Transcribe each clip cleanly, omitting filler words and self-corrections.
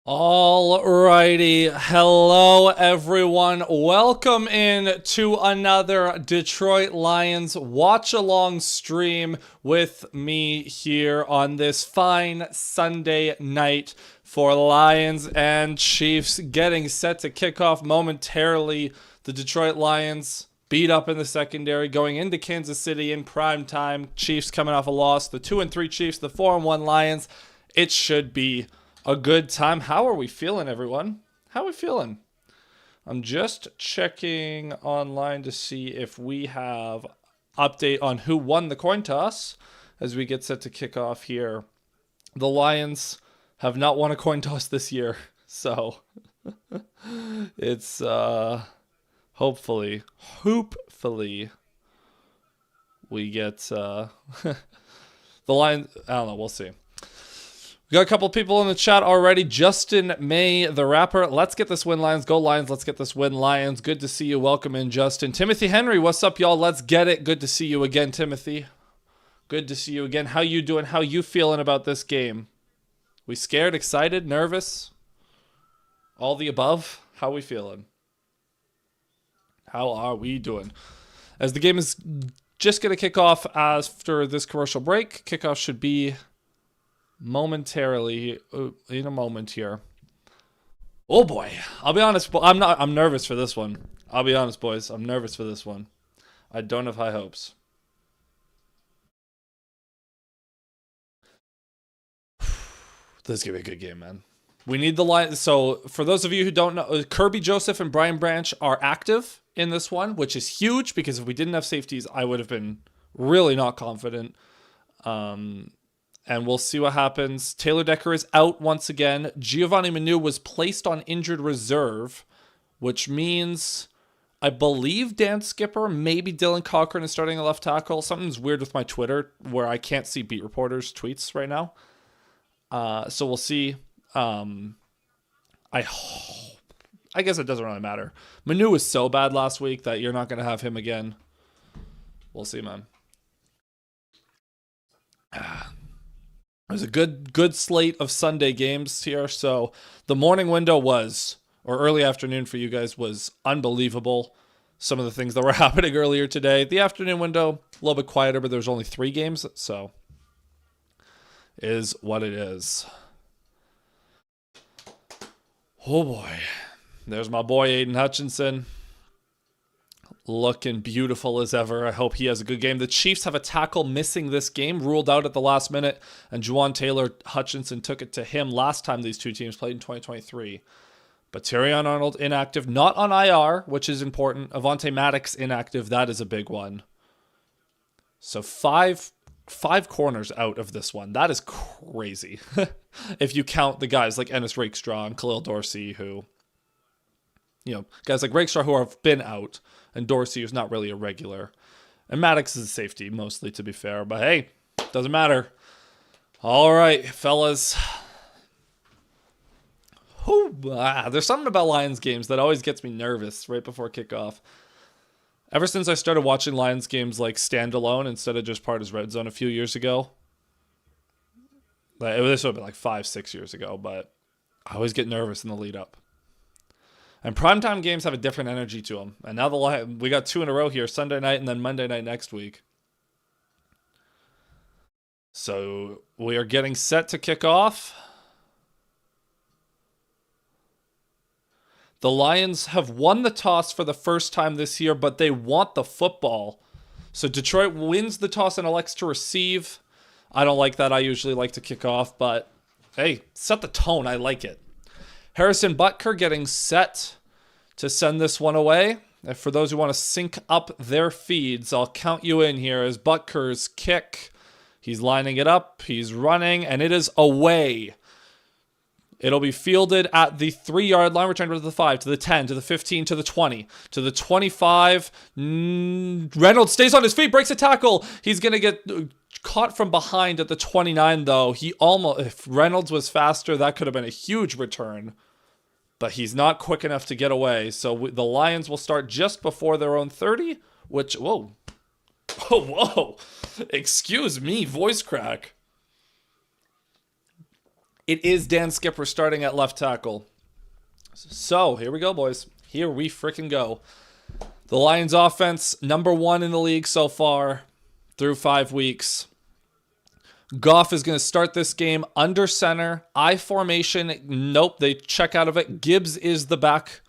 Alrighty, hello everyone. Welcome in to another Detroit Lions watch along stream with me here on this fine Sunday night for Lions and Chiefs getting set to kick off momentarily. The Detroit Lions beat up in the secondary going into Kansas City in prime time. Chiefs coming off a loss. The 2-3 Chiefs, the 4-1 Lions. It should be a good time. How are we feeling, everyone? How are we feeling? I'm just checking online to see if we have update on who won the coin toss as we get set to kick off here. The Lions have not won a coin toss this year, so it's hopefully we get the Lions. I don't know. We'll see. We got a couple people in the chat already. Justin May, the rapper. Let's get this win, Lions. Go, Lions. Let's get this win, Lions. Good to see you. Welcome in, Justin. Timothy Henry, what's up, y'all? Let's get it. Good to see you again, Timothy. Good to see you again. How you doing? How you feeling about this game? We scared, excited, nervous? All the above? How we feeling? How are we doing? As the game is just going to kick off after this commercial break, kickoff should be momentarily in a moment here. Oh boy, I'll be honest, I'm nervous for this one. I'll be honest, boys, I'm nervous for this one. I don't have high hopes. This is gonna be a good game, man. We need the line. So for those of you who don't know, Kirby Joseph and Brian Branch are active in this one, which is huge because if we didn't have safeties, I would have been really not confident. And we'll see what happens. Taylor Decker is out once again. Giovanni Manu was placed on injured reserve, which means I believe Dan Skipper, maybe Dylan Cochran is starting a left tackle. Something's weird with my Twitter where I can't see beat reporters' tweets right now. So we'll see. I guess it doesn't really matter. Manu was so bad last week that you're not going to have him again. We'll see, man. It was a good slate of Sunday games here. So the morning window was, or early afternoon for you guys, was unbelievable. Some of the things that were happening earlier today. The afternoon window, a little bit quieter, but there's only 3 games. So is what it is. Oh boy. There's my boy Aiden Hutchinson. Looking beautiful as ever. I hope he has a good game. The Chiefs have a tackle missing this game, ruled out at the last minute, and Juwan Taylor Hutchinson took it to him last time these two teams played in 2023. But Terrion Arnold inactive, not on IR, which is important. Avonte Maddox inactive, that is a big one. So five corners out of this one. That is crazy. If you count the guys like Ennis Rakestraw and Khalil Dorsey, who, guys like Rakestraw who have been out, and Dorsey, who's not really a regular. And Maddox is a safety, mostly, to be fair. But hey, doesn't matter. All right, fellas. There's something about Lions games that always gets me nervous right before kickoff. Ever since I started watching Lions games like standalone instead of just part as Red Zone a few years ago. This would have been like 5-6 years ago, but I always get nervous in the lead up. And primetime games have a different energy to them. And now we got 2 in a row here, Sunday night and then Monday night next week. So we are getting set to kick off. The Lions have won the toss for the first time this year, but they want the football. So Detroit wins the toss and elects to receive. I don't like that. I usually like to kick off, but hey, set the tone. I like it. Harrison Butker getting set to send this one away. And for those who want to sync up their feeds, I'll count you in here as Butker's kick. He's lining it up. He's running, and it is away. It'll be fielded at the 3-yard line. Returned to the 5, to the 10, to the 15, to the 20, to the 25. Reynolds stays on his feet, breaks a tackle. He's going to get caught from behind at the 29, though. If Reynolds was faster, that could have been a huge return. But he's not quick enough to get away. So the Lions will start just before their own 30, which, whoa. Excuse me, voice crack. It is Dan Skipper starting at left tackle. So, here we go, boys. Here we freaking go. The Lions offense, #1 in the league so far through 5 weeks. Goff is going to start this game under center. I formation. Nope, they check out of it. Gibbs is the back.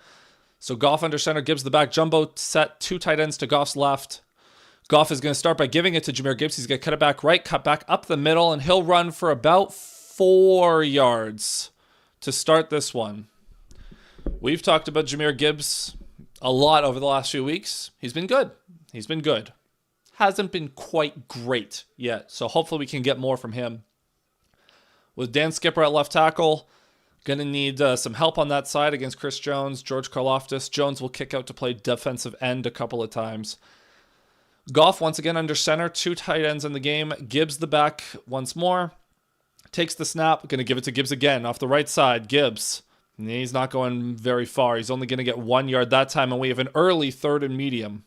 So Goff under center, Gibbs the back. Jumbo set, 2 tight ends to Goff's left. Goff is going to start by giving it to Jahmyr Gibbs. He's going to cut it back right, cut back up the middle, and he'll run for about 4 yards to start this one. We've talked about Jahmyr Gibbs a lot over the last few weeks. He's been good. He's been good. Hasn't been quite great yet, so hopefully we can get more from him. With Dan Skipper at left tackle, going to need some help on that side against Chris Jones, George Karlaftis. Jones will kick out to play defensive end a couple of times. Goff once again under center, 2 tight ends in the game. Gibbs the back once more. Takes the snap, going to give it to Gibbs again off the right side. Gibbs, he's not going very far. He's only going to get 1 yard that time, and we have an early 3rd and medium.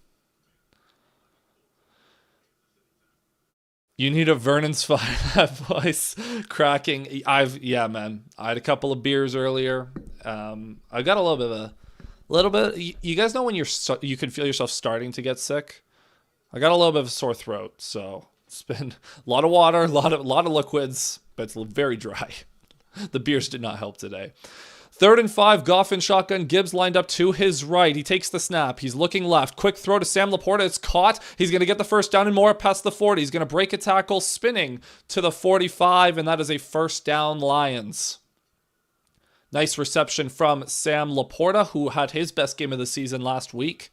You need a Vernon's fine. That voice cracking. Yeah, man. I had a couple of beers earlier. I got a little bit. You guys know when you can feel yourself starting to get sick. I got a little bit of a sore throat, so it's been a lot of water, a lot of liquids, but it's very dry. The beers did not help today. 3rd and 5, Goff in shotgun. Gibbs lined up to his right. He takes the snap. He's looking left. Quick throw to Sam Laporta. It's caught. He's going to get the first down and more past the 40. He's going to break a tackle, spinning to the 45, and that is a first down, Lions. Nice reception from Sam Laporta, who had his best game of the season last week.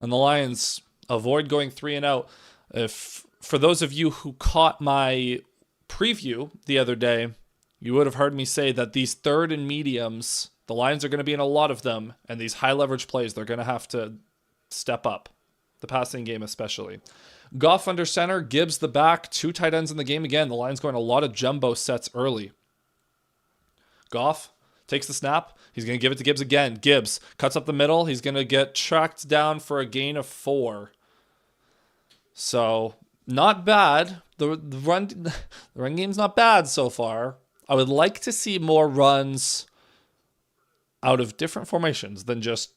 And the Lions avoid going 3 and out. For those of you who caught my preview the other day, you would have heard me say that these 3rd and mediums, the Lions are going to be in a lot of them, and these high leverage plays, they're going to have to step up, the passing game especially. Goff under center, Gibbs the back, 2 tight ends in the game again. The Lions going a lot of jumbo sets early. Goff takes the snap. He's going to give it to Gibbs again. Gibbs cuts up the middle. He's going to get tracked down for a gain of 4. So, not bad. The run game's not bad so far. I would like to see more runs out of different formations than just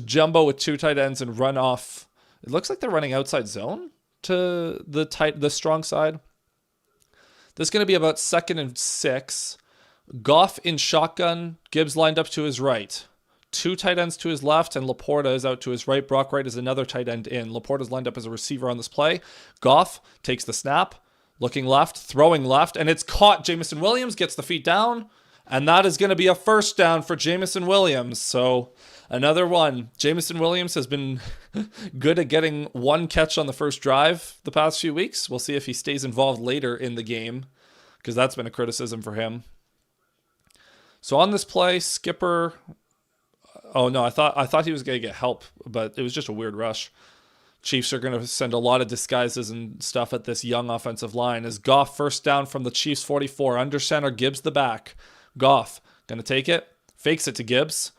jumbo with 2 tight ends and run off. It looks like they're running outside zone to the strong side. This is going to be about 2nd and 6. Goff in shotgun. Gibbs lined up to his right. 2 tight ends to his left, and Laporta is out to his right. Brock Wright is another tight end in. Laporta's lined up as a receiver on this play. Goff takes the snap. Looking left, throwing left, and it's caught. Jameson Williams gets the feet down, and that is going to be a first down for Jameson Williams. So another one. Jameson Williams has been good at getting 1 catch on the first drive the past few weeks. We'll see if he stays involved later in the game, because that's been a criticism for him. So on this play, Skipper... Oh, no, I thought he was going to get help, but it was just a weird rush. Chiefs are going to send a lot of disguises and stuff at this young offensive line. As Goff first down from the Chiefs 44. Under center, Gibbs the back. Goff going to take it. Fakes it to Gibbs.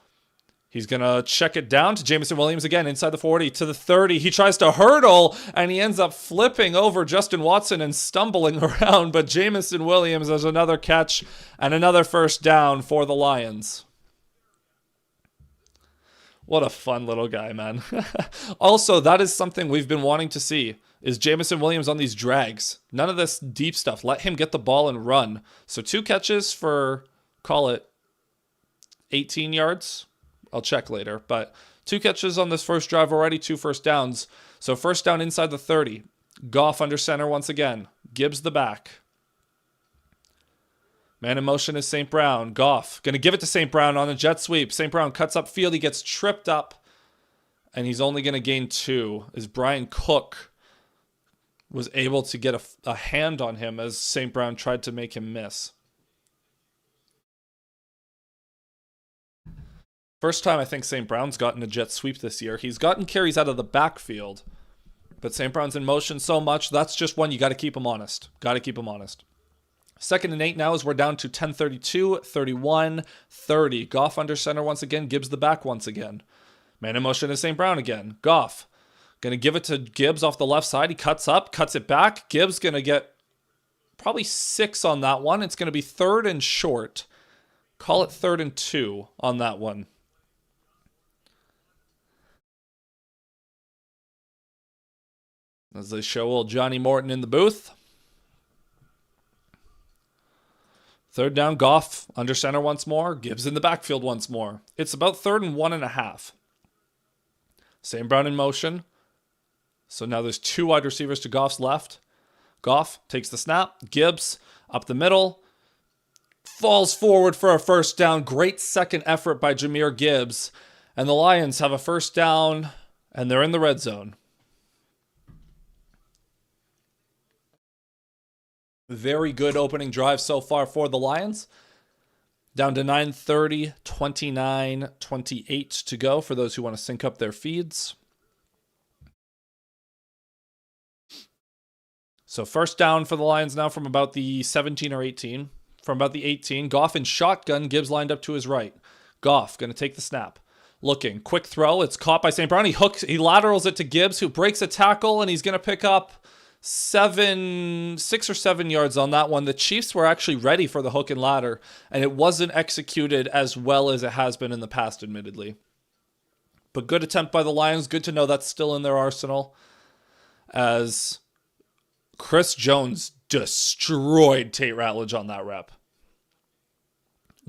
He's going to check it down to Jameson Williams again inside the 40 to the 30. He tries to hurdle, and he ends up flipping over Justin Watson and stumbling around. But Jameson Williams has another catch and another first down for the Lions. What a fun little guy, man. Also, that is something we've been wanting to see, is Jameson Williams on these drags. None of this deep stuff. Let him get the ball and run. So 2 catches for, call it, 18 yards. I'll check later. But 2 catches on this first drive already, 2 first downs. So first down inside the 30. Goff under center once again. Gibbs the back. Man in motion is St. Brown. Goff going to give it to St. Brown on a jet sweep. St. Brown cuts up field. He gets tripped up, and he's only going to gain 2. As Brian Cook was able to get a hand on him as St. Brown tried to make him miss. First time I think St. Brown's gotten a jet sweep this year. He's gotten carries out of the backfield, but St. Brown's in motion so much. That's just one you got to keep him honest. Got to keep him honest. 2nd and 8 now as we're down to 10:32, 31, 30. Goff under center once again. Gibbs the back once again. Man in motion is St. Brown again. Goff going to give it to Gibbs off the left side. He cuts up, cuts it back. Gibbs going to get probably 6 on that one. It's going to be 3rd and short. Call it 3rd and 2 on that one. As they show old Johnny Morton in the booth. 3rd down, Goff under center once more. Gibbs in the backfield once more. It's about 3rd and 1.5. St. Brown in motion. So now there's 2 wide receivers to Goff's left. Goff takes the snap. Gibbs up the middle. Falls forward for a first down. Great second effort by Jahmyr Gibbs. And the Lions have a first down, and they're in the red zone. Very good opening drive so far for the Lions. Down to 9:30, 29-28 to go for those who want to sync up their feeds. So first down for the Lions now from about the 17 or 18. From about the 18. Goff in shotgun. Gibbs lined up to his right. Goff going to take the snap. Looking. Quick throw. It's caught by St. Brown. He laterals it to Gibbs, who breaks a tackle, and he's going to pick up 6 or 7 yards on that one. The Chiefs were actually ready for the hook and ladder, and it wasn't executed as well as it has been in the past, admittedly. But good attempt by the Lions. Good to know that's still in their arsenal, as Chris Jones destroyed Tate Ratledge on that rep.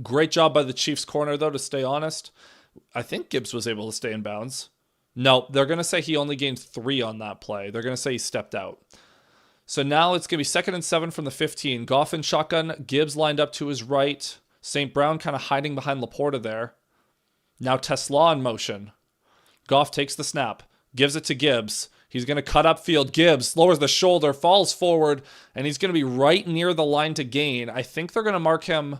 Great job by the Chiefs corner, though, to stay honest. I think Gibbs was able to stay in bounds. No, they're going to say he only gained 3 on that play. They're going to say he stepped out. So now it's going to be 2nd and 7 from the 15. Goff in shotgun. Gibbs lined up to his right. St. Brown kind of hiding behind Laporta there. Now Tesla in motion. Goff takes the snap. Gives it to Gibbs. He's going to cut upfield. Gibbs lowers the shoulder, falls forward, and he's going to be right near the line to gain. I think they're going to mark him.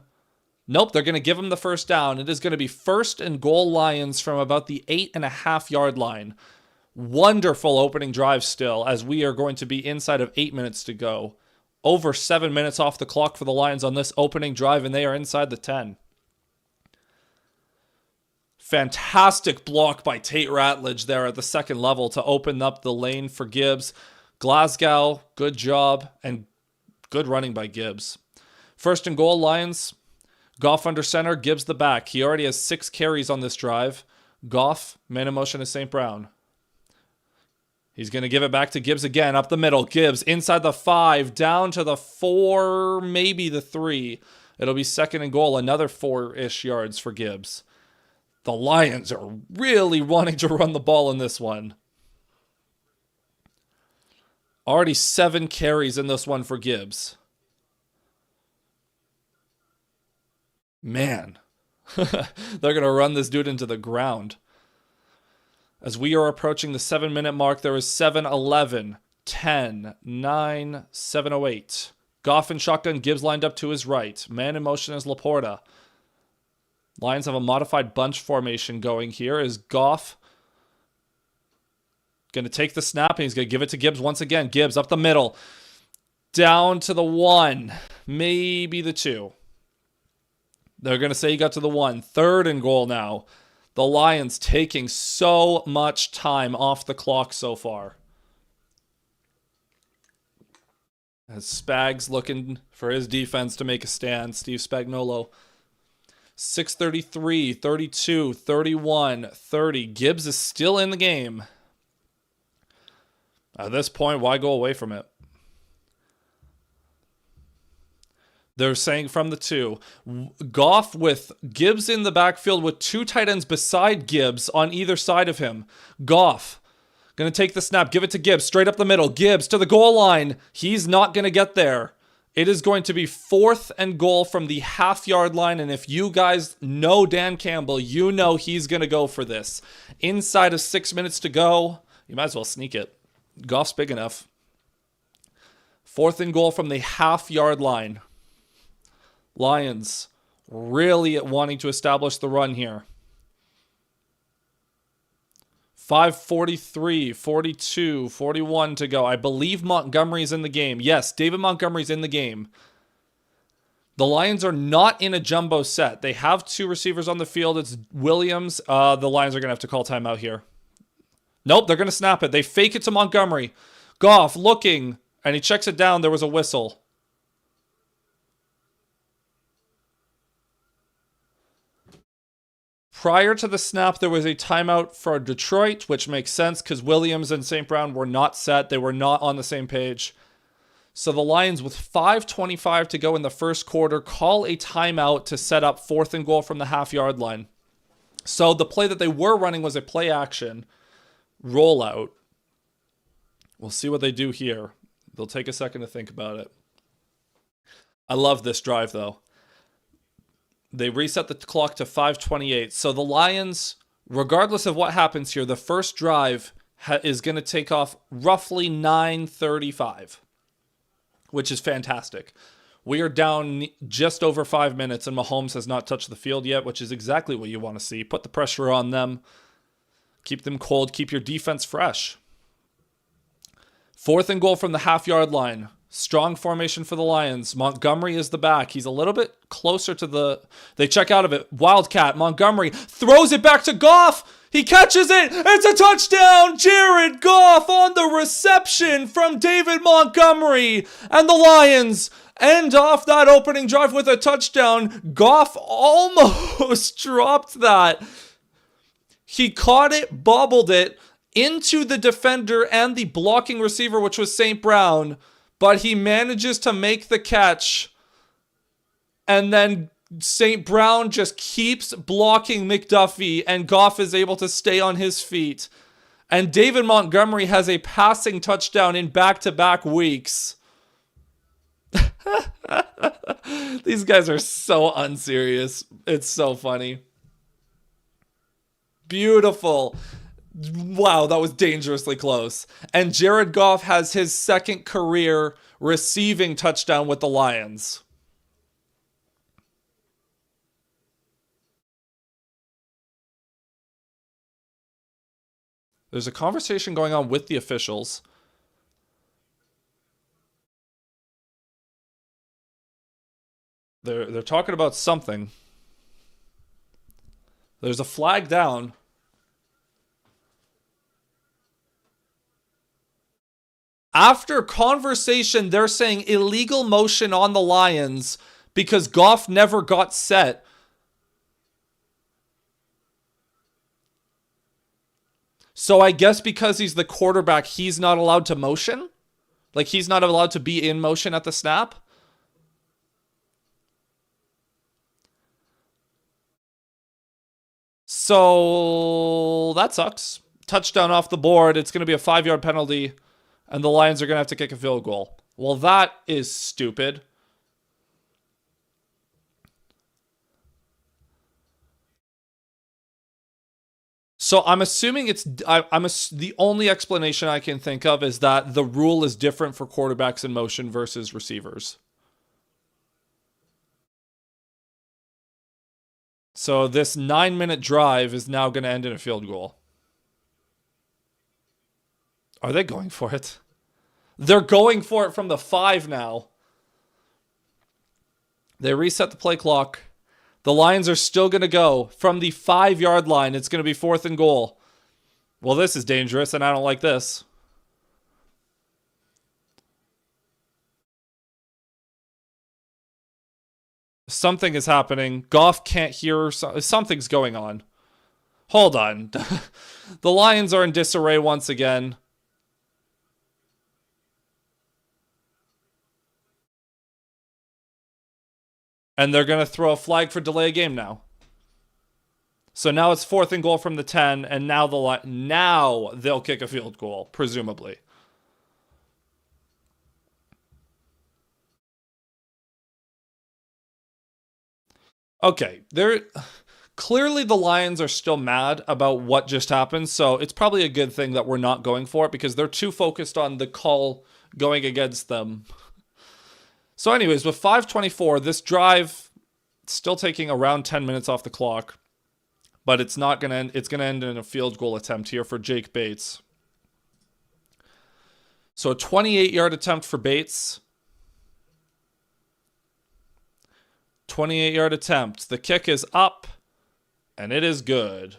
Nope, they're going to give him the first down. It is going to be 1st and goal Lions from about the 8.5-yard line. Wonderful opening drive still, as we are going to be inside of 8 minutes to go. Over 7 minutes off the clock for the Lions on this opening drive, and they are inside the 10. Fantastic block by Tate Ratledge there at the second level to open up the lane for Gibbs. Glasgow, good job, and good running by Gibbs. 1st and goal Lions. Goff under center, Gibbs the back. He already has 6 carries on this drive. Goff, man in motion to St. Brown. He's going to give it back to Gibbs again, up the middle. Gibbs inside the 5, down to the 4, maybe the 3. It'll be 2nd and goal, another 4-ish yards for Gibbs. The Lions are really wanting to run the ball in this one. Already 7 carries in this one for Gibbs. Man, they're going to run this dude into the ground. As we are approaching the 7-minute mark, there is 7-11, 10, 9, 7:08. Goff in shotgun, Gibbs lined up to his right. Man in motion is Laporta. Lions have a modified bunch formation going here. Is Goff going to take the snap, and he's going to give it to Gibbs once again. Gibbs up the middle. Down to the 1, maybe the 2. They're going to say he got to the 1. 3rd and goal now. The Lions taking so much time off the clock so far. As Spags looking for his defense to make a stand. Steve Spagnuolo. 6:33, 32, 31, 30. Gibbs is still in the game. At this point, why go away from it? They're saying from the 2. Goff with Gibbs in the backfield with 2 tight ends beside Gibbs on either side of him. Goff going to take the snap, give it to Gibbs, straight up the middle. Gibbs to the goal line. He's not going to get there. It is going to be 4th and goal from the half-yard line, and if you guys know Dan Campbell, you know he's going to go for this. Inside of 6 minutes to go, you might as well sneak it. Goff's big enough. 4th and goal from the half-yard line. Lions really wanting to establish the run here. 5:43, 42, 41 to go. I believe Montgomery's in the game. Yes, David Montgomery's in the game. The Lions are not in a jumbo set. They have 2 receivers on the field. It's Williams. The Lions are going to have to call timeout here. Nope, they're going to snap it. They fake it to Montgomery. Goff looking, and he checks it down. There was a whistle. Prior to the snap, there was a timeout for Detroit, which makes sense because Williams and St. Brown were not set. They were not on the same page. So the Lions, with 5:25 to go in the first quarter, call a timeout to set up 4th and goal from the half-yard line. So the play that they were running was a play action rollout. We'll see what they do here. They'll take a second to think about it. I love this drive, though. They reset the clock to 5:28. So the Lions, regardless of what happens here, the first drive is going to take off roughly 9:35, which is fantastic. We are down just over 5 minutes, and Mahomes has not touched the field yet, which is exactly what you want to see. Put the pressure on them. Keep them cold. Keep your defense fresh. 4th and goal from the half-yard line. Strong formation for the Lions. Montgomery is the back. He's a little bit closer to the... They check out of it. Wildcat. Montgomery throws it back to Goff. He catches it. It's a touchdown. Jared Goff on the reception from David Montgomery. And the Lions end off that opening drive with a touchdown. Goff almost dropped that. He caught it, bobbled it into the defender and the blocking receiver, which was St. Brown. But he manages to make the catch. And then St. Brown just keeps blocking McDuffie, and Goff is able to stay on his feet. And David Montgomery has a passing touchdown in back-to-back weeks. These guys are so unserious. It's so funny. Beautiful. Wow, that was dangerously close. And Jared Goff has his second career receiving touchdown with the Lions. There's a conversation going on with the officials. They're talking about something. There's a flag down. After conversation, they're saying illegal motion on the Lions because Goff never got set. So I guess because he's the quarterback, he's not allowed to motion? Like, he's not allowed to be in motion at the snap? So that sucks. Touchdown off the board. It's going to be a 5-yard penalty. And the Lions are going to have to kick a field goal. Well, that is stupid. So I'm assuming it's... the only explanation I can think of is that the rule is different for quarterbacks in motion versus receivers. So this 9-minute drive is now going to end in a field goal. Are they going for it? They're going for it from the 5 now. They reset the play clock. The Lions are still going to go from the 5-yard line. It's going to be 4th and goal. Well, this is dangerous, and I don't like this. Something is happening. Goff can't hear. Something's going on. Hold on. The Lions are in disarray once again. And they're going to throw a flag for delay of game now. So now it's 4th and goal from the 10, and now they'll kick a field goal, presumably. Okay, clearly the Lions are still mad about what just happened, so it's probably a good thing that we're not going for it because they're too focused on the call going against them. So anyways, with 5:24, this drive still taking around 10 minutes off the clock, but it's not going to end. It's going to end in a field goal attempt here for Jake Bates. So a 28-yard attempt for Bates. 28-yard attempt. The kick is up, and it is good.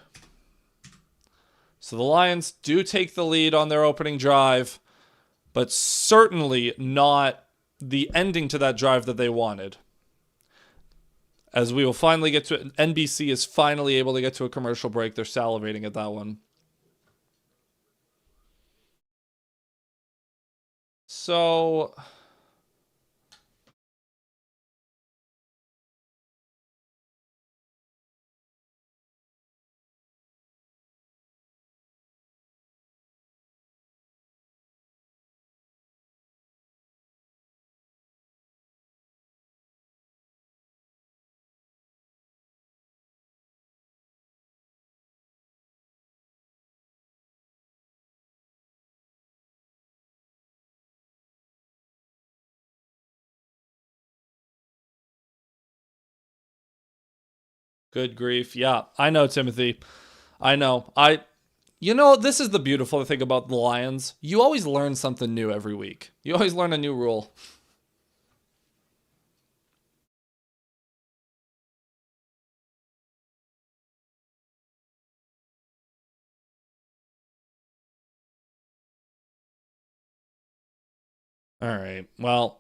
So the Lions do take the lead on their opening drive, but certainly not the ending to that drive that they wanted. As we will finally get to it. NBC is finally able to get to a commercial break. They're salivating at that one. So good grief. Yeah, I know, Timothy. I know. This is the beautiful thing about the Lions. You always learn something new every week. You always learn a new rule. All right. Well,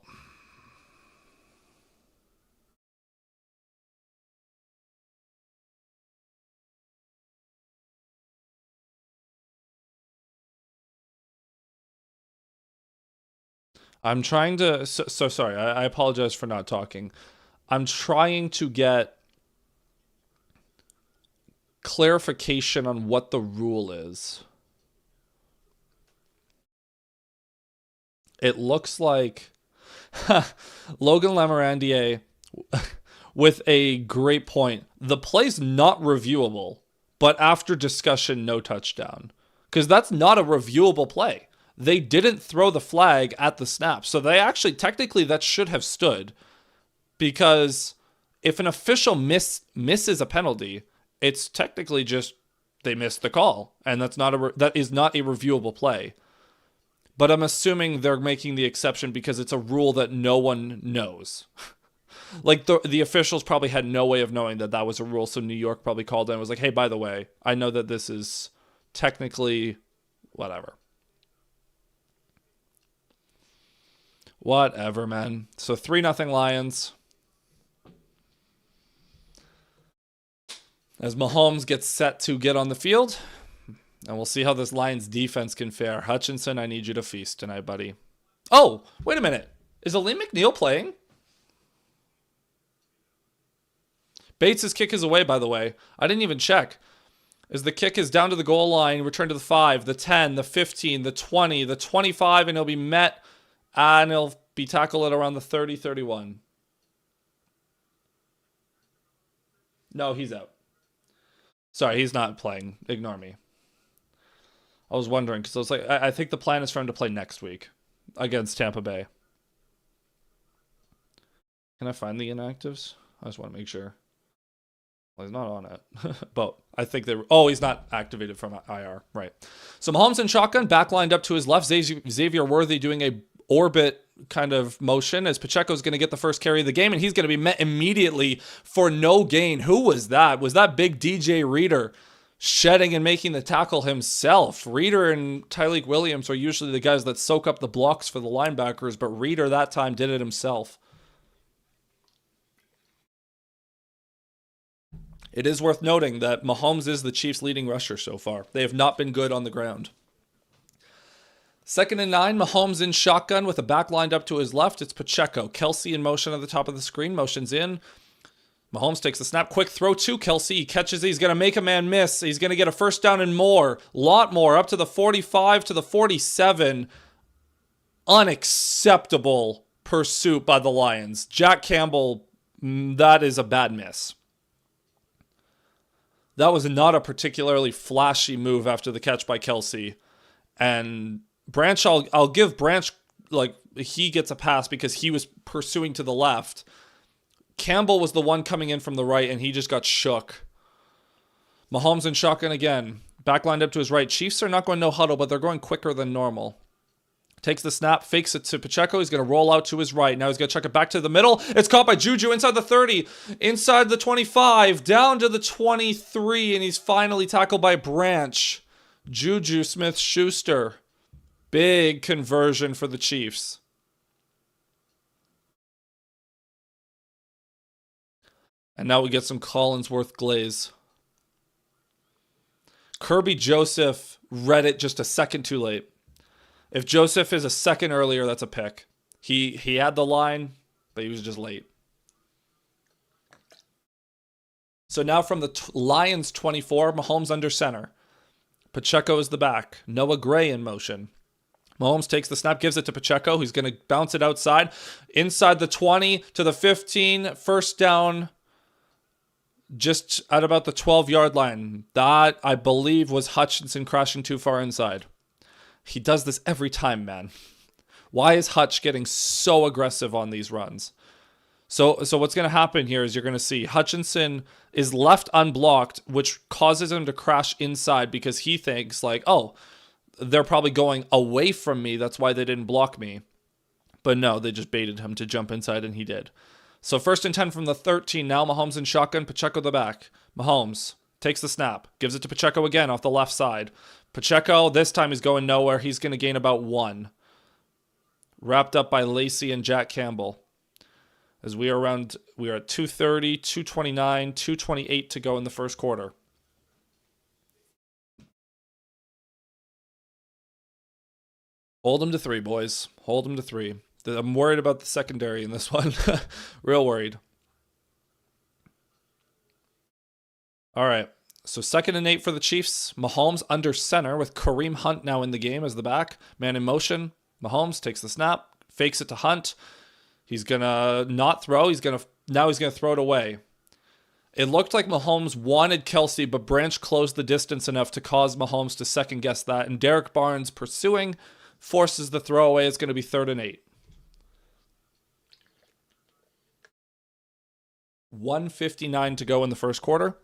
I'm trying to. So sorry. I apologize for not talking. I'm trying to get clarification on what the rule is. It looks like Logan Lamorandier with a great point. The play's not reviewable, but after discussion, no touchdown. Because that's not a reviewable play. They didn't throw the flag at the snap. So they actually, technically, that should have stood. Because if an official misses a penalty, it's technically just they missed the call. And that is not a reviewable play. But I'm assuming they're making the exception because it's a rule that no one knows. Like the officials probably had no way of knowing that that was a rule, so New York probably called in and was like, "Hey, by the way, I know that this is technically whatever." Whatever, man. So 3-0 Lions. As Mahomes gets set to get on the field, and we'll see how this Lions defense can fare. Hutchinson, I need you to feast tonight, buddy. Oh, wait a minute. Is Aleem McNeil playing? Bates' kick is away, by the way. I didn't even check. As the kick is down to the goal line, return to the 5, the 10, the 15, the 20, the 25, and he'll be met, and he'll be tackled at around the 30-31. No, he's out. Sorry, he's not playing. Ignore me. I was wondering, because I was like, I think the plan is for him to play next week against Tampa Bay. Can I find the inactives? I just want to make sure. Well, he's not on it. But I think they he's not activated from IR. Right. So Mahomes in shotgun, back lined up to his left. Xavier Worthy doing a orbit kind of motion as Pacheco's going to get the first carry of the game, and he's going to be met immediately for no gain. Who was that? Was that big DJ Reader shedding and making the tackle himself? Reader and Tyleik Williams are usually the guys that soak up the blocks for the linebackers, but Reader that time did it himself. It is worth noting that Mahomes is the Chiefs' leading rusher so far. They have not been good on the ground. 2nd and 9, Mahomes in shotgun with a back lined up to his left. It's Pacheco. Kelsey in motion at the top of the screen. Motion's in. Mahomes takes the snap. Quick throw to Kelsey. He catches it. He's going to make a man miss. He's going to get a first down and more. Lot more. Up to the 45 to the 47. Unacceptable pursuit by the Lions. Jack Campbell, that is a bad miss. That was not a particularly flashy move after the catch by Kelsey. And Branch, I'll give Branch, like, he gets a pass because he was pursuing to the left. Campbell was the one coming in from the right, and he just got shook. Mahomes in shotgun again. Back lined up to his right. Chiefs are not going no huddle, but they're going quicker than normal. Takes the snap, fakes it to Pacheco. He's going to roll out to his right. Now he's going to chuck it back to the middle. It's caught by Juju inside the 30, inside the 25, down to the 23, and he's finally tackled by Branch. Juju Smith-Schuster. Big conversion for the Chiefs. And now we get some Collinsworth glaze. Kirby Joseph read it just a second too late. If Joseph is a second earlier, that's a pick. He had the line, but he was just late. So now from the Lions 24, Mahomes under center. Pacheco is the back. Noah Gray in motion. Mahomes takes the snap, gives it to Pacheco. He's going to bounce it outside. Inside the 20 to the 15. First down just at about the 12-yard line. That, I believe, was Hutchinson crashing too far inside. He does this every time, man. Why is Hutch getting so aggressive on these runs? So what's going to happen here is you're going to see Hutchinson is left unblocked, which causes him to crash inside because he thinks like, oh, they're probably going away from me. That's why they didn't block me. But no, they just baited him to jump inside, and he did. So 1st and 10 from the 13. Now Mahomes in shotgun, Pacheco the back. Mahomes takes the snap, gives it to Pacheco again off the left side. Pacheco, this time he's going nowhere. He's going to gain about 1. Wrapped up by Lacey and Jack Campbell. As we are at 2:30, 2:29, 2:28 to go in the first quarter. Hold them to 3, boys. Hold them to 3. I'm worried about the secondary in this one. Real worried. All right. So 2nd and 8 for the Chiefs. Mahomes under center with Kareem Hunt now in the game as the back. Man in motion. Mahomes takes the snap, fakes it to Hunt. He's going to not throw. Now he's going to throw it away. It looked like Mahomes wanted Kelsey, but Branch closed the distance enough to cause Mahomes to second guess that. And Derek Barnes pursuing, forces the throwaway. It's going to be 3rd and 8. 1:59 to go in the first quarter.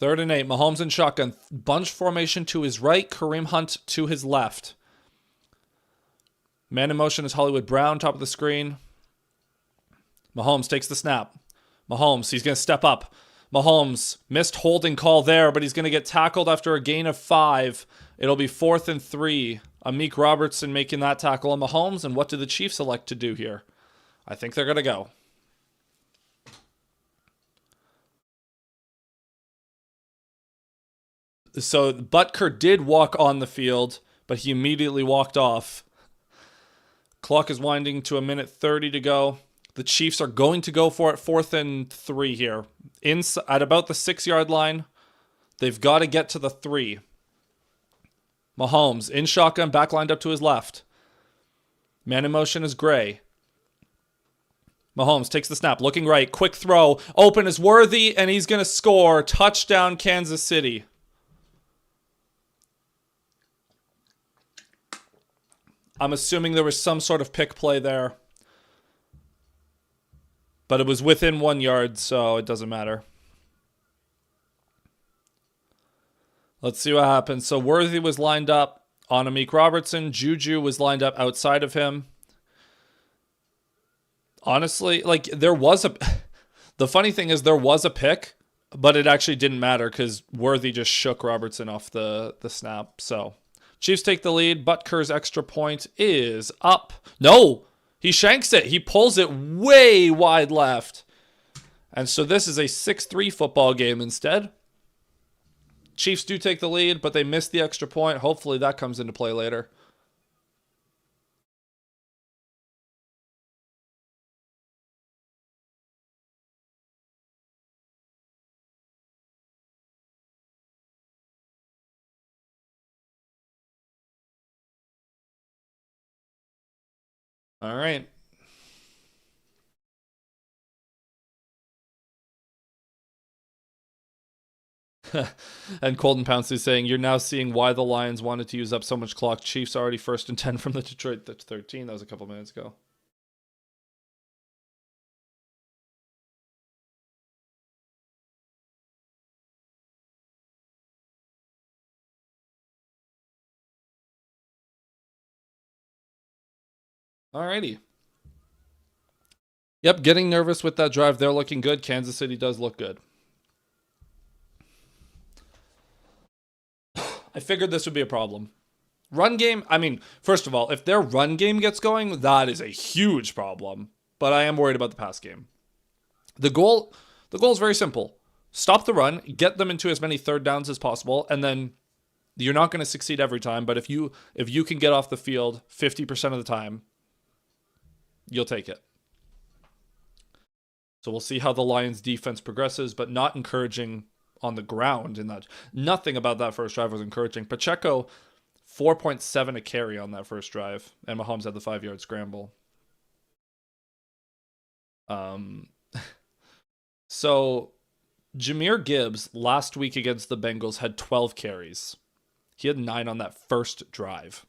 Third and 8. Mahomes in shotgun. Bunch formation to his right. Kareem Hunt to his left. Man in motion is Hollywood Brown, top of the screen. Mahomes takes the snap. Mahomes, he's going to step up. Mahomes, missed holding call there, but he's going to get tackled after a gain of 5. It'll be 4th and 3. Amik Robertson making that tackle on Mahomes. And what do the Chiefs elect to do here? I think they're going to go. So Butker did walk on the field, but he immediately walked off. Clock is winding to 1:30 to go. The Chiefs are going to go for it 4th and 3 here. At about the 6-yard line, they've got to get to the 3. Mahomes in shotgun, back lined up to his left. Man in motion is Gray. Mahomes takes the snap, looking right, quick throw. Open is Worthy, and he's going to score. Touchdown, Kansas City. I'm assuming there was some sort of pick play there. But it was within 1 yard, so it doesn't matter. Let's see what happens. So Worthy was lined up on Amik Robertson. Juju was lined up outside of him. Honestly, like there was a... The funny thing is there was a pick, but it actually didn't matter because Worthy just shook Robertson off the snap. So Chiefs take the lead. Butker's extra point is up. No! He shanks it. He pulls it way wide left. And so this is a 6-3 football game instead. Chiefs do take the lead, but they missed the extra point. Hopefully that comes into play later. All right. And Colton Pouncey saying, you're now seeing why the Lions wanted to use up so much clock. Chiefs already 1st and 10 from the Detroit 13. That was a couple minutes ago. Alrighty. Yep, getting nervous with that drive. They're looking good. Kansas City does look good. I figured this would be a problem. Run game, I mean, first of all, if their run game gets going, that is a huge problem. But I am worried about the pass game. The goal the goal is very simple. Stop the run, get them into as many third downs as possible, and then you're not going to succeed every time, but if you can get off the field 50% of the time, you'll take it. So we'll see how the Lions defense progresses, but not encouraging on the ground in that. Nothing about that first drive was encouraging. Pacheco 4.7 a carry on that first drive, and Mahomes had the 5-yard scramble. Um, so Jahmyr Gibbs last week against the Bengals had 12 carries. He had 9 on that first drive.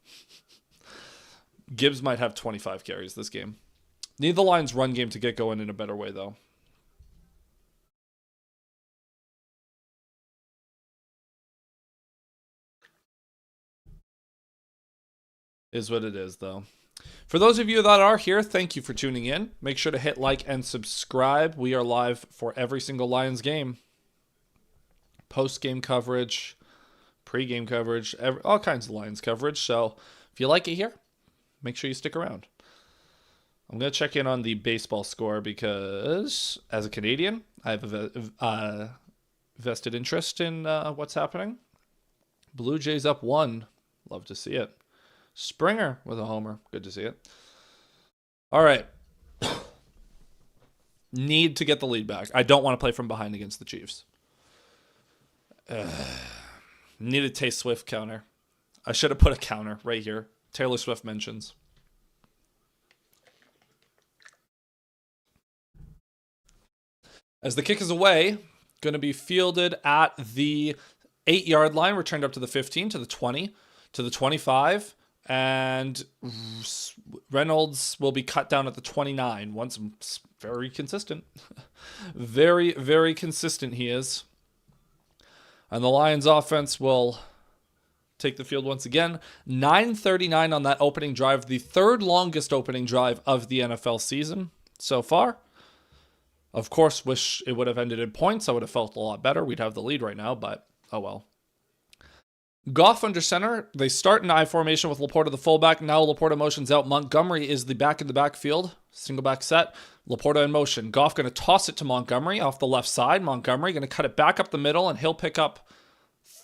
Gibbs might have 25 carries this game. Need the Lions' run game to get going in a better way, though. Is what it is, though. For those of you that are here, thank you for tuning in. Make sure to hit like and subscribe. We are live for every single Lions game. Post-game coverage, pre-game coverage, all kinds of Lions coverage. So if you like it here, make sure you stick around. I'm going to check in on the baseball score because as a Canadian, I have a vested interest in what's happening. Blue Jays up 1. Love to see it. Springer with a homer. Good to see it. All right. Need to get the lead back. I don't want to play from behind against the Chiefs. Need a Tay Swift counter. I should have put a counter right here. Taylor Swift mentions. As the kick is away, going to be fielded at the 8-yard line, returned up to the 15, to the 20, to the 25, and Reynolds will be cut down at the 29. Once very consistent. Very, very consistent he is. And the Lions offense will take the field once again. 9:39 on that opening drive, the third longest opening drive of the NFL season so far. Of course, wish it would have ended in points. I would have felt a lot better. We'd have the lead right now, but oh well. Goff under center. They start in I formation with Laporta the fullback. Now Laporta motions out. Montgomery is the back in the backfield. Single back set. Laporta in motion. Goff going to toss it to Montgomery off the left side. Montgomery going to cut it back up the middle, and he'll pick up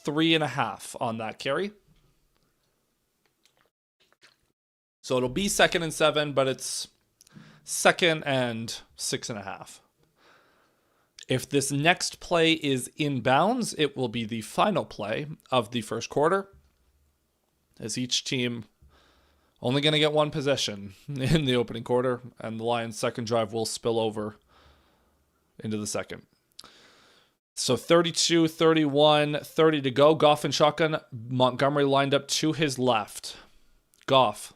3.5 on that carry. So it'll be 2nd and 7, but it's 2nd and 6.5. If this next play is inbounds, it will be the final play of the first quarter, as each team only going to get one possession in the opening quarter, and the Lions' second drive will spill over into the second. So 32, 31, 30 to go. Goff and shotgun. Montgomery lined up to his left. Goff,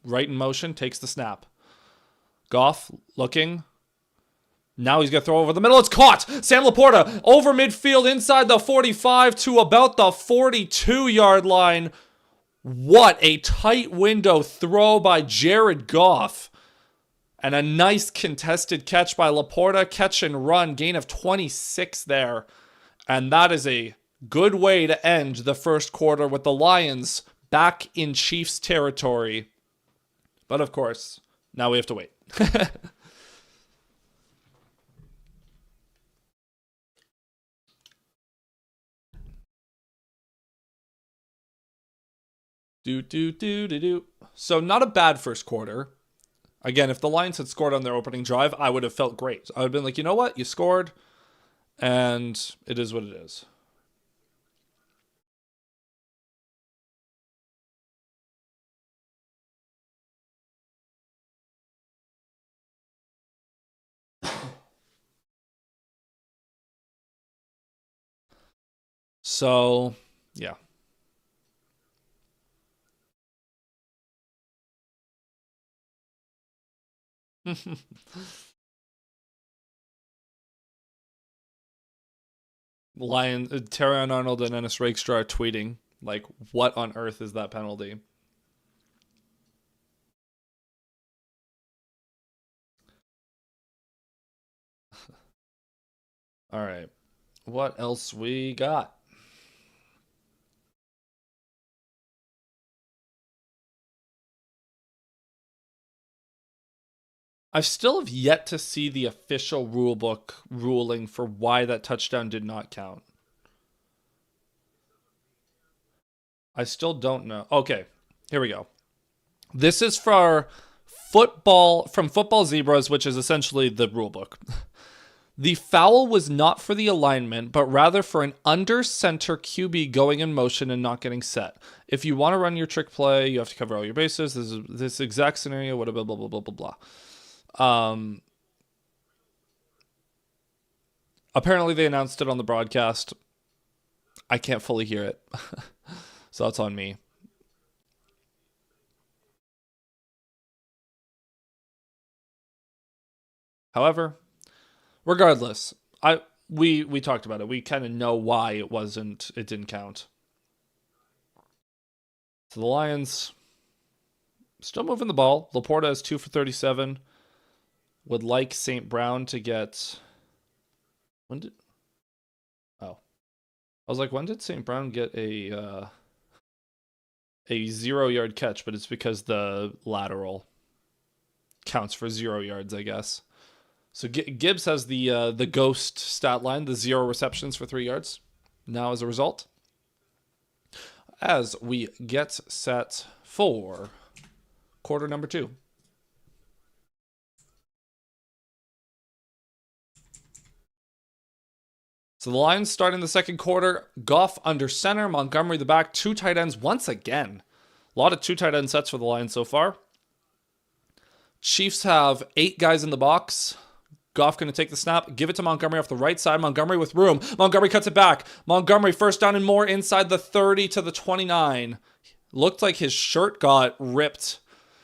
right in motion, takes the snap. Goff looking. Now he's going to throw over the middle. It's caught. Sam Laporta over midfield inside the 45 to about the 42-yard line. What a tight window throw by Jared Goff. And a nice contested catch by Laporta. Catch and run. Gain of 26 there. And that is a good way to end the first quarter with the Lions back in Chiefs territory. But of course, now we have to wait. So not a bad first quarter. Again, if the Lions had scored on their opening drive, I would have felt great. I would have been like, you know what? You scored, and it is what it is. So, yeah. Terrion Arnold and Ennis Rakestraw are tweeting, like, what on earth is that penalty? All right. What else we got? I still have yet to see the official rulebook ruling for why that touchdown did not count. I still don't know. Okay, here we go. This is for football, from Football Zebras, which is essentially the rulebook. The foul was not for the alignment, but rather for an under center QB going in motion and not getting set. If you want to run your trick play, you have to cover all your bases. This is this exact scenario, blah, blah, blah, blah, blah, blah, blah. Apparently they announced it on the broadcast. I can't fully hear it. So that's on me. However, regardless, we talked about it. We kind of know why it didn't count. So the Lions still moving the ball. Laporta is 2 for 37. Would like St. Brown to get I was like, when did St. Brown get a 0-yard catch? But it's because the lateral counts for 0 yards, I guess. So Gibbs has the ghost stat line, the 0 receptions for 3 yards. Now as a result, as we get set for quarter number 2. So the Lions start in the second quarter. Goff under center, Montgomery the back, 2 tight ends once again. A lot of 2 tight end sets for the Lions so far. Chiefs have 8 guys in the box. Goff going to take the snap, give it to Montgomery off the right side. Montgomery with room. Montgomery cuts it back. Montgomery first down and more inside the 30 to the 29. Looked like his shirt got ripped,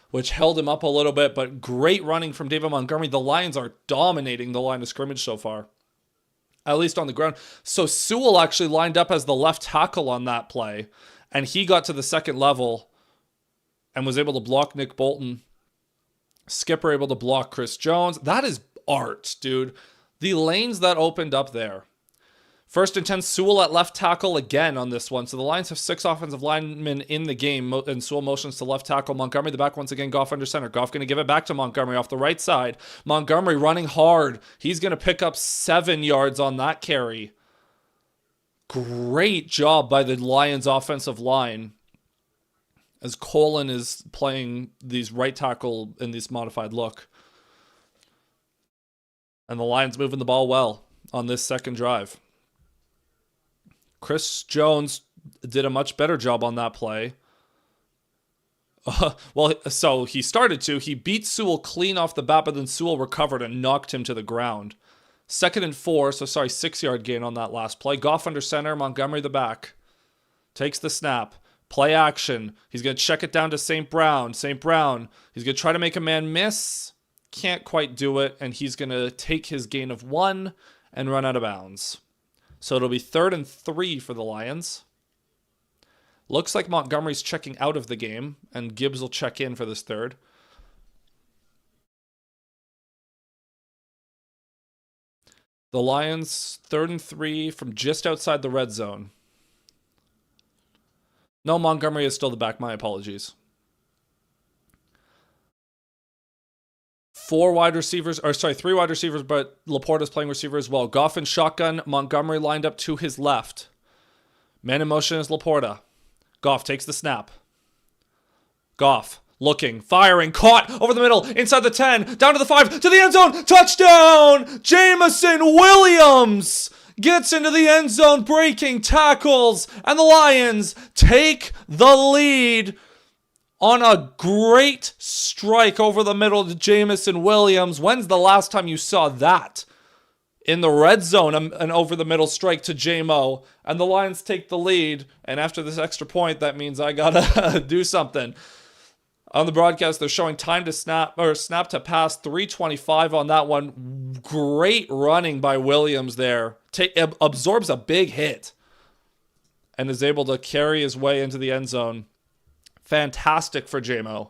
which held him up a little bit, but great running from David Montgomery. The Lions are dominating the line of scrimmage so far, at least on the ground. So Sewell actually lined up as the left tackle on that play, and he got to the second level and was able to block Nick Bolton. Skipper able to block Chris Jones. That is art, dude. The lanes that opened up there. First and 10, Sewell at left tackle again on this one. So the Lions have 6 offensive linemen in the game, and Sewell motions to left tackle. Montgomery the back once again, Goff under center. Goff going to give it back to Montgomery off the right side. Montgomery running hard. He's going to pick up 7 yards on that carry. Great job by the Lions offensive line, as Colin is playing these right tackle in this modified look. And the Lions moving the ball well on this second drive. Chris Jones did a much better job on that play. So he started to. He beat Sewell clean off the bat, but then Sewell recovered and knocked him to the ground. 2nd and 4, 6-yard gain on that last play. Goff under center, Montgomery the back. Takes the snap. Play action. He's going to check it down to St. Brown. St. Brown, he's going to try to make a man miss. Can't quite do it, and he's going to take his gain of 1 and run out of bounds. So it'll be 3rd and 3 for the Lions. Looks like Montgomery's checking out of the game, and Gibbs will check in for this third. The Lions, 3rd and 3 from just outside the red zone. No, Montgomery is still the back. My apologies. 3 wide receivers, but Laporta's playing receiver as well. Goff and shotgun, Montgomery lined up to his left. Man in motion is Laporta. Goff takes the snap. Goff looking, firing, caught over the middle, inside the 10, down to the 5, to the end zone, touchdown! Jameson Williams gets into the end zone, breaking tackles, and the Lions take the lead on a great strike over the middle to Jameson Williams. When's the last time you saw that? In the red zone, an over the middle strike to JMO, and the Lions take the lead. And after this extra point, that means I gotta do something. On the broadcast, they're showing time to snap to pass, 3:25 on that one. Great running by Williams there. Absorbs a big hit and is able to carry his way into the end zone. Fantastic for JMO.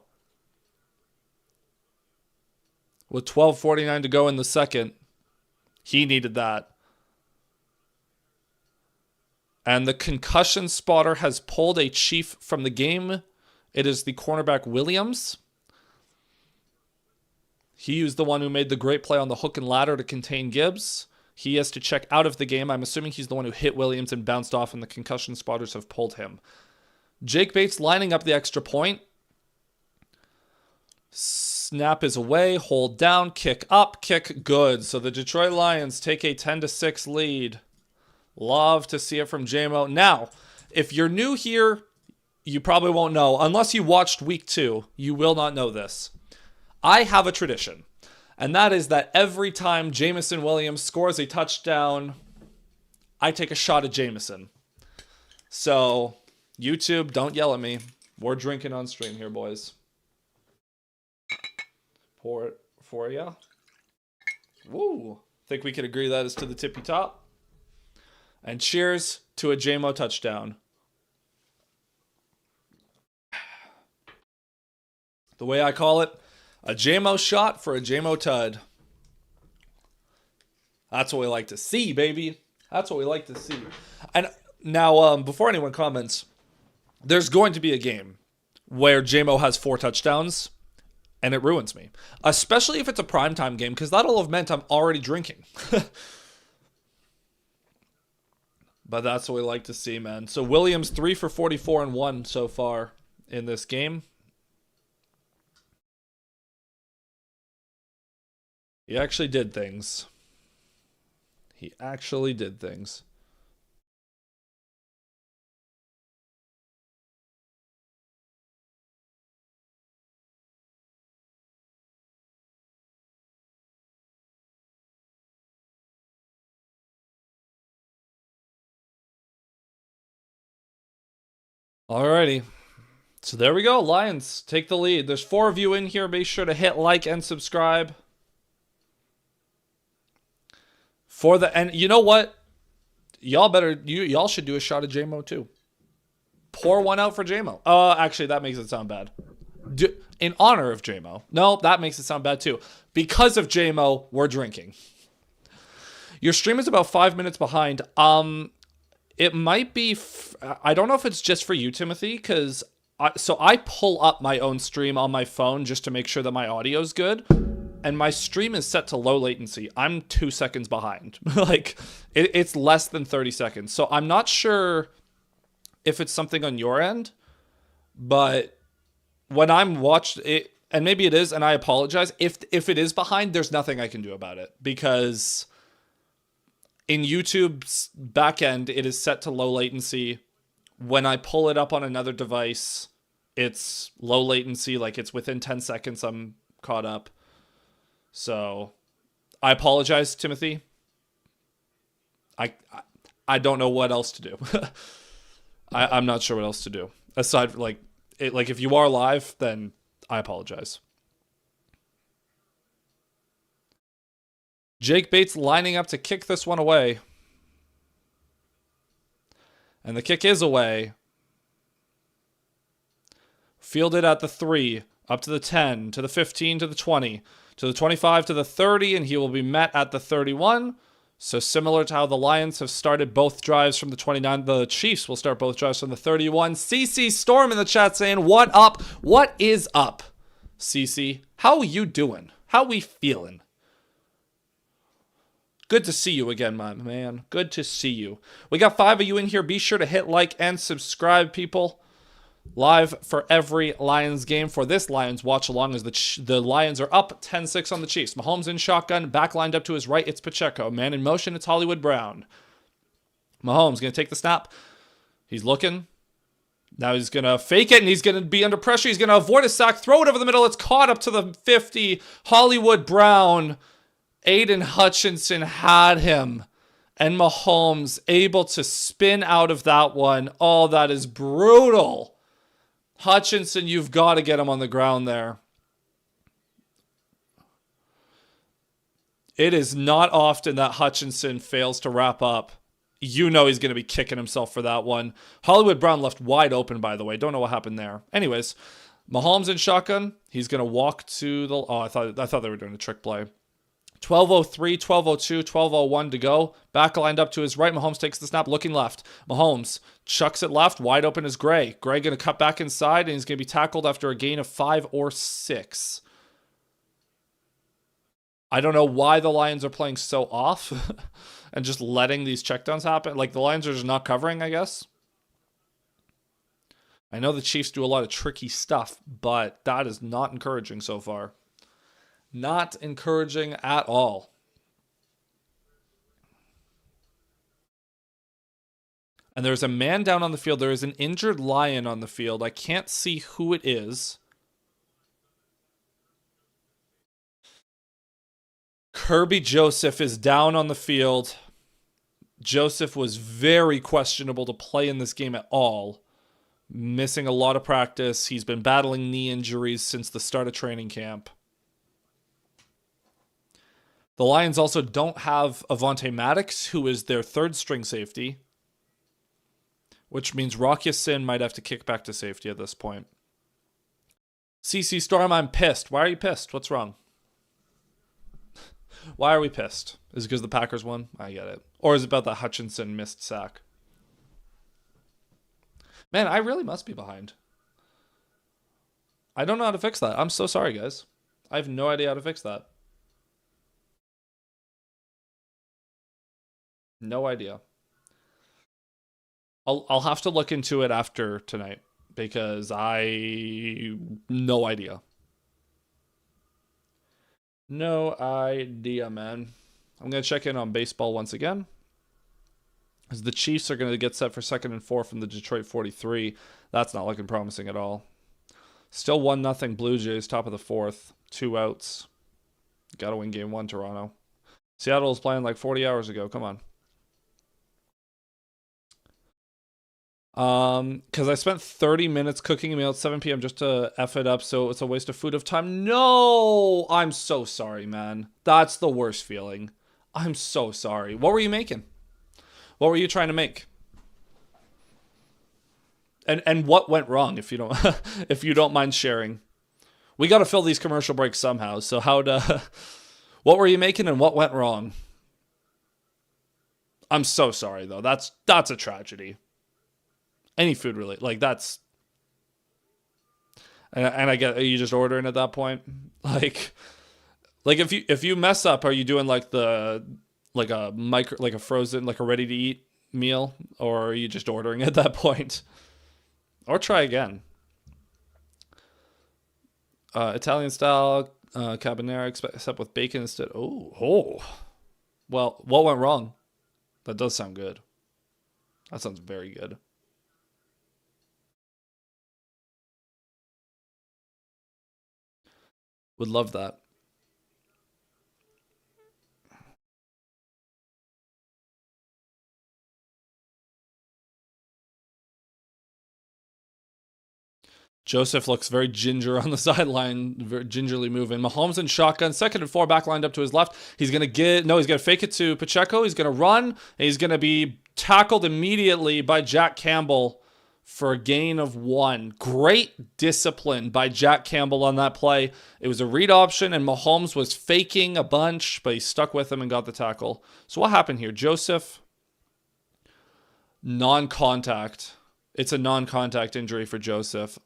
With 12:49 to go in the second, he needed that. And the concussion spotter has pulled a Chief from the game. It is the cornerback Williams. He was the one who made the great play on the hook and ladder to contain Gibbs. He has to check out of the game. I'm assuming he's the one who hit Williams and bounced off, and the concussion spotters have pulled him. Jake Bates lining up the extra point. Snap is away, hold down, kick up, kick good. So the Detroit Lions take a 10-6 lead. Love to see it from JMO. Now, if you're new here, you probably won't know. Unless you watched week 2, you will not know this. I have a tradition, and that is that every time Jameson Williams scores a touchdown, I take a shot at Jameson. So, YouTube, don't yell at me. We're drinking on stream here, boys. Pour it for ya. Woo. Think we could agree that is to the tippy top. And cheers to a JMO touchdown. The way I call it, a JMO shot for a JMO tud. That's what we like to see, baby. That's what we like to see. And now, before anyone comments, there's going to be a game where JMO has 4 touchdowns, and it ruins me. Especially if it's a primetime game, because that'll have meant I'm already drinking. But that's what we like to see, man. So Williams 3 for 44 and 1 so far in this game. He actually did things. He actually did things. Alrighty. So there we go. Lions take the lead. There's 4 of you in here. Be sure to hit like and subscribe. And you know what? Y'all should do a shot of JMO too. Pour one out for JMO. Actually, that makes it sound bad. In honor of JMO. No, that makes it sound bad too. Because of JMO, we're drinking. Your stream is about 5 minutes behind. It might be... I don't know if it's just for you, Timothy, because... So I pull up my own stream on my phone just to make sure that my audio is good. And my stream is set to low latency. I'm 2 seconds behind. Like, it's less than 30 seconds. So I'm not sure if it's something on your end. But when I'm watched it, and maybe it is, and I apologize. If it is behind, there's nothing I can do about it. Because in YouTube's backend, it is set to low latency. When I pull it up on another device, it's low latency. Like, it's within 10 seconds I'm caught up. So, I apologize, Timothy. I don't know what else to do. I'm not sure what else to do. Aside, like if you are live, then I apologize. Jake Bates lining up to kick this one away. And the kick is away. Fielded at the 3, up to the 10, to the 15, to the 20. To the 25, to the 30, and he will be met at the 31. So similar to how the Lions have started both drives from the 29, the Chiefs will start both drives from the 31. CC Storm in the chat saying, what up? What is up, CC? How you doing? How we feeling? Good to see you again, my man. Good to see you. We got 5 of you in here. Be sure to hit like and subscribe, people. Live for every Lions game for this Lions watch along as the Lions are up 10-6 on the Chiefs. Mahomes in shotgun, back lined up to his right, it's Pacheco. Man in motion, it's Hollywood Brown. Mahomes going to take the snap. He's looking. Now he's going to fake it, and he's going to be under pressure. He's going to avoid a sack, throw it over the middle. It's caught up to the 50. Hollywood Brown. Aiden Hutchinson had him. And Mahomes able to spin out of that one. Oh, that is brutal. Hutchinson, you've got to get him on the ground there. It is not often that Hutchinson fails to wrap up. You know he's going to be kicking himself for that one. Hollywood Brown left wide open, by the way. Don't know what happened there. Anyways, Mahomes in shotgun. He's going to walk to the... Oh, I thought they were doing a trick play. 12:03, 12:02, 12:01 to go. Back lined up to his right. Mahomes takes the snap, looking left. Mahomes chucks it left. Wide open is Gray. Gray going to cut back inside, and he's going to be tackled after a gain of 5 or 6. I don't know why the Lions are playing so off and just letting these checkdowns happen. Like the Lions are just not covering, I guess. I know the Chiefs do a lot of tricky stuff, but that is not encouraging so far. Not encouraging at all. And there's a man down on the field. There is an injured Lion on the field. I can't see who it is. Kirby Joseph is down on the field. Joseph was very questionable to play in this game at all. Missing a lot of practice. He's been battling knee injuries since the start of training camp. The Lions also don't have Avonte Maddox, who is their third string safety, which means Rocky Sin might have to kick back to safety at this point. CC Storm, I'm pissed. Why are you pissed? What's wrong? Why are we pissed? Is it because the Packers won? I get it. Or is it about the Hutchinson missed sack? Man, I really must be behind. I don't know how to fix that. I'm so sorry, guys. I have no idea how to fix that. No idea. I'll have to look into it after tonight because no idea. No idea, man. I'm going to check in on baseball once again. As the Chiefs are going to get set for 2nd and 4 from the Detroit 43. That's not looking promising at all. Still 1-0 Blue Jays, top of the 4th. 2 outs. Got to win game 1, Toronto. Seattle was playing like 40 hours ago. Come on. Because I spent 30 minutes cooking a meal at 7 p.m. just to F it up, so it's a waste of food of time. No! I'm so sorry, man. That's the worst feeling. I'm so sorry. What were you making? What were you trying to make? And what went wrong, if you don't if you don't mind sharing? We got to fill these commercial breaks somehow. So what were you making and what went wrong? I'm so sorry though. That's a tragedy. Any food related, like that's, and I get, are you just ordering at that point? Like if you mess up, are you doing like a frozen, like a ready to eat meal, or are you just ordering at that point? Or try again. Italian style carbonara, except with bacon instead. Oh. Well, what went wrong? That does sound good. That sounds very good. Would love that. Joseph looks very ginger on the sideline, very gingerly moving. Mahomes in shotgun, 2nd and 4, back lined up to his left. He's going to fake it to Pacheco. He's going to run, and he's going to be tackled immediately by Jack Campbell for a gain of 1. Great discipline by Jack Campbell on that play. It was a read option, and Mahomes was faking a bunch, but he stuck with him and got the tackle. So what happened here? Joseph, non-contact. It's a non-contact injury for Joseph.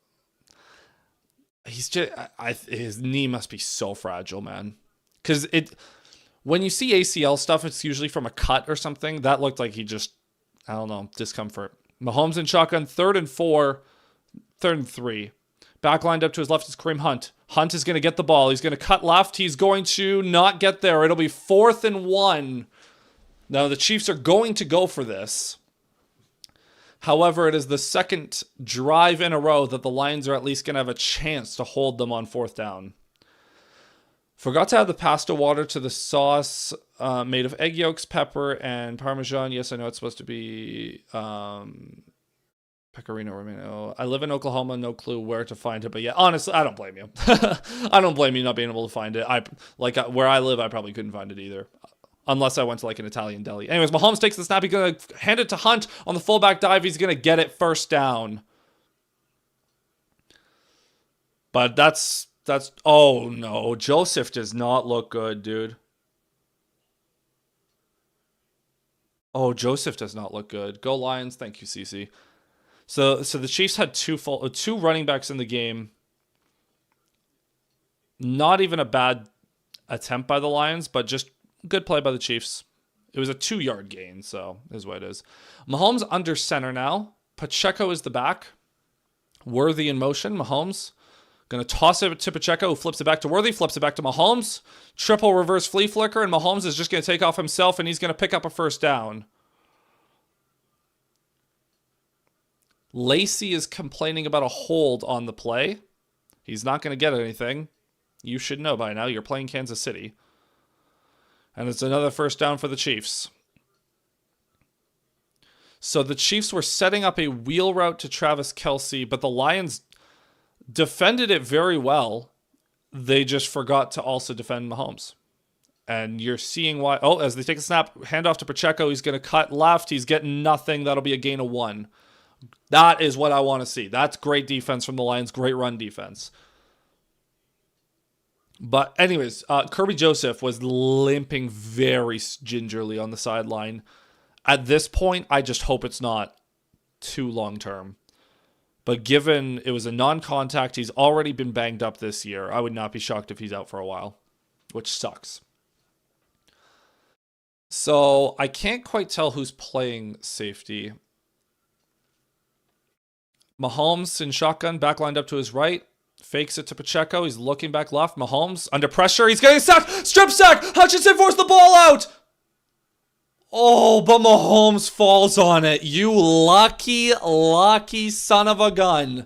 He's just, his knee must be so fragile, man. Because when you see ACL stuff, it's usually from a cut or something. That looked like he just, I don't know, discomfort. Mahomes in shotgun, 3rd and 4, 3rd and 3. Back lined up to his left is Kareem Hunt. Hunt is going to get the ball. He's going to cut left. He's going to not get there. It'll be 4th and 1. Now, the Chiefs are going to go for this. However, it is the second drive in a row that the Lions are at least going to have a chance to hold them on 4th down. Forgot to add the pasta water to the sauce made of egg yolks, pepper, and Parmesan. Yes, I know it's supposed to be pecorino romano. I live in Oklahoma, no clue where to find it. But yeah, honestly, I don't blame you. I don't blame you not being able to find it. Where I live, I probably couldn't find it either. Unless I went to like an Italian deli. Anyways, Mahomes takes the snap. He's going to hand it to Hunt on the fullback dive. He's going to get it 1st down. But that's, oh no. Joseph does not look good, dude. Oh, Joseph does not look good. Go Lions. Thank you, CC. So the Chiefs had two running backs in the game. Not even a bad attempt by the Lions, but just good play by the Chiefs. It was a 2-yard gain, so is what it is. Mahomes under center now. Pacheco is the back. Worthy in motion. Mahomes going to toss it to Pacheco, who flips it back to Worthy, flips it back to Mahomes. Triple reverse flea flicker, and Mahomes is just going to take off himself, and he's going to pick up a first down. Lacey is complaining about a hold on the play. He's not going to get anything. You should know by now. You're playing Kansas City. And it's another first down for the Chiefs. So the Chiefs were setting up a wheel route to Travis Kelce, but the Lions defended it very well. They just forgot to also defend Mahomes. And you're seeing why. Oh, as they take a snap, handoff to Pacheco. He's going to cut left. He's getting nothing. That'll be a gain of 1. That is what I want to see. That's great defense from the Lions. Great run defense. But anyways, Kirby Joseph was limping very gingerly on the sideline. At this point, I just hope it's not too long term. But given it was a non-contact, he's already been banged up this year. I would not be shocked if he's out for a while, which sucks. So I can't quite tell who's playing safety. Mahomes in shotgun, back lined up to his right. Fakes it to Pacheco. He's looking back left. Mahomes under pressure. He's getting sacked. Strip sack. Hutchinson forced the ball out. Oh, but Mahomes falls on it. You lucky, lucky son of a gun.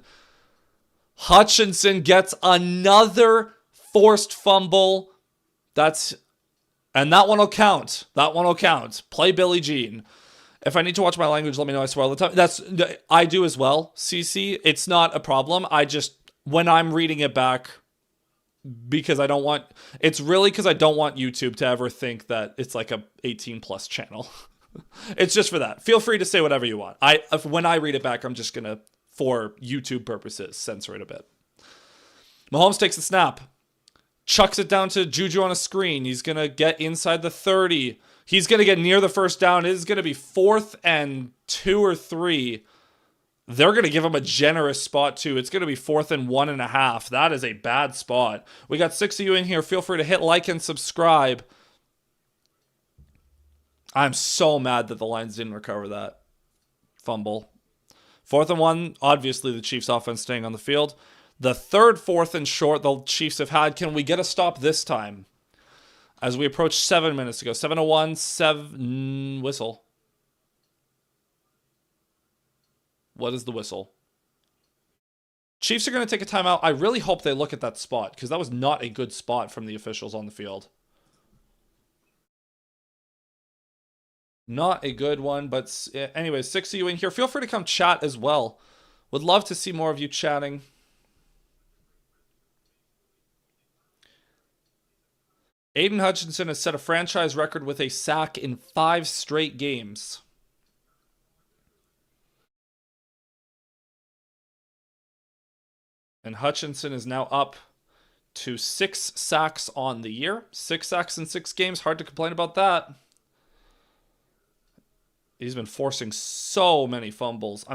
Hutchinson gets another forced fumble. And that one will count. That one will count. Play Billie Jean. If I need to watch my language, let me know. I swear all the time. I do as well, CC. It's not a problem. When I'm reading it back, because I don't want, it's really because I don't want YouTube to ever think that it's like a 18 plus channel. It's just for that. Feel free to say whatever you want. When I read it back, I'm just going to, for YouTube purposes, censor it a bit. Mahomes takes the snap. Chucks it down to Juju on a screen. He's going to get inside the 30. He's going to get near the first down. It is going to be 4th and 2 or 3. They're going to give him a generous spot, too. It's going to be 4th and 1.5. That is a bad spot. We got 6 of you in here. Feel free to hit like and subscribe. I'm so mad that the Lions didn't recover that fumble. 4th and 1, obviously the Chiefs' offense staying on the field. The third 4th and short the Chiefs have had. Can we get a stop this time? As we approach 7 minutes ago. 7:01, 7 whistle. What is the whistle? Chiefs are going to take a timeout. I really hope they look at that spot, because that was not a good spot from the officials on the field. Not a good one, but anyways, 6 of you in here. Feel free to come chat as well. Would love to see more of you chatting. Aiden Hutchinson has set a franchise record with a sack in 5 straight games. And Hutchinson is now up to 6 sacks on the year. 6 sacks in 6 games. Hard to complain about that. He's been forcing so many fumbles.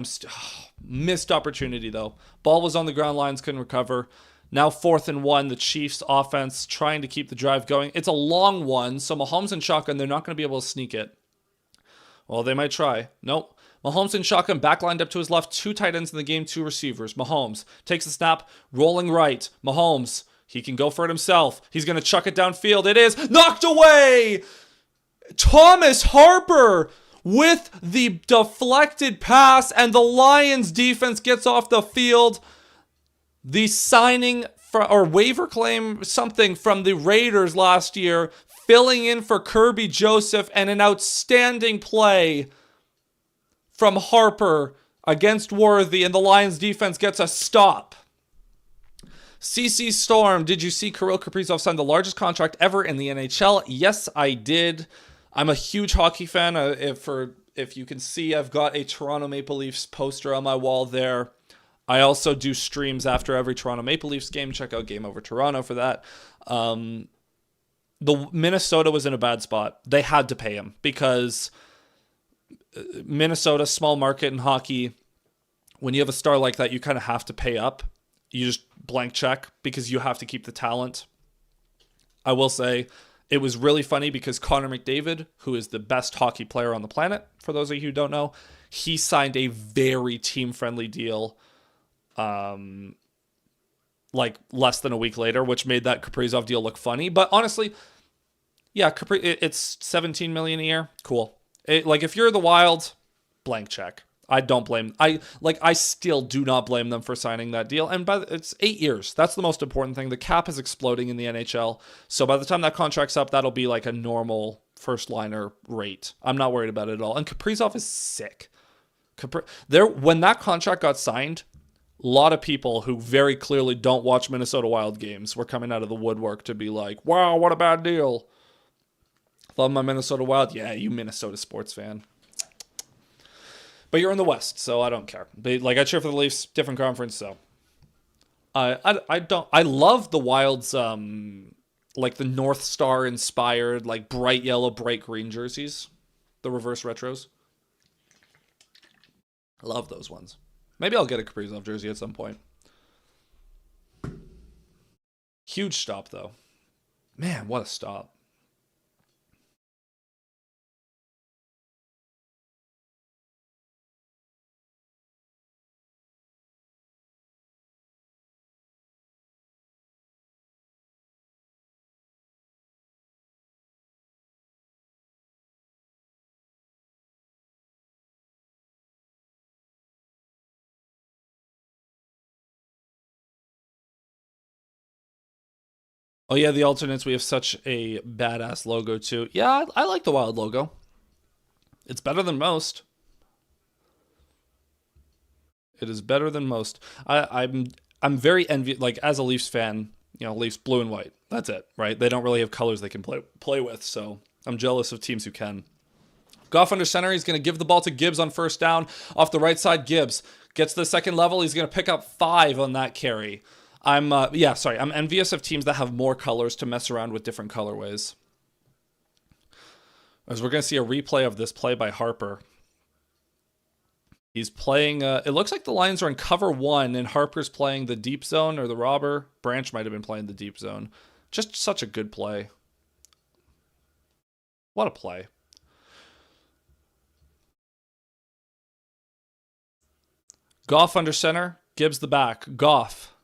Missed opportunity, though. Ball was on the ground. Lions couldn't recover. Now 4th and 1. The Chiefs offense trying to keep the drive going. It's a long one, so Mahomes and shotgun, they're not going to be able to sneak it. Well, they might try. Nope. Mahomes in shotgun, back lined up to his left. 2 tight ends in the game, 2 receivers. Mahomes takes the snap, rolling right. Mahomes, he can go for it himself. He's going to chuck it downfield. It is knocked away! Thomas Harper with the deflected pass, and the Lions defense gets off the field. The signing or waiver claim, something from the Raiders last year, filling in for Kirby Joseph, and an outstanding play from Harper against Worthy, and the Lions defense gets a stop. CC Storm, did you see Kirill Kaprizov sign the largest contract ever in the NHL? Yes, I did. I'm a huge hockey fan. If you can see, I've got a Toronto Maple Leafs poster on my wall there. I also do streams after every Toronto Maple Leafs game. Check out Game Over Toronto for that. The Minnesota was in a bad spot. They had to pay him because Minnesota, small market in hockey, when you have a star like that, you kind of have to pay up. You just blank check because you have to keep the talent. I will say it was really funny because Connor McDavid, who is the best hockey player on the planet, for those of you who don't know, he signed a very team-friendly deal like less than a week later, which made that Kaprizov deal look funny. But honestly, yeah, it's 17 million a year. Cool. Like if you're the Wild, blank check. I don't blame. I still do not blame them for signing that deal. And it's 8 years. That's the most important thing. The cap is exploding in the NHL. So by the time that contract's up, that'll be like a normal first liner rate. I'm not worried about it at all. And Kaprizov is sick. When that contract got signed, a lot of people who very clearly don't watch Minnesota Wild games were coming out of the woodwork to be like, wow, what a bad deal. Love my Minnesota Wild. Yeah, you Minnesota sports fan. But you're in the West, so I don't care. Like I cheer for the Leafs, different conference, so I don't. I love the Wild's like the North Star inspired, like bright yellow, bright green jerseys, the reverse retros. I love those ones. Maybe I'll get a Kaprizov jersey at some point. Huge stop though. Man, what a stop. Oh yeah, the alternates. We have such a badass logo too. Yeah, I like the Wild logo. It's better than most. It is better than most. I'm very envious. Like as a Leafs fan, Leafs blue and white. That's it, right? They don't really have colors they can play with. So I'm jealous of teams who can. Goff under center. He's going to give the ball to Gibbs on first down. Off the right side, Gibbs gets to the second level. He's going to pick up 5 on that carry. I'm envious of teams that have more colors to mess around with different colorways. As we're going to see a replay of this play by Harper. He's playing, it looks like the Lions are in cover 1 and Harper's playing the deep zone or the robber. Branch might have been playing the deep zone. Just such a good play. What a play. Goff under center. Gibbs the back. Goff.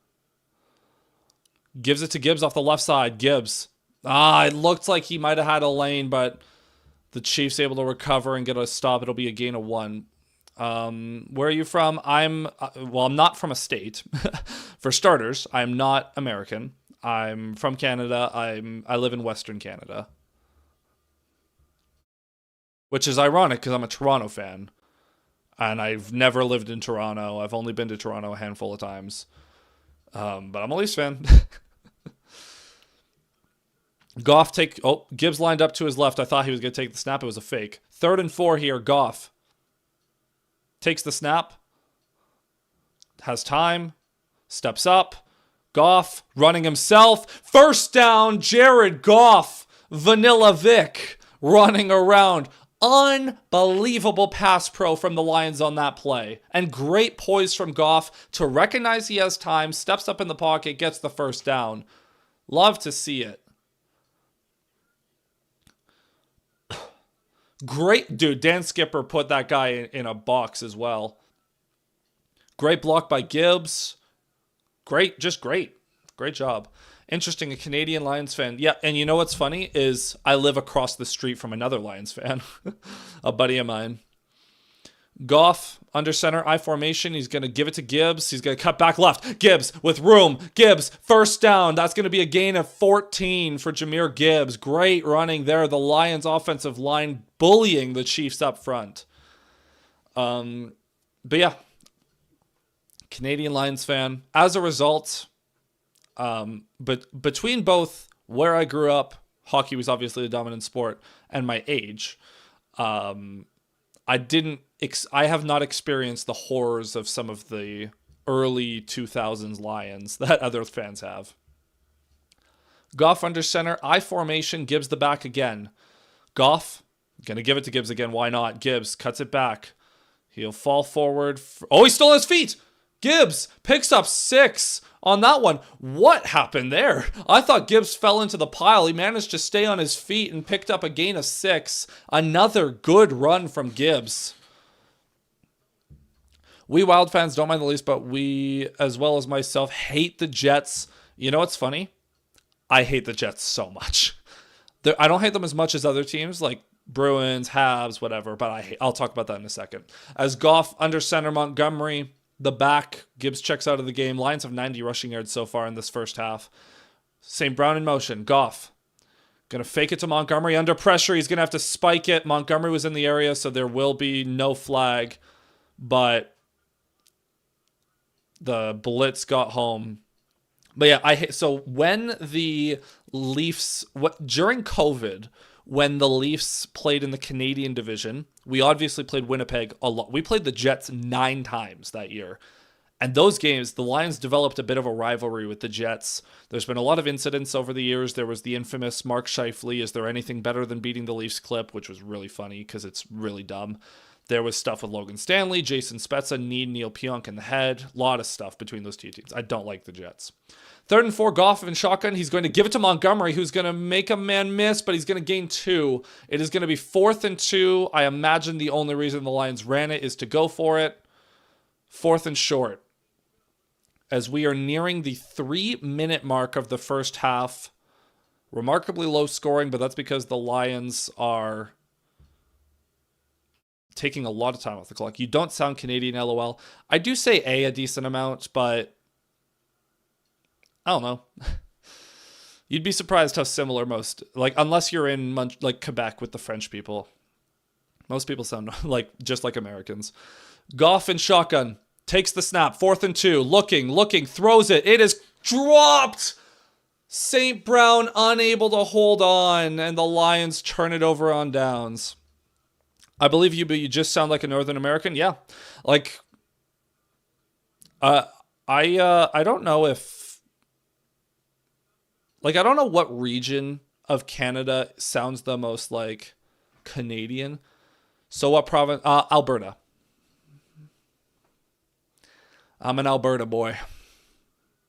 Gives it to Gibbs off the left side. Gibbs. It looked like he might have had a lane, but the Chiefs able to recover and get a stop. It'll be a gain of 1. Where are you from? I'm not from a state. For starters, I'm not American. I'm from Canada. I live in Western Canada. Which is ironic because I'm a Toronto fan. And I've never lived in Toronto. I've only been to Toronto a handful of times. But I'm a Leafs fan. Gibbs lined up to his left. I thought he was going to take the snap. It was a fake. 3rd and 4 here. Goff takes the snap. Has time. Steps up. Goff running himself. First down, Jared Goff. Vanilla Vic running around. Unbelievable pass pro from the Lions on that play. And great poise from Goff to recognize he has time. Steps up in the pocket. Gets the first down. Love to see it. Great, dude. Dan Skipper put that guy in a box as well. Great block by Gibbs. Great, just great. Great job. Interesting, a Canadian Lions fan. Yeah, and you know what's funny is I live across the street from another Lions fan. A buddy of mine. Goff, under center, I formation. He's going to give it to Gibbs. He's going to cut back left. Gibbs with room. Gibbs, first down. That's going to be a gain of 14 for Jahmyr Gibbs. Great running there. The Lions offensive line bullying the Chiefs up front. But yeah, Canadian Lions fan. As a result, but between both where I grew up, hockey was obviously the dominant sport, and my age, I have not experienced the horrors of some of the early 2000s Lions that other fans have. Goff under center, I formation, Gibbs the back again. Goff, gonna give it to Gibbs again, why not? Gibbs cuts it back. He'll fall forward. He's still on his feet! Gibbs picks up 6 on that one. What happened there? I thought Gibbs fell into the pile. He managed to stay on his feet and picked up a gain of 6. Another good run from Gibbs. We Wild fans don't mind the least, but we, as well as myself, hate the Jets. You know what's funny? I hate the Jets so much. I don't hate them as much as other teams, like Bruins, Habs, whatever, but I'll talk about that in a second. As Goff under center, Montgomery, the back, Gibbs checks out of the game. Lions have 90 rushing yards so far in this first half. St. Brown in motion. Goff going to fake it to Montgomery under pressure. He's going to have to spike it. Montgomery was in the area, so there will be no flag, but the blitz got home. But yeah, so when the Leafs, during COVID, when the Leafs played in the Canadian division, we obviously played Winnipeg a lot. We played the Jets 9 times that year. And those games, the Lions developed a bit of a rivalry with the Jets. There's been a lot of incidents over the years. There was the infamous Mark Scheifele, is there anything better than beating the Leafs clip, which was really funny because it's really dumb. There was stuff with Logan Stanley, Jason Spezza, Neil Pionk in the head. A lot of stuff between those two teams. I don't like the Jets. 3rd and 4, Goff and shotgun. He's going to give it to Montgomery, who's going to make a man miss, but he's going to gain 2. It is going to be 4th and 2. I imagine the only reason the Lions ran it is to go for it. 4th and short. As we are nearing the 3-minute mark of the first half. Remarkably low scoring, but that's because the Lions are taking a lot of time off the clock. You don't sound Canadian, LOL. I do say a decent amount, but I don't know. You'd be surprised how similar most, like, unless you're in like Quebec with the French people. Most people sound like just like Americans. Goff and shotgun. Takes the snap. 4th and 2. Looking, throws it. It is dropped. St. Brown unable to hold on, and the Lions turn it over on downs. I believe you, but you just sound like a Northern American. Yeah. Like, I don't know if, like, I don't know what region of Canada sounds the most like Canadian. So what province? Alberta. I'm an Alberta boy.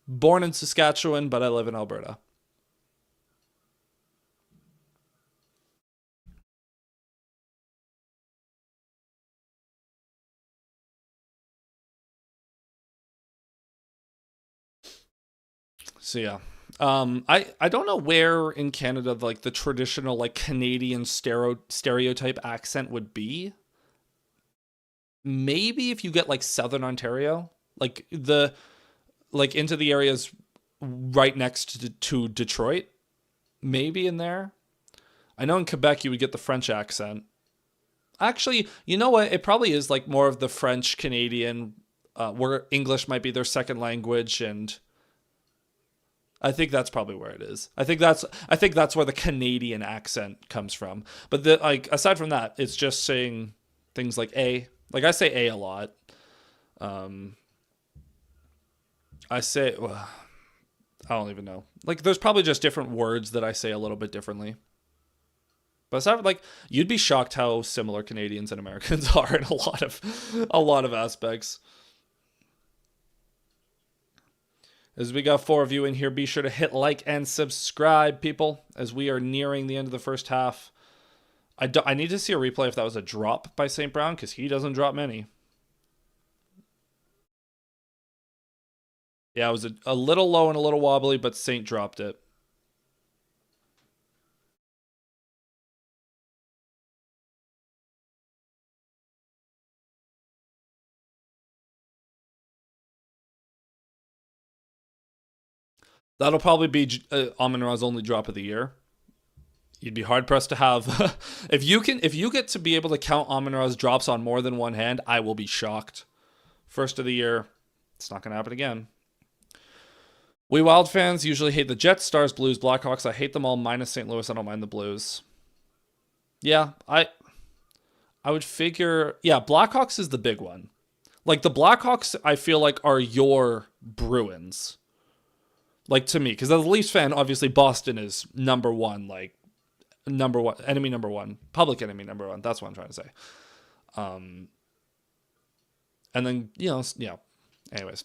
Born in Saskatchewan, but I live in Alberta. So yeah. I don't know where in Canada like the traditional like Canadian stereotype accent would be. Maybe if you get like Southern Ontario, like into the areas right next to Detroit, maybe in there. I know in Quebec you would get the French accent. Actually, you know what? It probably is like more of the French Canadian, where English might be their second language, and I think that's probably where it is. I think that's where the Canadian accent comes from. But like aside from that, it's just saying things like a. Like I say a lot. I say well, I don't even know. Like there's probably just different words that I say a little bit differently. But aside from, like, you'd be shocked how similar Canadians and Americans are in a lot of aspects. As we got 4 of you in here, be sure to hit like and subscribe, people, as we are nearing the end of the first half. I need to see a replay if that was a drop by St. Brown, because he doesn't drop many. Yeah, it was a little low and a little wobbly, but Saint dropped it. That'll probably be Amon-Ra's only drop of the year. You'd be hard pressed to have if you get to be able to count Amon-Ra's drops on more than one hand, I will be shocked. First of the year, it's not going to happen again. We Wild fans usually hate the Jets, Stars, Blues, Blackhawks. I hate them all minus St. Louis. I don't mind the Blues. Yeah, I would figure, yeah, Blackhawks is the big one. Like the Blackhawks I feel like are your Bruins. Like to me, because as a Leafs fan, obviously Boston is number one, enemy number one, public enemy number one. That's what I'm trying to say. And then, yeah. Anyways,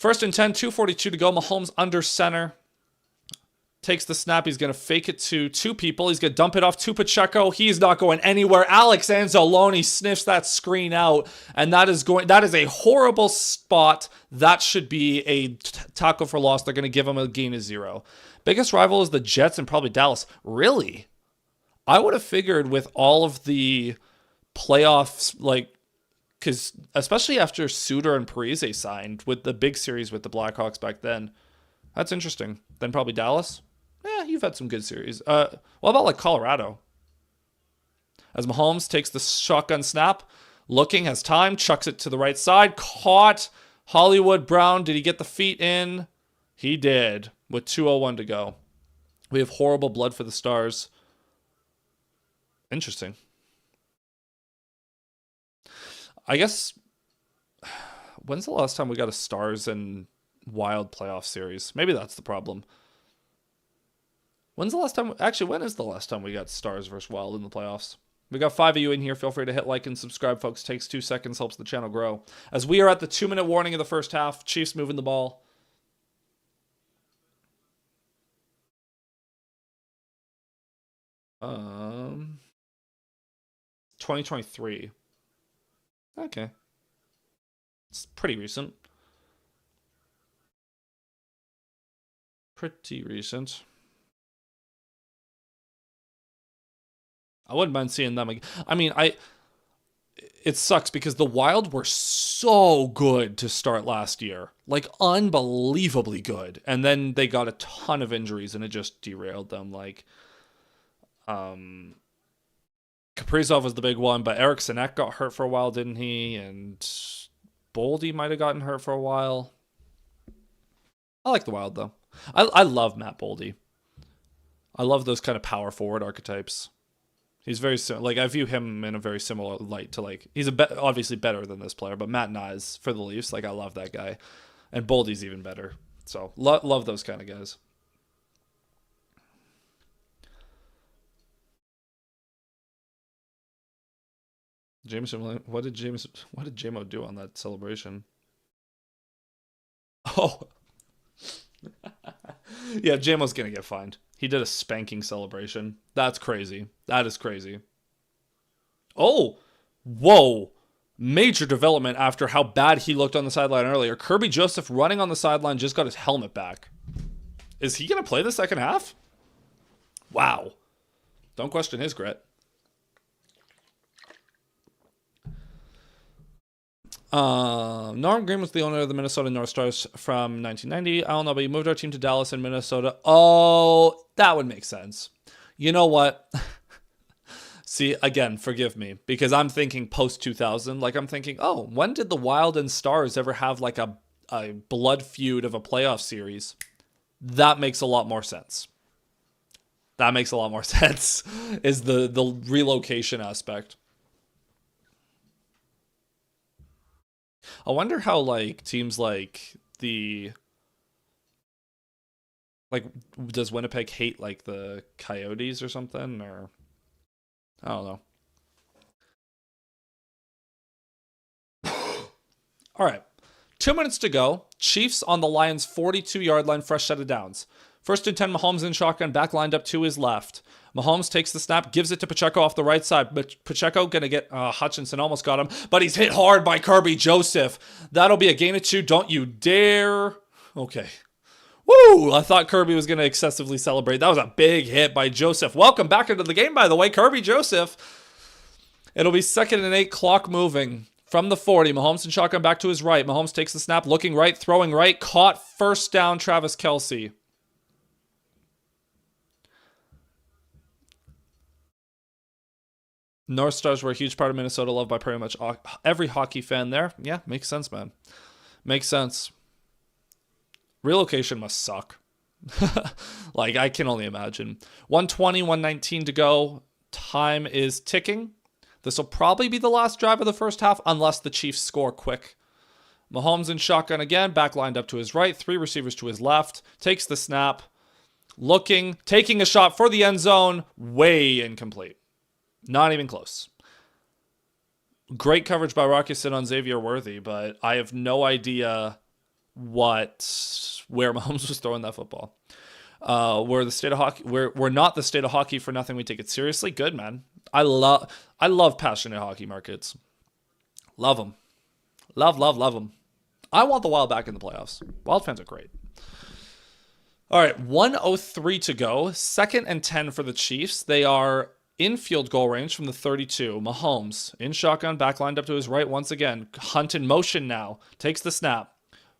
First and 10, 2:42 to go. Mahomes under center. Takes the snap. He's going to fake it to two people. He's going to dump it off to Pacheco. He's not going anywhere. Alex Anzalone sniffs that screen out, and that is a horrible spot. That should be a tackle for loss. They're going to give him a gain of 0. Biggest rival is the Jets and probably Dallas. Really? I would have figured with all of the playoffs, like, because especially after Suter and Parise signed with the big series with the Blackhawks back then. That's interesting. Then probably Dallas. Yeah, you've had some good series. What about like Colorado? As Mahomes takes the shotgun snap, looking, has time, chucks it to the right side, caught. Hollywood Brown, did he get the feet in? He did, with 2:01 to go. We have horrible blood for the Stars. Interesting. I guess, when's the last time we got a Stars and Wild playoff series? Maybe that's the problem. When's the last time? Actually, when is the last time we got Stars versus Wild in the playoffs? We got 5 of you in here. Feel free to hit like and subscribe, folks. Takes 2 seconds, helps the channel grow. As we are at the 2-minute warning of the first half, Chiefs moving the ball. Um, 2023. Okay. It's pretty recent. Pretty recent. I wouldn't mind seeing them again. I mean, it sucks because the Wild were so good to start last year. Like, unbelievably good. And then they got a ton of injuries and it just derailed them. Like, Kaprizov was the big one, but Eric Sinek got hurt for a while, didn't he? And Boldy might have gotten hurt for a while. I like the Wild, though. I love Matt Boldy. I love those kind of power forward archetypes. He's very like, I view him in a very similar light to, like, he's obviously better than this player, but Matt Nyes for the Leafs, like, I love that guy, and Boldy's even better. So love those kind of guys. Jameson, what did JMO do on that celebration? Oh, yeah, JMO's gonna get fined. He did a spanking celebration. That's crazy. That is crazy. Oh, whoa. Major development after how bad he looked on the sideline earlier. Kirby Joseph running on the sideline just got his helmet back. Is he going to play the second half? Wow. Don't question his grit. Norm Green was the owner of the Minnesota North Stars from 1990. I don't know, but he moved our team to Dallas and Minnesota. Oh, that would make sense. You know what? See, again, forgive me, because I'm thinking post-2000. Like, I'm thinking, oh, when did the Wild and Stars ever have, like, a blood feud of a playoff series? That makes a lot more sense. That makes a lot more sense, is the relocation aspect. I wonder how, like, teams like does Winnipeg hate, like, the Coyotes or something? Or, I don't know. All right. 2 minutes to go. Chiefs on the Lions' 42-yard line, fresh set of downs. First and 10, Mahomes in shotgun, back lined up to his left. Mahomes takes the snap, gives it to Pacheco off the right side. But Pacheco going to get Hutchinson, almost got him. But he's hit hard by Kirby Joseph. That'll be a gain of 2. Don't you dare. Okay. Woo! I thought Kirby was going to excessively celebrate. That was a big hit by Joseph. Welcome back into the game, by the way. Kirby Joseph. It'll be 2nd and 8, clock moving. From the 40, Mahomes in shotgun back to his right. Mahomes takes the snap, looking right, throwing right. Caught, first down, Travis Kelce. North Stars were a huge part of Minnesota, loved by pretty much every hockey fan there. Yeah, makes sense, man. Makes sense. Relocation must suck. Like, I can only imagine. 1:20, 1:19 to go. Time is ticking. This will probably be the last drive of the first half, unless the Chiefs score quick. Mahomes in shotgun again, back lined up to his right, 3 receivers to his left. Takes the snap. Looking, taking a shot for the end zone. Way incomplete. Not even close. Great coverage by Rocky Sin on Xavier Worthy, but I have no idea where Mahomes was throwing that football. We're the state of hockey. We're not the state of hockey for nothing. We take it seriously. Good, man. I love passionate hockey markets. Love them. Love them. I want the Wild back in the playoffs. Wild fans are great. All right, 1:03 to go. 2nd and 10 for the Chiefs. They are in field goal range from the 32. Mahomes in shotgun, back lined up to his right once again. Hunt in motion now. Takes the snap.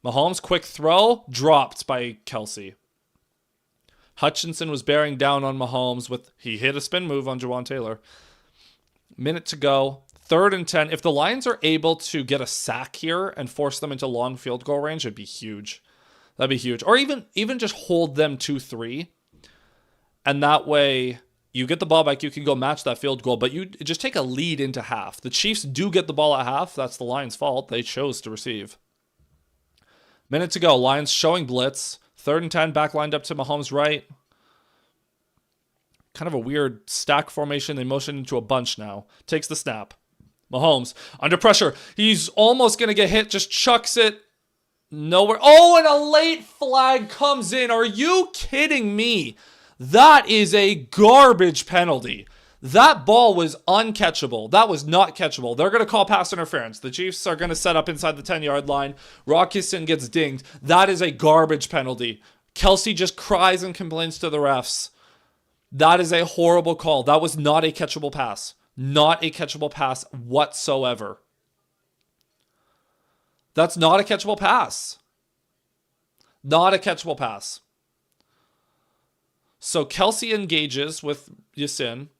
Mahomes, quick throw, dropped by Kelsey. Hutchinson was bearing down on Mahomes he hit a spin move on Jawan Taylor. Minute to go. 3rd and 10. If the Lions are able to get a sack here and force them into long field goal range, it'd be huge. That'd be huge. Or even just hold them 2-3. And that way you get the ball back, you can go match that field goal, but you just take a lead into half. The Chiefs do get the ball at half. That's the Lions' fault. They chose to receive. Minute to go. Lions showing blitz. 3rd and 10, back lined up to Mahomes' right. Kind of a weird stack formation. They motion into a bunch now. Takes the snap. Mahomes under pressure. He's almost going to get hit. Just chucks it nowhere. Oh, and a late flag comes in. Are you kidding me? That is a garbage penalty. That ball was uncatchable. That was not catchable. They're going to call pass interference. The Chiefs are going to set up inside the 10-yard line. Rockison gets dinged. That is a garbage penalty. Kelsey just cries and complains to the refs. That is a horrible call. That was not a catchable pass. Not a catchable pass whatsoever. That's not a catchable pass. Not a catchable pass. So Kelsey engages with Yasin.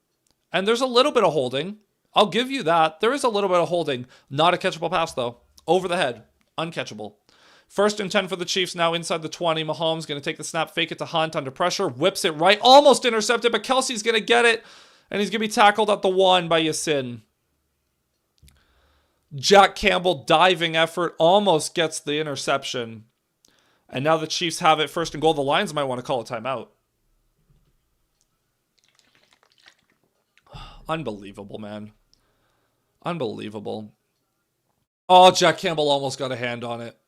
And there's a little bit of holding. I'll give you that. There is a little bit of holding. Not a catchable pass, though. Over the head. Uncatchable. 1st and 10 for the Chiefs now inside the 20. Mahomes going to take the snap, fake it to Hunt under pressure. Whips it right. Almost intercepted, but Kelsey's going to get it. And he's going to be tackled at the 1 by Yasin. Jack Campbell diving effort. Almost gets the interception. And now the Chiefs have it 1st and goal. The Lions might want to call a timeout. Unbelievable, man. Unbelievable. Oh, Jack Campbell almost got a hand on it.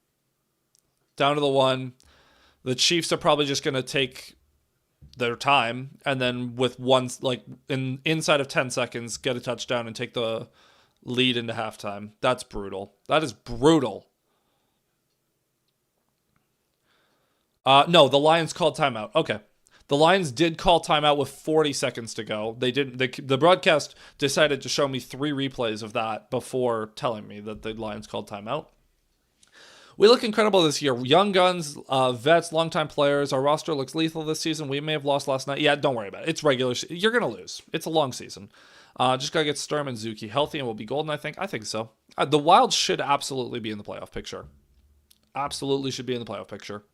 Down to the 1. The Chiefs are probably just going to take their time and then with inside of 10 seconds, get a touchdown and take the lead into halftime. That's brutal. That is brutal. No, the Lions called timeout. Okay. The Lions did call timeout with 40 seconds to go. They didn't. The broadcast decided to show me 3 replays of that before telling me that the Lions called timeout. We look incredible this year. Young guns, vets, longtime players. Our roster looks lethal this season. We may have lost last night. Yeah, don't worry about it. It's regular. You're going to lose. It's a long season. Just got to get Sturm and Zuki healthy and we'll be golden, I think. I think so. The Wild should absolutely be in the playoff picture. Absolutely should be in the playoff picture.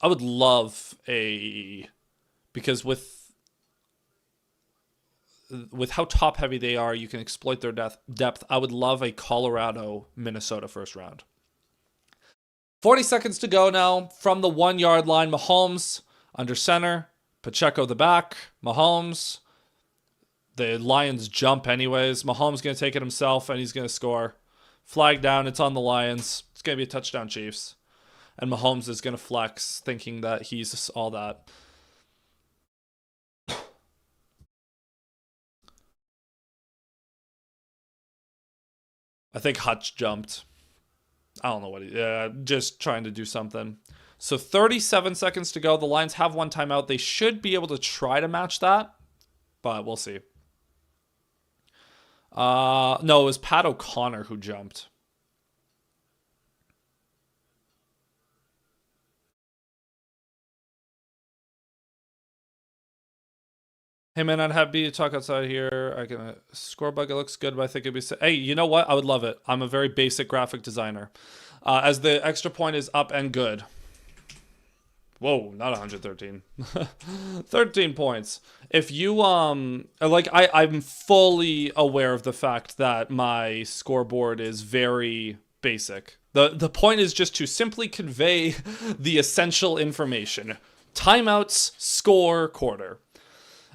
I would love because with how top heavy they are, you can exploit their depth. I would love a Colorado, Minnesota 1st round. 40 seconds to go now from the 1-yard line. Mahomes under center, Pacheco the back, Mahomes. The Lions jump anyways. Mahomes going to take it himself and he's going to score. Flag down, it's on the Lions. It's going to be a touchdown, Chiefs. And Mahomes is going to flex, thinking that he's all that. I think Hutch jumped. I don't know what just trying to do something. So 37 seconds to go. The Lions have 1 timeout. They should be able to try to match that, but we'll see. No, it was Pat O'Connor who jumped. Hey man, I'd happy to talk outside here. I can score bug. It looks good, but I think it'd be. Hey, you know what? I would love it. I'm a very basic graphic designer. As the extra point is up and good. Whoa, not 113. 13 points. If you I'm fully aware of the fact that my scoreboard is very basic. The point is just to simply convey the essential information. Timeouts, score, quarter.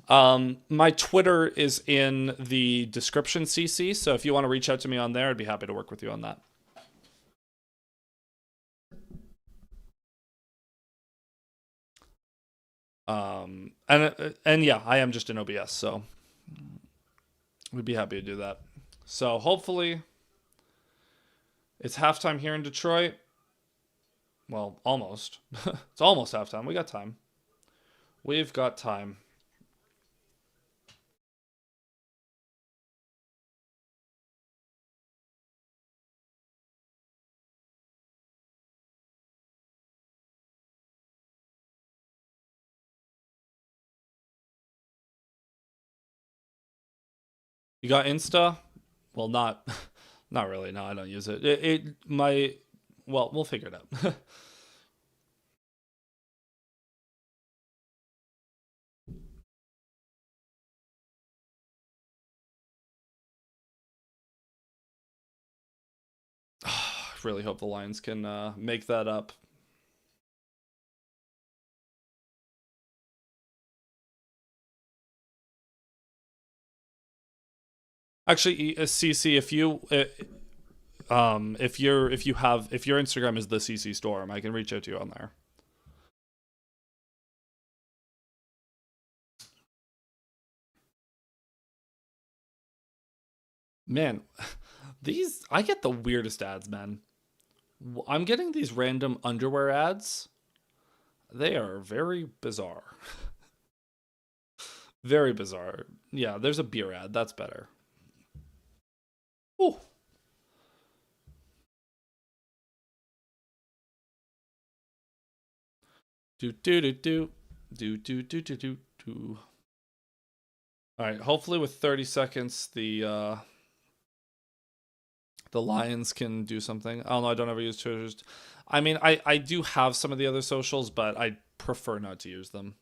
My Twitter is in the description CC, so if you want to reach out to me on there, I'd be happy to work with you on that. And yeah, I am just in OBS, so we'd be happy to do that. So hopefully it's halftime here in Detroit. Well, almost. It's almost halftime. We got time. We've got time. You got Insta? Well, not not really. No, I don't use it. Well, we'll figure it out. I really hope the Lions can make that up. Actually, CC, if your Instagram is the CC Storm, I can reach out to you on there. Man, these I get the weirdest ads, man. I'm getting these random underwear ads. They are very bizarre. Very bizarre. Yeah, there's a beer ad. That's better. Oh, do do do do do do do do do do. All right. Hopefully, with 30 seconds, the Lions can do something. I don't know. I don't ever use Twitter. I mean, I do have some of the other socials, but I prefer not to use them.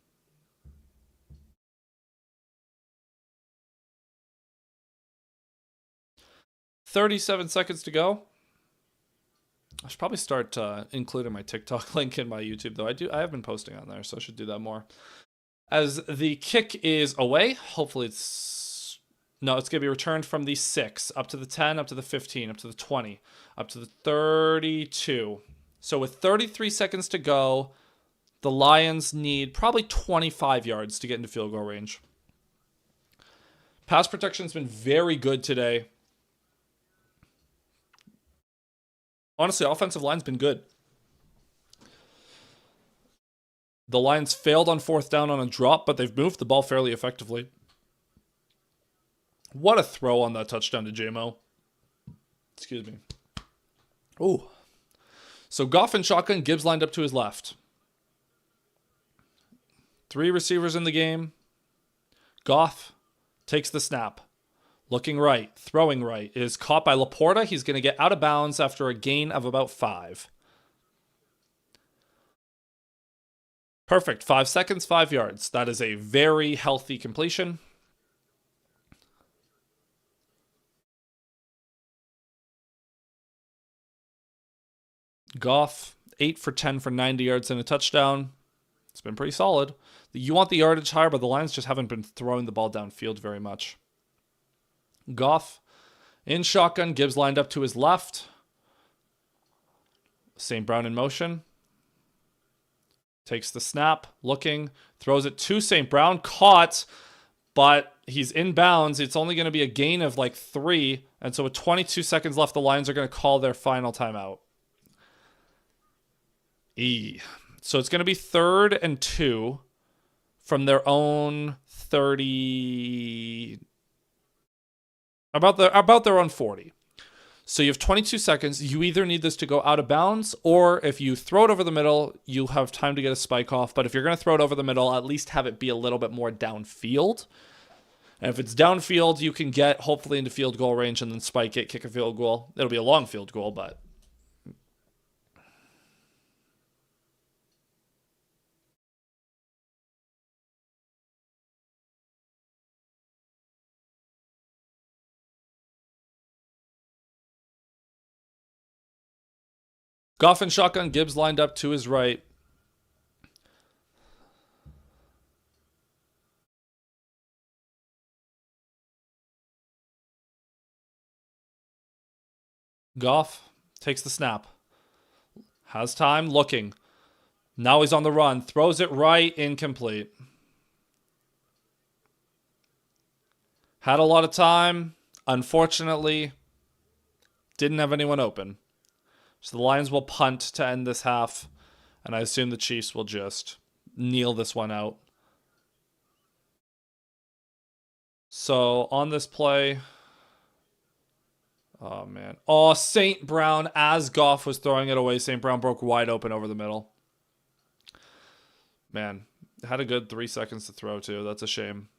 37 seconds to go. I should probably start including my TikTok link in my YouTube, though. I have been posting on there, so I should do that more. As the kick is away, hopefully it's no, it's gonna be returned from the 6 up to the 10, up to the 15, up to the 20, up to the 32. So with 33 seconds to go, the Lions need probably 25 yards to get into field goal range. Pass protection's been very good today. Honestly, offensive line's been good. The Lions failed on 4th down on a drop, but they've moved the ball fairly effectively. What a throw on that touchdown to JMO. Excuse me. Ooh. So Goff and shotgun, Gibbs lined up to his left. 3 receivers in the game. Goff takes the snap. Looking right, throwing right. It is caught by Laporta. He's going to get out of bounds after a gain of about 5. Perfect. 5 seconds, 5 yards. That is a very healthy completion. Goff, 8 for 10 for 90 yards and a touchdown. It's been pretty solid. You want the yardage higher, but the Lions just haven't been throwing the ball downfield very much. Goff in shotgun. Gibbs lined up to his left. St. Brown in motion. Takes the snap, looking, throws it to St. Brown. Caught, but he's in bounds. It's only going to be a gain of like 3. And so with 22 seconds left, the Lions are going to call their final timeout. So it's going to be 3rd and 2 from their own 30. About their own 40. So you have 22 seconds. You either need this to go out of bounds, or if you throw it over the middle, you'll have time to get a spike off. But if you're going to throw it over the middle, at least have it be a little bit more downfield. And if it's downfield, you can get hopefully into field goal range and then spike it, kick a field goal. It'll be a long field goal, but Goff and shotgun, Gibbs lined up to his right. Goff takes the snap. Has time, looking. Now he's on the run. Throws it right, incomplete. Had a lot of time. Unfortunately, didn't have anyone open. So the Lions will punt to end this half. And I assume the Chiefs will just kneel this one out. So on this play... Oh, man. Oh, St. Brown, as Goff was throwing it away, St. Brown broke wide open over the middle. Man, had a good 3 seconds to throw, too. That's a shame.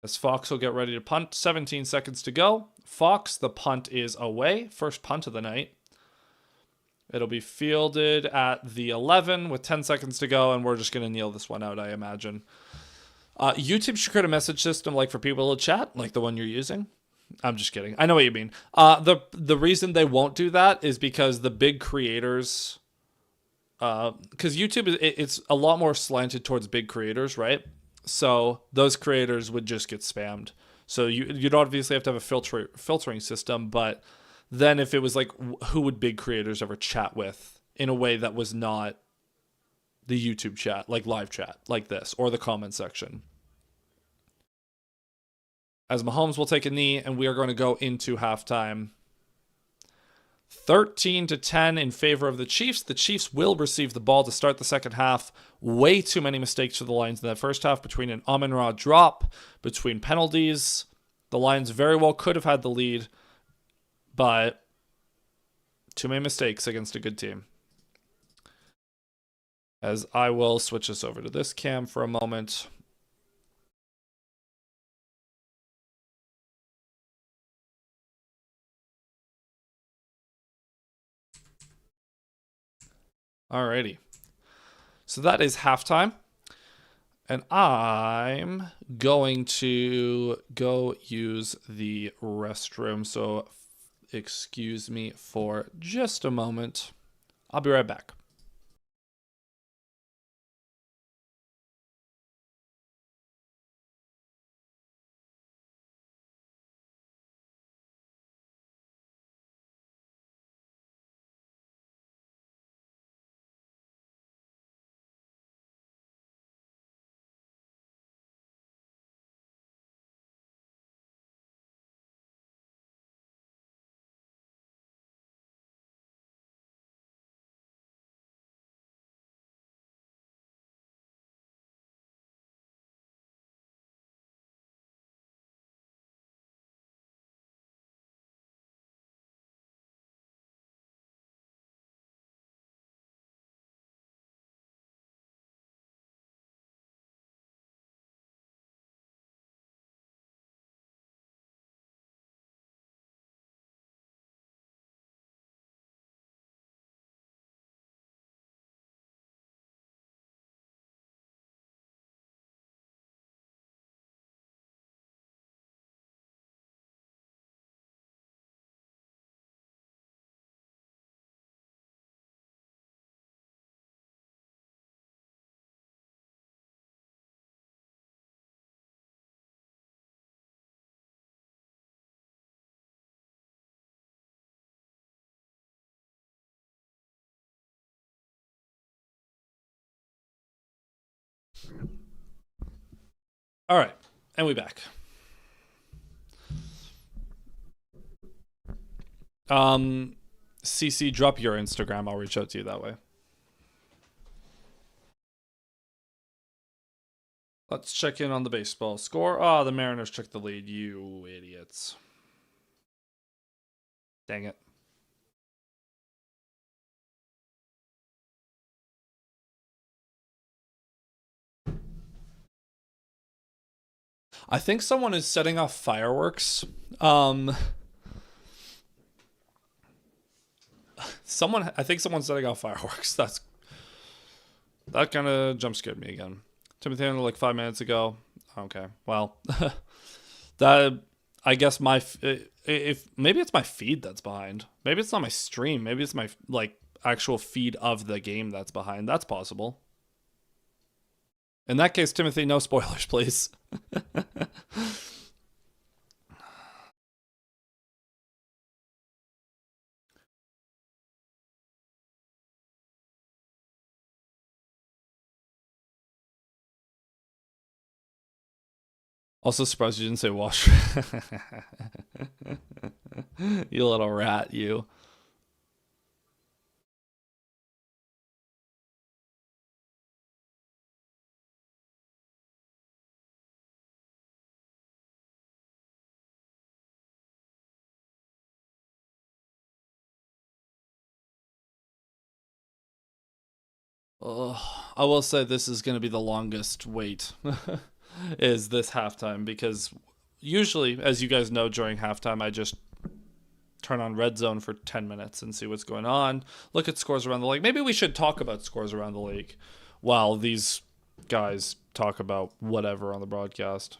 As Fox will get ready to punt. 17 seconds to go. Fox, the punt is away. First punt of the night. It'll be fielded at the 11 with 10 seconds to go, and we're just going to kneel this one out, I imagine. YouTube should create a message system like for people to chat, like the one you're using. I'm just kidding. I know what you mean. The reason they won't do that is because the big creators, because YouTube it's a lot more slanted towards big creators, right? So those creators would just get spammed. So you'd obviously have to have a filtering system, but then if it was like who would big creators ever chat with in a way that was not the YouTube chat, like live chat, like this, or the comment section. As Mahomes will take a knee, and we are going to go into halftime. 13-10 in favor of the Chiefs. The Chiefs will receive the ball to start the second half. Way too many mistakes for the Lions in that first half between an Amon-Ra drop, between penalties. The Lions very well could have had the lead, but too many mistakes against a good team. As I will switch this over to this cam for a moment. Alrighty. So that is halftime. And I'm going to go use the restroom. So excuse me for just a moment. I'll be right back. All right, and we back. CC, drop your Instagram. I'll reach out to you that way. Let's check in on the baseball score. Oh, the Mariners took the lead. You idiots. Dang it. I think someone is setting off fireworks. I think someone's setting off fireworks. That kind of jump scared me again. Timothy like 5 minutes ago. Okay, well, that I guess if maybe it's my feed that's behind. Maybe it's not my stream. Maybe it's my like actual feed of the game that's behind. That's possible. In that case, Timothy, no spoilers, please. Also surprised you didn't say wash. You little rat, you. I will say this is going to be the longest wait is this halftime because usually, as you guys know, during halftime, I just turn on Red Zone for 10 minutes and see what's going on, look at scores around the league. Maybe we should talk about scores around the league while these guys talk about whatever on the broadcast.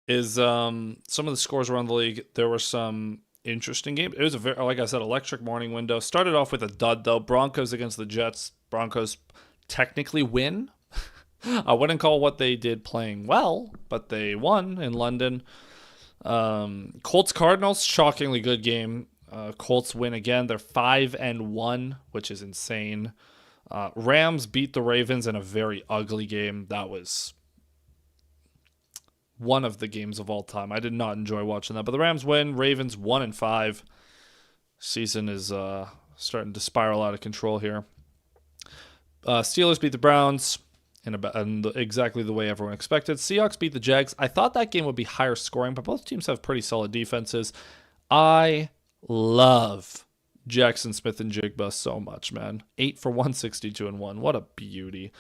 Is some of the scores around the league, there were some interesting games. It was a very, like I said, electric morning window. Started off with a dud though. Broncos against the Jets. Broncos technically win. I wouldn't call what they did playing well, but they won in London. Colts Cardinals, shockingly good game. Colts win again. They're 5-1, which is insane. Rams beat the Ravens in a very ugly game. That was one of the games of all time. I did not enjoy watching that. But the Rams win. Ravens 1-5. Season is starting to spiral out of control here. Steelers beat the Browns in exactly the way everyone expected. Seahawks beat the Jags. I thought that game would be higher scoring, but both teams have pretty solid defenses. I love Jackson Smith and Jigba so much, man. 8 for 162 and 1. What a beauty.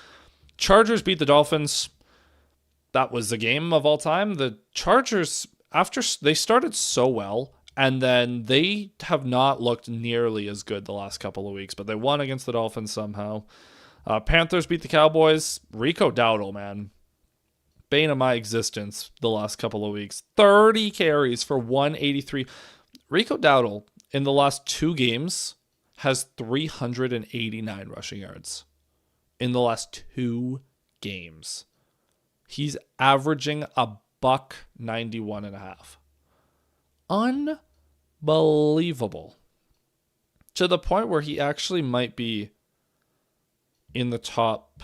Chargers beat the Dolphins. That was the game of all time. The Chargers, after they started so well, and then they have not looked nearly as good the last couple of weeks, but they won against the Dolphins somehow. Panthers beat the Cowboys. Rico Dowdle, man. Bane of my existence the last couple of weeks. 30 carries for 183. Rico Dowdle, in the last 2 games, has 389 rushing yards. In the last 2 games. He's averaging a $191.5. Unbelievable. To the point where he actually might be in the top,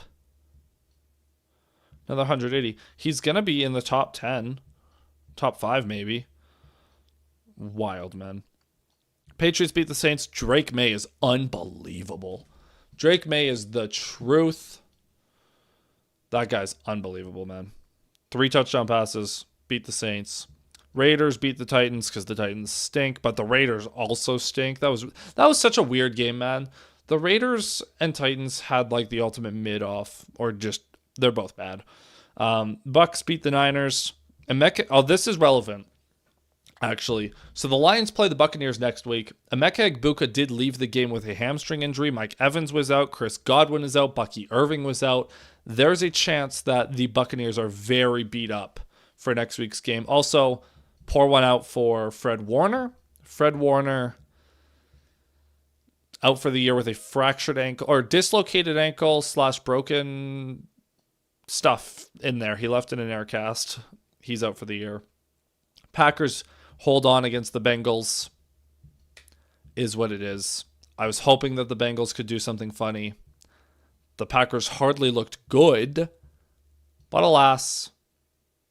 another 180. He's going to be in the top 10, top 5 maybe. Wild, man. Patriots beat the Saints. Drake May is unbelievable. Drake May is the truth. That guy's unbelievable, man. 3 touchdown passes, beat the Saints. Raiders beat the Titans because the Titans stink, but the Raiders also stink. That was such a weird game, man. The Raiders and Titans had like the ultimate mid-off, or just, they're both bad. Bucks beat the Niners. This is relevant, actually. So the Lions play the Buccaneers next week. Emeka Egbuka did leave the game with a hamstring injury. Mike Evans was out. Chris Godwin is out. Bucky Irving was out. There's a chance that the Buccaneers are very beat up for next week's game. Also, pour one out for Fred Warner. Fred Warner out for the year with a fractured ankle or dislocated ankle / broken stuff in there. He left in an air cast. He's out for the year. Packers hold on against the Bengals. Is what it is. I was hoping that the Bengals could do something funny. The Packers hardly looked good, but alas,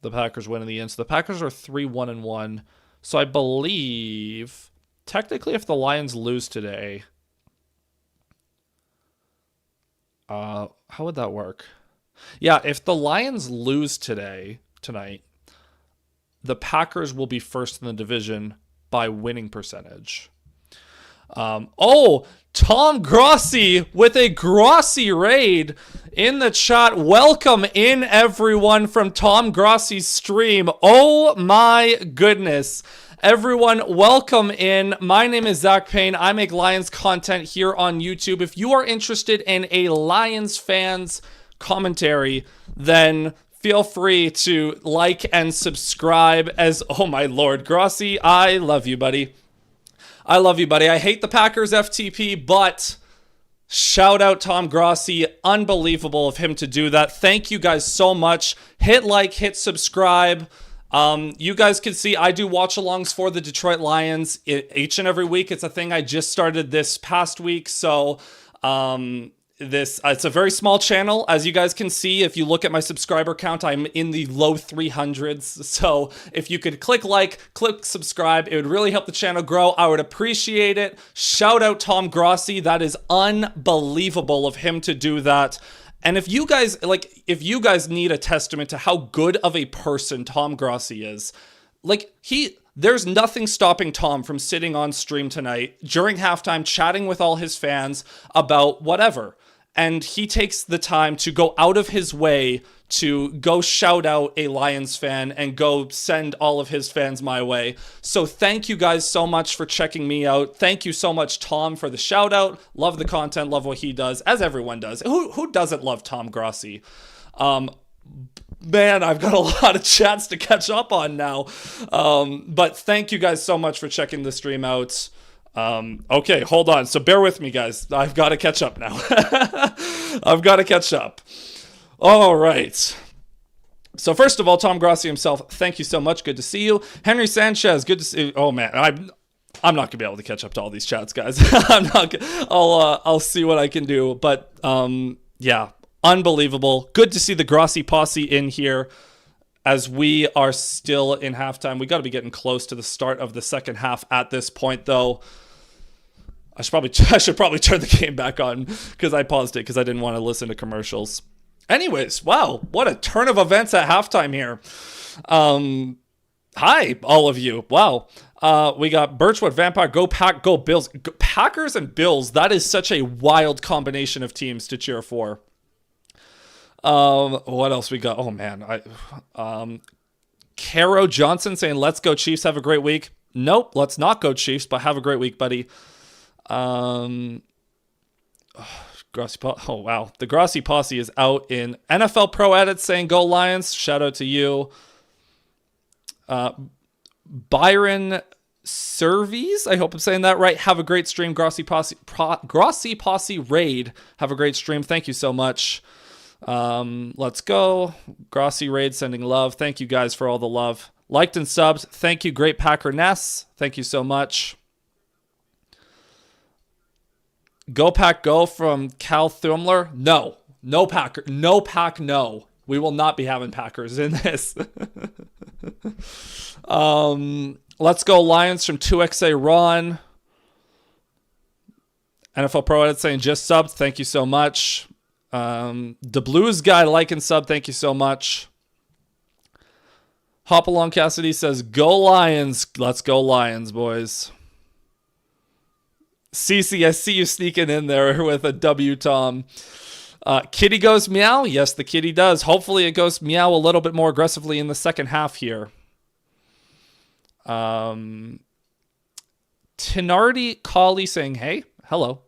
the Packers win in the end. So the Packers are 3-1-1. So I believe, technically, if the Lions lose today, how would that work? Yeah, if the Lions lose tonight, the Packers will be first in the division by winning percentage. Tom Grossi with a Grossi raid in the chat. Welcome in, everyone, from Tom Grossi's stream. Oh my goodness. Everyone, welcome in. My name is Zach Payne. I make Lions content here on YouTube. If you are interested in a Lions fans commentary, then feel free to like and subscribe as, oh my lord, Grossi, I love you, buddy. I love you, buddy. I hate the Packers FTP, but shout out Tom Grossi. Unbelievable of him to do that. Thank you guys so much. Hit like, hit subscribe. You guys can see I do watch-alongs for the Detroit Lions each and every week. It's a thing I just started this past week, so this it's a very small channel, as you guys can see. If you look at my subscriber count, I'm in the low 300s. So if you could click like, click subscribe, it would really help the channel grow. I would appreciate it. Shout out Tom Grossi. That is unbelievable of him to do that. And if you guys need a testament to how good of a person Tom Grossi is, there's nothing stopping Tom from sitting on stream tonight during halftime, chatting with all his fans about whatever. And he takes the time to go out of his way to go shout out a Lions fan and go send all of his fans my way. So thank you guys so much for checking me out. Thank you so much, Tom, for the shout out. Love the content, love what he does, as everyone does. Who doesn't love Tom Grossi? Man, I've got a lot of chats to catch up on now. But thank you guys so much for checking the stream out. Okay, hold on. So bear with me, guys. I've got to catch up now. I've got to catch up. All right. So first of all, Tom Grossi himself, thank you so much. Good to see you. Henry Sanchez, good to see you. Oh, man, I'm not going to be able to catch up to all these chats, guys. I'll see what I can do. But, yeah, unbelievable. Good to see the Grossi posse in here. As we are still in halftime, we got to be getting close to the start of the second half at this point, though. I should probably turn the game back on because I paused it because I didn't want to listen to commercials. Anyways, wow, what a turn of events at halftime here. Hi, all of you. Wow. We got Birchwood, Vampire, go Pack, go Bills. Packers and Bills, that is such a wild combination of teams to cheer for. What else we got? Oh man, Caro Johnson saying, "Let's go Chiefs. Have a great week." Nope, let's not go Chiefs, but have a great week, buddy. Grossi. Oh wow, the Grossi posse is out in NFL Pro Edit saying, "Go Lions." Shout out to you. Byron Servies, I hope I'm saying that right. Have a great stream, Grossi posse. Grossi posse raid. Have a great stream. Thank you so much. Let's go. Grossi raid sending love. Thank you guys for all the love. Liked and subbed. Thank you, Great Packer Ness. Thank you so much. Go Pack Go from Cal Thumler. No Packer. No Pack no. We will not be having Packers in this. Let's go Lions from 2XA Ron. NFL Pro Edit saying just subbed. Thank you so much. The Blues guy like and sub, thank you so much. Hop Along Cassidy says, "Go Lions." Let's go Lions, boys. Cece, I see you sneaking in there with a W, Tom. Kitty goes meow. Yes, the kitty does. Hopefully it goes meow a little bit more aggressively in the second half here. Tenardi Colley saying, "Hey, hello."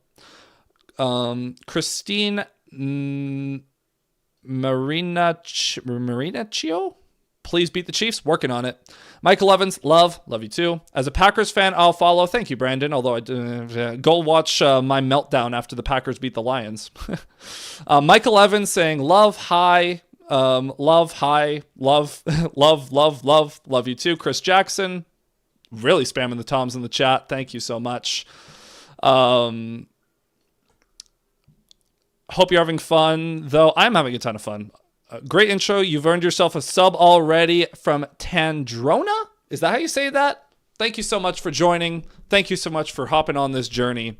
Christine Marinaccio, please beat the Chiefs. Working on it. Michael Evans, love you too. As a Packers fan, I'll follow. Thank you, Brandon. Although go watch my meltdown after the Packers beat the Lions. Michael Evans saying love, hi, love, hi, love, love you too. Chris Jackson, really spamming the Toms in the chat. Thank you so much. Hope you're having fun, though. I'm having a ton of fun. Great intro. You've earned yourself a sub already from Tandrona. Is that how you say that? Thank you so much for joining. Thank you so much for hopping on this journey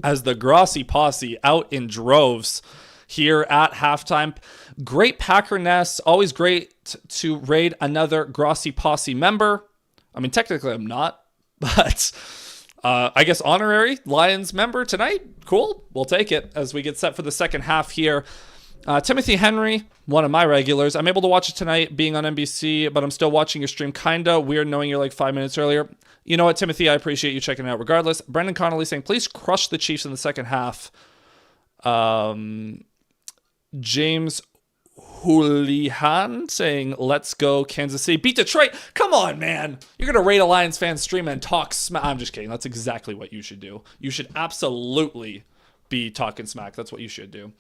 as the Grossi posse out in droves here at halftime. Great Packer Nest. Always great to raid another Grossi posse member. I mean, technically I'm not, but I guess honorary Lions member tonight. Cool. We'll take it as we get set for the second half here. Timothy Henry, one of my regulars. I'm able to watch it tonight being on NBC, but I'm still watching your stream. Kinda weird knowing you're like 5 minutes earlier. You know what, Timothy? I appreciate you checking it out regardless. Brendan Connolly saying, please crush the Chiefs in the second half. James Houlihan saying, let's go Kansas City. Beat Detroit. Come on, man. You're going to rate a Lions fan stream and talk smack. I'm just kidding. That's exactly what you should do. You should absolutely be talking smack. That's what you should do.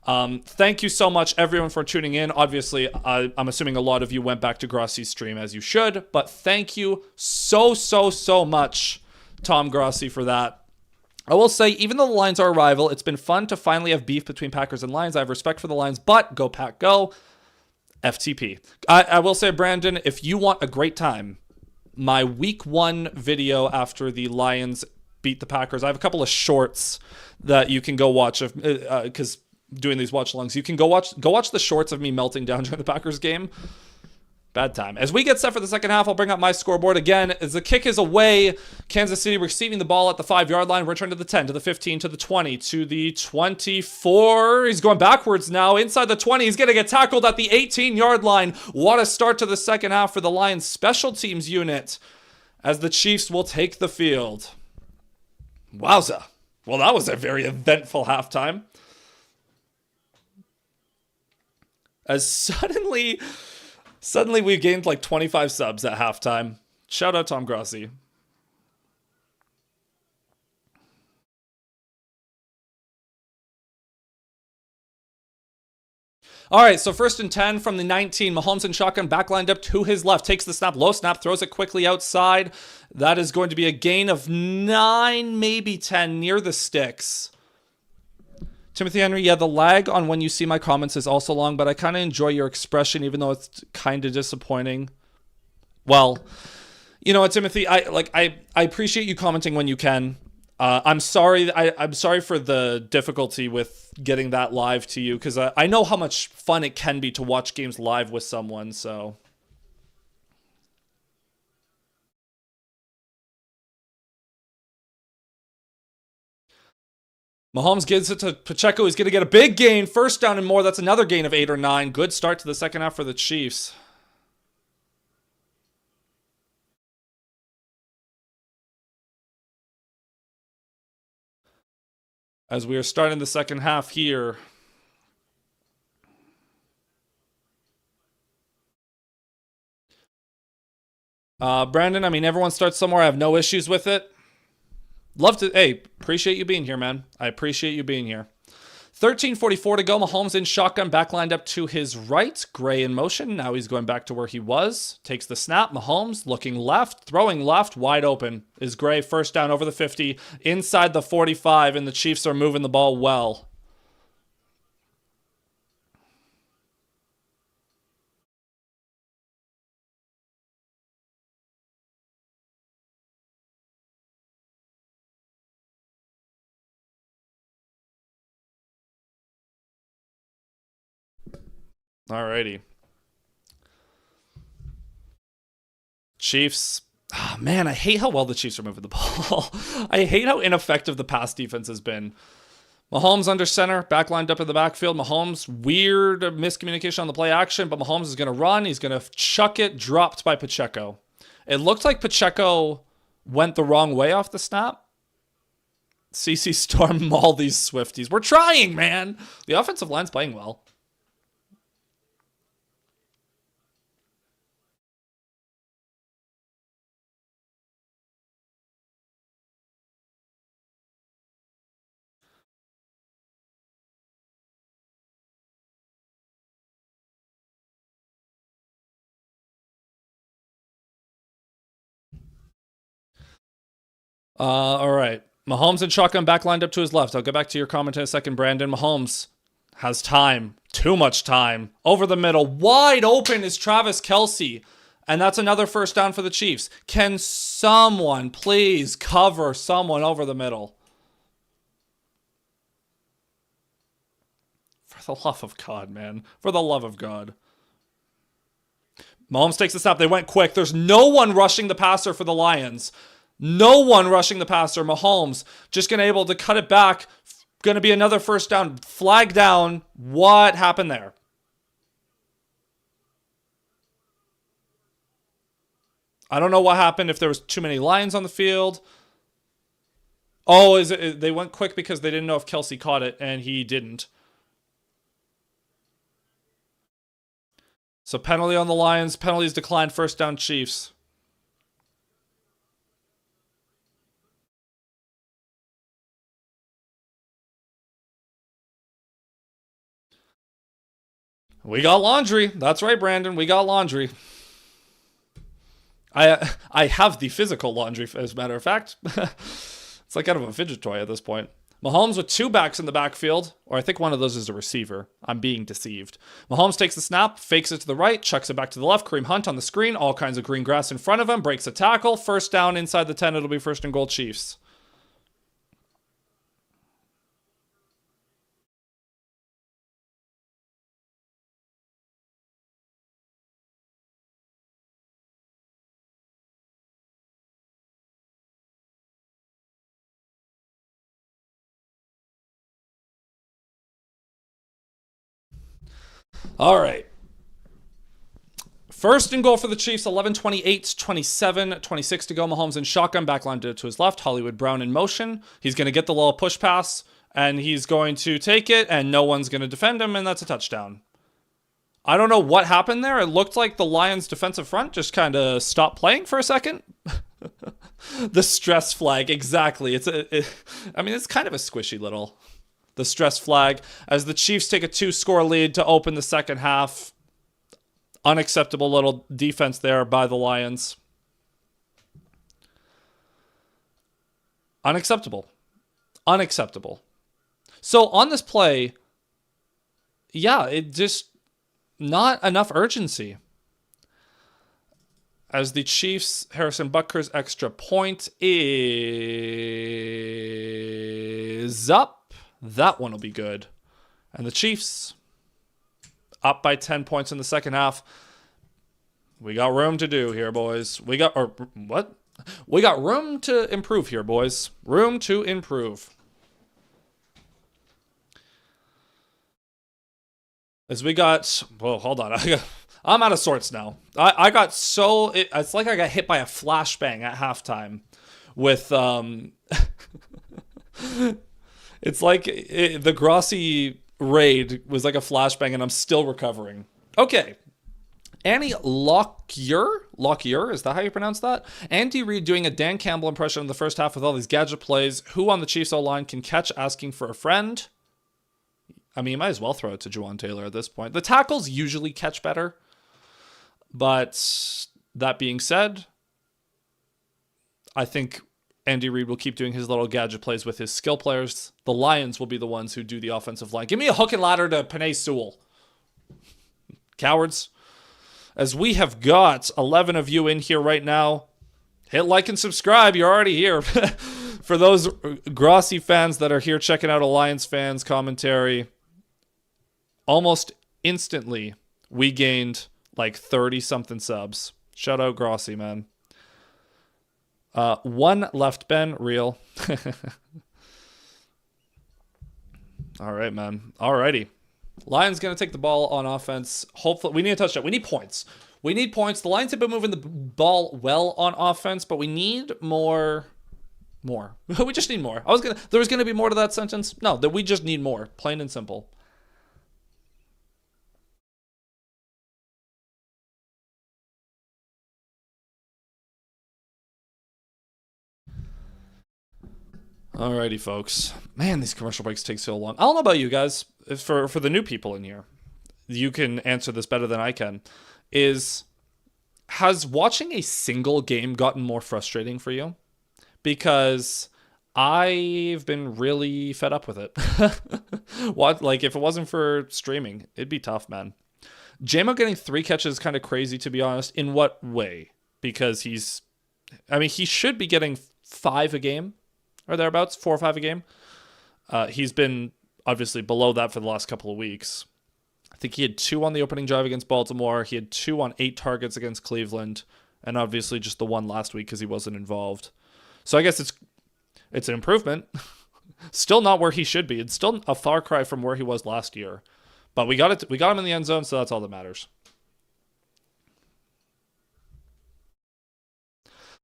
Thank you so much, everyone, for tuning in. Obviously, I'm assuming a lot of you went back to Grossi's stream, as you should. But thank you so much, Tom Grossi, for that. I will say, even though the Lions are a rival, it's been fun to finally have beef between Packers and Lions. I have respect for the Lions, but go Pack, go. FTP. I will say, Brandon, if you want a great time, my week 1 video after the Lions beat the Packers, I have a couple of shorts that you can go watch, because doing these watch alongs, you can go watch the shorts of me melting down during the Packers game. Bad time. As we get set for the second half, I'll bring up my scoreboard again. As the kick is away, Kansas City receiving the ball at the 5-yard line. Return to the 10, to the 15, to the 20, to the 24. He's going backwards now. Inside the 20, he's going to get tackled at the 18-yard line. What a start to the second half for the Lions special teams unit, as the Chiefs will take the field. Wowza. Well, that was a very eventful halftime. As suddenly we've gained like 25 subs at halftime. Shout out Tom Grossi. All right, so 1st and 10 from the 19. Mahomes in shotgun, back lined up to his left. Takes the snap, low snap, throws it quickly outside. That is going to be a gain of 9, maybe 10, near the sticks. Timothy Henry, yeah, the lag on when you see my comments is also long, but I kind of enjoy your expression, even though it's kind of disappointing. Well, you know what, Timothy, I appreciate you commenting when you can. I'm sorry. I'm sorry for the difficulty with getting that live to you, because I know how much fun it can be to watch games live with someone. So. Mahomes gives it to Pacheco. He's going to get a big gain. 1st down and more. That's another gain of 8 or 9. Good start to the second half for the Chiefs. As we are starting the second half here. Brandon, I mean, everyone starts somewhere. I have no issues with it. Love to, hey, appreciate you being here, man. I appreciate you being here. 13:44 to go. Mahomes in shotgun, back lined up to his right. Gray in motion. Now he's going back to where he was. Takes the snap. Mahomes looking left, throwing left, wide open. Is Gray. 1st down over the 50, inside the 45, and the Chiefs are moving the ball well. Alrighty. Chiefs. Oh, man, I hate how well the Chiefs are moving the ball. I hate how ineffective the pass defense has been. Mahomes under center, back lined up in the backfield. Mahomes, weird miscommunication on the play action, but Mahomes is going to run. He's going to chuck it, dropped by Pacheco. It looked like Pacheco went the wrong way off the snap. CC Storm maul these Swifties. We're trying, man. The offensive line's playing well. All right. Mahomes and shotgun, back lined up to his left. I'll get back to your comment in a second, Brandon. Mahomes has time. Too much time. Over the middle. Wide open is Travis Kelce. And that's another 1st down for the Chiefs. Can someone please cover someone over the middle? For the love of God, man. For the love of God. Mahomes takes the snap. They went quick. There's no one rushing the passer for the Lions. No one rushing the passer. Mahomes just going to able to cut it back. Going to be another 1st down. Flag down. What happened there? I don't know what happened, if there was too many Lions on the field. Oh, they went quick because they didn't know if Kelce caught it, and he didn't. So penalty on the Lions. Penalties declined. 1st down Chiefs. We got laundry. That's right, Brandon. We got laundry. I have the physical laundry, as a matter of fact. It's like out of a fidget toy at this point. Mahomes with two backs in the backfield, or I think one of those is a receiver. I'm being deceived. Mahomes takes the snap, fakes it to the right, chucks it back to the left. Kareem Hunt on the screen, all kinds of green grass in front of him, breaks a tackle. First down inside the 10, it'll be first and goal Chiefs. All right. First and goal for the Chiefs, 11:28, 27, 26 to go. Mahomes in shotgun, backline to his left. Hollywood Brown in motion. He's going to get the little push pass, and he's going to take it, and no one's going to defend him, and that's a touchdown. I don't know what happened there. It looked like the Lions' defensive front just kind of stopped playing for a second. The stress flag, exactly. I mean, it's kind of a squishy little... The stress flag as the Chiefs take a 2-score lead to open the second half. Unacceptable little defense there by the Lions. Unacceptable. Unacceptable. So on this play, yeah, it just not enough urgency. As the Chiefs, Harrison Butker's extra point is up. That one will be good. And the Chiefs up by 10 points in the second half. We got room to do here, boys. We got room to improve here, boys. Room to improve. As we got... Well, hold on. I'm out of sorts now. I got so... It's like I got hit by a flashbang at halftime with... It's like the Grossi raid was like a flashbang, and I'm still recovering. Okay. Annie Lockyer, is that how you pronounce that? Andy Reid doing a Dan Campbell impression in the first half with all these gadget plays. Who on the Chiefs O-line can catch asking for a friend? I mean, you might as well throw it to Juwan Taylor at this point. The tackles usually catch better. But that being said, I think... Andy Reid will keep doing his little gadget plays with his skill players. The Lions will be the ones who do the offensive line. Give me a hook and ladder to Penei Sewell. Cowards. As we have got 11 of you in here right now, hit like and subscribe. You're already here. For those Grossi fans that are here checking out a Lions fans commentary, almost instantly we gained like 30-something subs. Shout out Grossi, man. One left, Ben. Real. All right, man. Alrighty. Lions going to take the ball on offense. Hopefully, we need a touchdown. We need points. We need points. The Lions have been moving the ball well on offense, but we need more. We just need more. There was going to be more to that sentence. No, that we just need more. Plain and simple. Alrighty, folks. Man, these commercial breaks take so long. I don't know about you guys. For the new people in here, you can answer this better than I can. Has watching a single game gotten more frustrating for you? Because I've been really fed up with it. If it wasn't for streaming, it'd be tough, man. JMO getting 3 catches is kind of crazy, to be honest. In what way? Because he should be getting 5 a game. Or thereabouts, 4 or 5 a game. He's been obviously below that for the last couple of weeks. I think he had 2 on the opening drive against Baltimore. He had 2 on 8 targets against Cleveland. And obviously just the 1 last week because he wasn't involved. So I guess it's an improvement. Still not where he should be. It's still a far cry from where he was last year. But we got him in the end zone, so that's all that matters.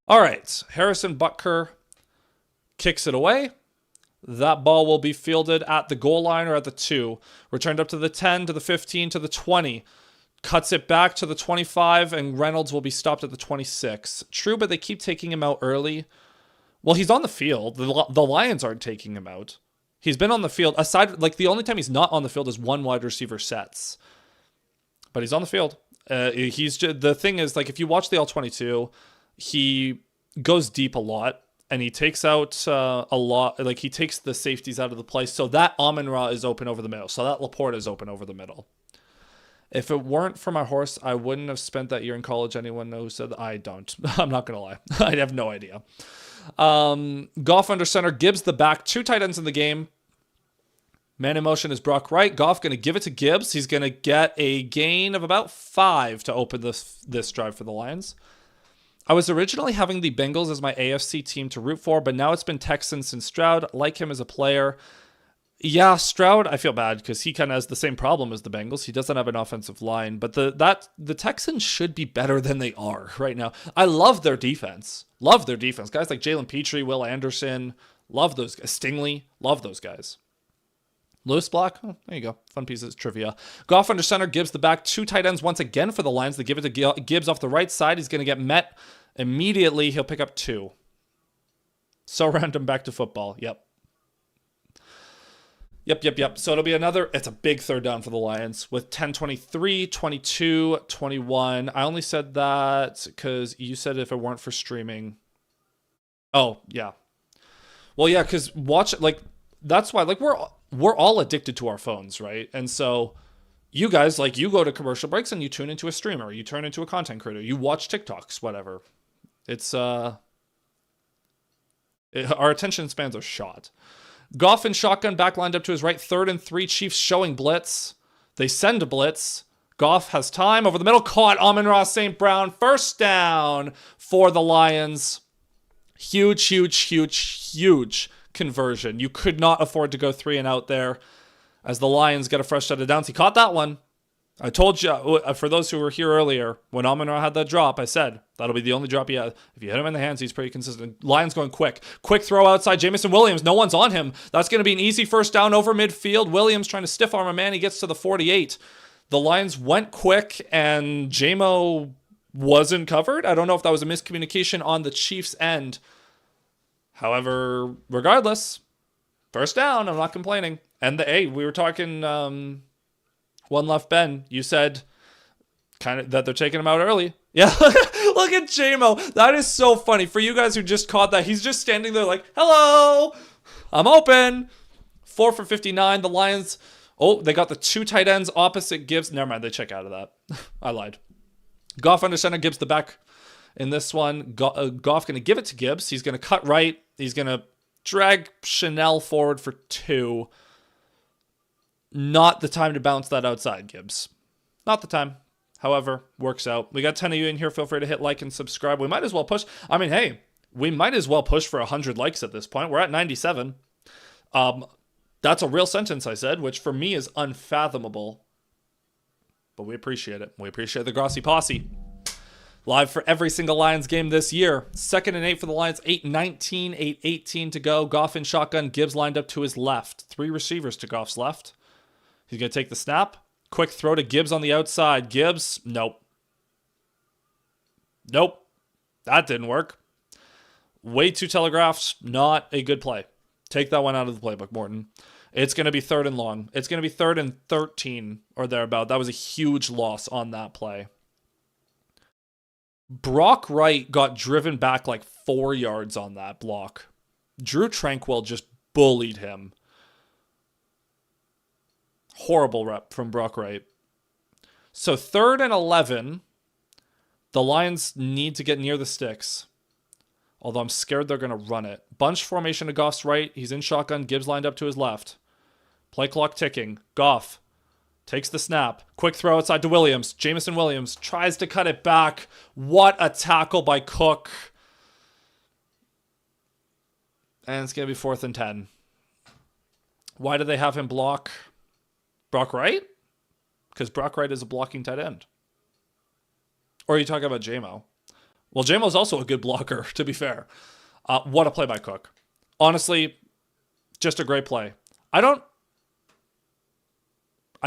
All right, Harrison Butker kicks it away. That ball will be fielded at the goal line or at the 2. Returned up to the 10, to the 15, to the 20. Cuts it back to the 25, and Reynolds will be stopped at the 26. True, but they keep taking him out early. Well, he's on the field. The Lions aren't taking him out. He's been on the field. The only time he's not on the field is 1 wide receiver sets. But he's on the field. The thing is, if you watch the All-22, he goes deep a lot. and he takes out a lot. Like, he takes the safeties out of the play. So that Amon-Ra is open over the middle. So that Laporta is open over the middle. If it weren't for my horse, I wouldn't have spent that year in college. Anyone know who said that? I don't. I'm not going to lie. I have no idea. Goff under center. Gibbs the back. 2 tight ends in the game. Man in motion is Brock Wright. Goff going to give it to Gibbs. He's going to get a gain of about 5 to open this drive for the Lions. I was originally having the Bengals as my AFC team to root for, but now it's been Texans and Stroud. Like him as a player. Yeah, Stroud, I feel bad because he kind of has the same problem as the Bengals. He doesn't have an offensive line, but the Texans should be better than they are right now. I love their defense. Love their defense. Guys like Jalen Petrie, Will Anderson, love those guys. Stingley, love those guys. Lewis Black, oh, there you go. Fun pieces, trivia. Goff under center, Gibbs the back. 2 tight ends once again for the Lions. They give it to Gibbs off the right side. He's going to get met immediately. He'll pick up 2. So random, back to football. Yep. So it'll be it's a big third down for the Lions with 10-23, 22, 21. I only said that because you said if it weren't for streaming. Oh, yeah. Well, yeah, because that's why, we're all addicted to our phones, right? And so you guys, you go to commercial breaks and you tune into a streamer, you turn into a content creator, you watch TikToks, whatever. It's, our attention spans are shot. Goff in shotgun, back lined up to his right, 3rd and 3. Chiefs showing blitz. They send a blitz. Goff has time over the middle. Caught Amon-Ra St. Brown. First down for the Lions. Huge conversion. You could not afford to go 3 and out there as the Lions get a fresh set of downs. He caught that one. I told you, for those who were here earlier, when Amon-Ra had that drop, I said, that'll be the only drop he had. If you hit him in the hands, he's pretty consistent. Lions going quick. Quick throw outside. Jamison Williams, no one's on him. That's going to be an easy first down over midfield. Williams trying to stiff arm a man. He gets to the 48. The Lions went quick, and JMO wasn't covered. I don't know if that was a miscommunication on the Chiefs' end. However, regardless, first down. I'm not complaining. And we were talking... One left, Ben. You said kind of that they're taking him out early. Yeah, look at JMO. That is so funny. For you guys who just caught that, he's just standing there like, hello, I'm open. 4 for 59. The Lions, they got the 2 tight ends opposite Gibbs. Never mind, they check out of that. I lied. Goff under center, Gibbs the back in this one. Goff going to give it to Gibbs. He's going to cut right. He's going to drag Chanel forward for 2. Not the time to bounce that outside, Gibbs. Not the time. However, works out. We got 10 of you in here. Feel free to hit like and subscribe. We might as well push. I mean, hey, we might as well push for 100 likes at this point. We're at 97. That's a real sentence I said, which for me is unfathomable. But we appreciate it. We appreciate the Grossi Posse. Live for every single Lions game this year. 2nd and 8 for the Lions. 8-19, 8-18 to go. Goff in shotgun. Gibbs lined up to his left. 3 receivers to Goff's left. He's going to take the snap. Quick throw to Gibbs on the outside. Gibbs, nope. That didn't work. Way too telegraphed. Not a good play. Take that one out of the playbook, Morton. It's going to be 3rd and long. It's going to be 3rd and 13 or thereabout. That was a huge loss on that play. Brock Wright got driven back 4 yards on that block. Drew Tranquil just bullied him. Horrible rep from Brock Wright. So 3rd and 11. The Lions need to get near the sticks. Although I'm scared they're going to run it. Bunch formation to Goff's right. He's in shotgun. Gibbs lined up to his left. Play clock ticking. Goff takes the snap. Quick throw outside to Williams. Jamison Williams tries to cut it back. What a tackle by Cook. And it's going to be 4th and 10. Why do they have him block Brock Wright? Because Brock Wright is a blocking tight end. Or are you talking about JMO? Well, JMO's also a good blocker, to be fair. What a play by Cook. Honestly, just a great play. I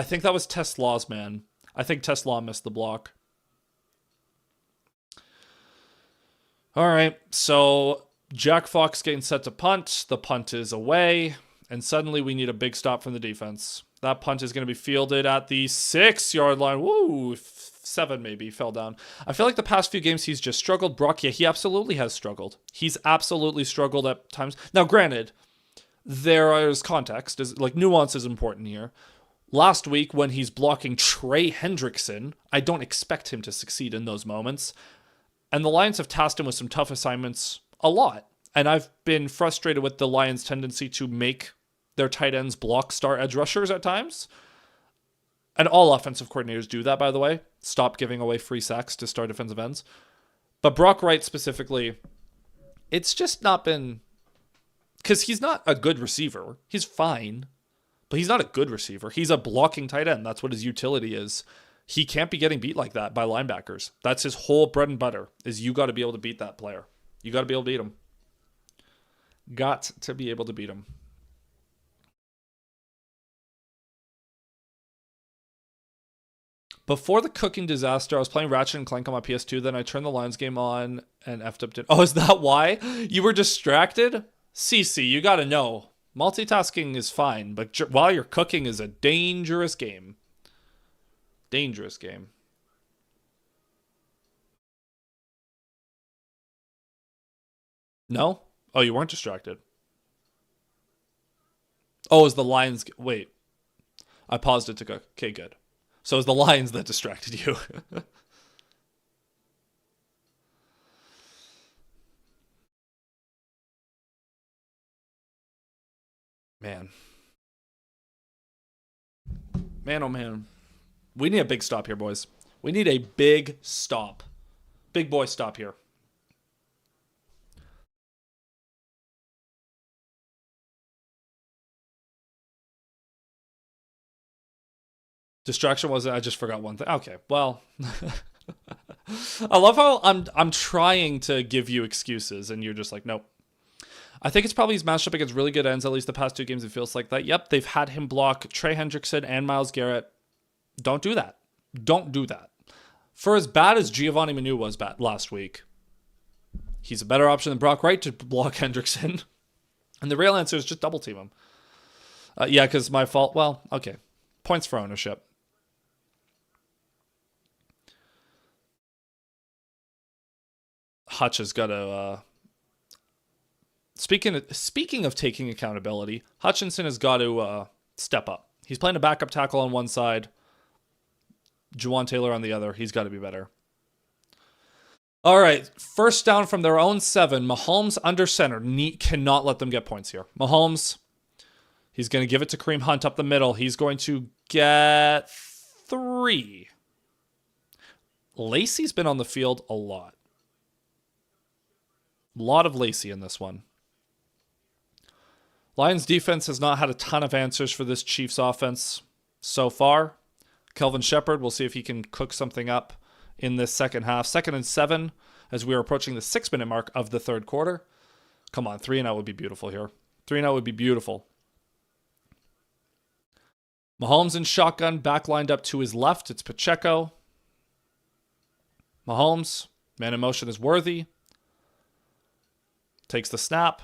think that was Tesla's man. I think Tesla missed the block. All right, so Jack Fox getting set to punt. The punt is away. And suddenly we need a big stop from the defense. That punt is going to be fielded at the 6-yard line. Woo, 7 maybe, fell down. I feel like the past few games he's just struggled. Brock, yeah, he absolutely has struggled. He's absolutely struggled at times. Now, granted, there is context. Like, nuance is important here. Last week, when he's blocking Trey Hendrickson, I don't expect him to succeed in those moments. And the Lions have tasked him with some tough assignments a lot. And I've been frustrated with the Lions' tendency to make their tight ends block star edge rushers at times. And all offensive coordinators do that, by the way. Stop giving away free sacks to star defensive ends. But Brock Wright specifically, it's just not been... Because he's not a good receiver. He's fine. But he's not a good receiver. He's a blocking tight end. That's what his utility is. He can't be getting beat like that by linebackers. That's his whole bread and butter, is you got to be able to beat that player. You got to be able to beat him. Got to be able to beat him. Before the cooking disaster, I was playing Ratchet and Clank on my PS2. Then I turned the Lions game on and effed up. Oh, is that why? You were distracted? CC, you got to know. Multitasking is fine, but while you're cooking is a dangerous game. Dangerous game. No? Oh, you weren't distracted. Oh, it was the Lions. Wait. I paused it to go. Okay, good. So it was the Lions that distracted you. Man. Man, oh man. We need a big stop here, boys. We need a big stop. Big boy stop here. Distraction wasn't. I just forgot one thing. Okay, well, I love how I'm trying to give you excuses, and you're just like, nope. I think it's probably he's matched up against really good ends. At least the past 2 games, it feels like that. Yep, they've had him block Trey Hendrickson and Myles Garrett. Don't do that. Don't do that. For as bad as Giovanni Manu was bad last week, he's a better option than Brock Wright to block Hendrickson. And the real answer is just double team him. Yeah, because my fault. Well, okay. Points for ownership. Hutch has got to... Speaking of taking accountability, Hutchinson has got to step up. He's playing a backup tackle on one side. Juwan Taylor on the other. He's got to be better. All right. First down from their own 7. Mahomes under center. Cannot let them get points here. Mahomes, he's going to give it to Kareem Hunt up the middle. He's going to get 3. Lacey's been on the field a lot. A lot of Lacey in this one. Lions defense has not had a ton of answers for this Chiefs offense so far. Kelvin Shepard, we'll see if he can cook something up in this second half. 2nd and 7 as we are approaching the 6-minute mark of the third quarter. Come on, 3-and-out would be beautiful here. 3-and-out would be beautiful. Mahomes in shotgun, back lined up to his left. It's Pacheco. Mahomes, man in motion is Worthy. Takes the snap.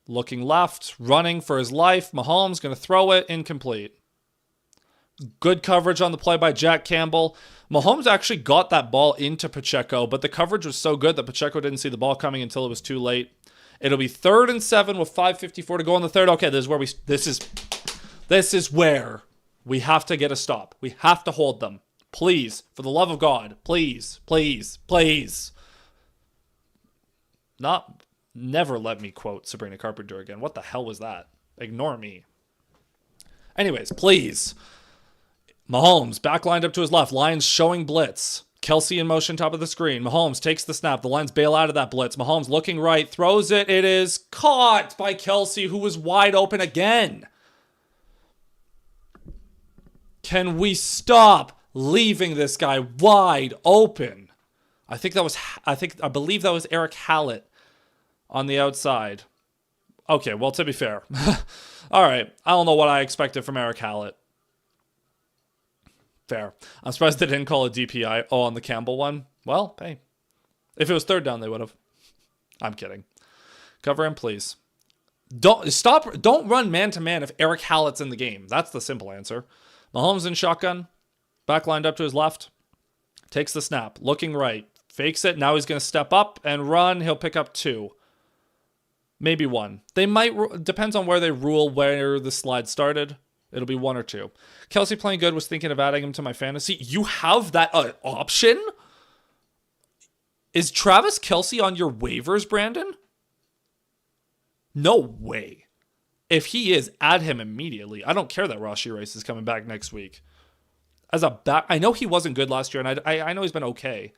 Looking left, running for his life. Mahomes going to throw it, incomplete. Good coverage on the play by Jack Campbell. Mahomes actually got that ball into Pacheco, but the coverage was so good that Pacheco didn't see the ball coming until it was too late. It'll be 3rd and 7 with 5:54 to go in the third. Okay, this is where we have to get a stop. We have to hold them. Please, for the love of God, please, please, please. Never let me quote Sabrina Carpenter again. What the hell was that? Ignore me. Anyways, please. Mahomes, back lined up to his left. Lions showing blitz. Kelsey in motion, top of the screen. Mahomes takes the snap. The Lions bail out of that blitz. Mahomes looking right, throws it. It is caught by Kelsey, who was wide open again. Can we stop leaving this guy wide open? I believe that was Eric Hallett on the outside. Okay, well, to be fair. All right, I don't know what I expected from Eric Hallett. Fair. I'm surprised they didn't call a DPI. Oh, on the Campbell one? Well, hey. If it was 3rd down, they would have. I'm kidding. Cover him, please. Don't run man-to-man if Eric Hallett's in the game. That's the simple answer. Mahomes in shotgun, back lined up to his left, takes the snap, looking right, fakes it. Now he's going to step up and run. He'll pick up 2. Maybe 1. They might, depends on where they rule where the slide started. It'll be 1 or 2. Kelsey playing good, was thinking of adding him to my fantasy. You have that option? Is Travis Kelsey on your waivers, Brandon? No way. If he is, add him immediately. I don't care that Rashee Rice is coming back next week. As a back, I know he wasn't good last year, and I know he's been okay.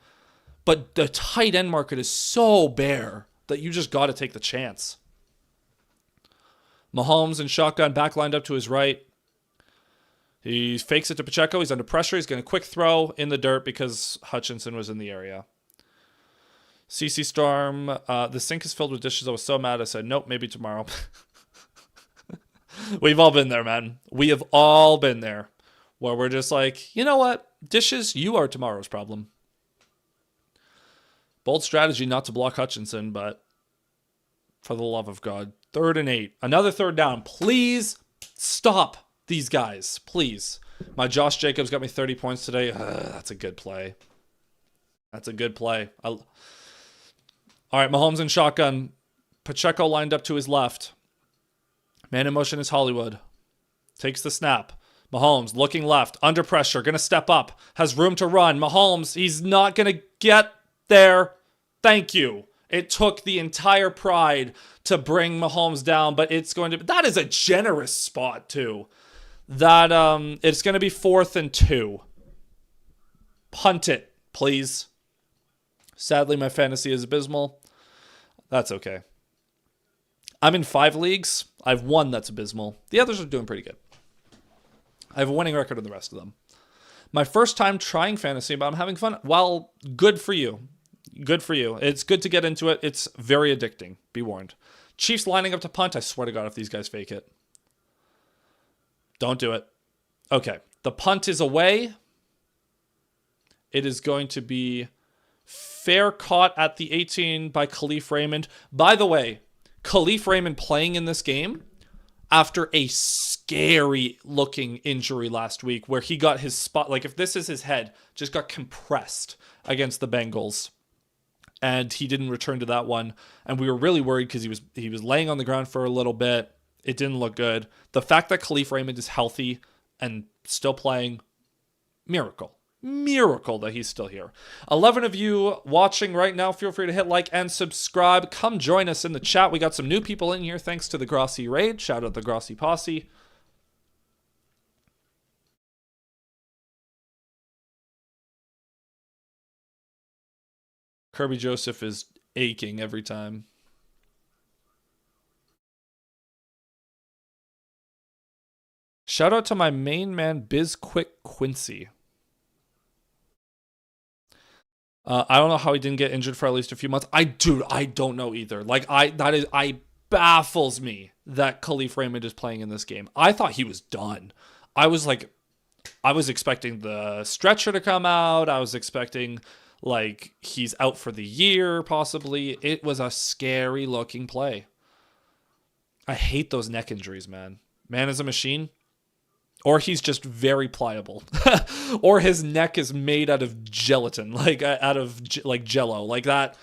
But the tight end market is so bare that you just got to take the chance. Mahomes in shotgun, back lined up to his right. He fakes it to Pacheco. He's under pressure. He's going to quick throw in the dirt because Hutchinson was in the area. CC Storm, the sink is filled with dishes. I was so mad. I said, nope, maybe tomorrow. We've all been there, man. We have all been there where we're just like, you know what? Dishes, you are tomorrow's problem. Bold strategy not to block Hutchinson, but for the love of God. 3rd and 8. Another third down. Please stop these guys. Please. My Josh Jacobs got me 30 points today. That's a good play. That's a good play. All right, Mahomes in shotgun. Pacheco lined up to his left. Man in motion is Hollywood. Takes the snap. Mahomes looking left. Under pressure. Going to step up. Has room to run. Mahomes, he's not going to get there. Thank you. It took the entire pride to bring Mahomes down, but it's going to... That is a generous spot, too. That, it's going to be 4th and 2. Punt it, please. Sadly, my fantasy is abysmal. That's okay. I'm in 5 leagues. I have 1 that's abysmal. The others are doing pretty good. I have a winning record in the rest of them. My first time trying fantasy, but I'm having fun. Well, good for you. Good for you. It's good to get into it. It's very addicting. Be warned. Chiefs lining up to punt. I swear to God, if these guys fake it. Don't do it. Okay. The punt is away. It is going to be fair caught at the 18 by Khalif Raymond. By the way, Khalif Raymond playing in this game after a scary looking injury last week where he got his spot, like if this is his head, just got compressed against the Bengals. And he didn't return to that one. And we were really worried because he was laying on the ground for a little bit. It didn't look good. The fact that Khalif Raymond is healthy and still playing, miracle. Miracle that he's still here. 11 of you watching right now, feel free to hit like and subscribe. Come join us in the chat. We got some new people in here thanks to the Grossi raid. Shout out the Grossi posse. Kirby Joseph is aching every time. Shout out to my main man, Biz Quick Quincy. I don't know how he didn't get injured for at least a few months. I don't know either. Like I baffles me that Khalif Raymond is playing in this game. I thought he was done. I was expecting the stretcher to come out. I was expecting like he's out for the year possibly. It was a scary looking play. I hate those neck injuries, man. Man is a machine. Or he's just very pliable. Or his neck is made out of gelatin, like out of like jello. Like that.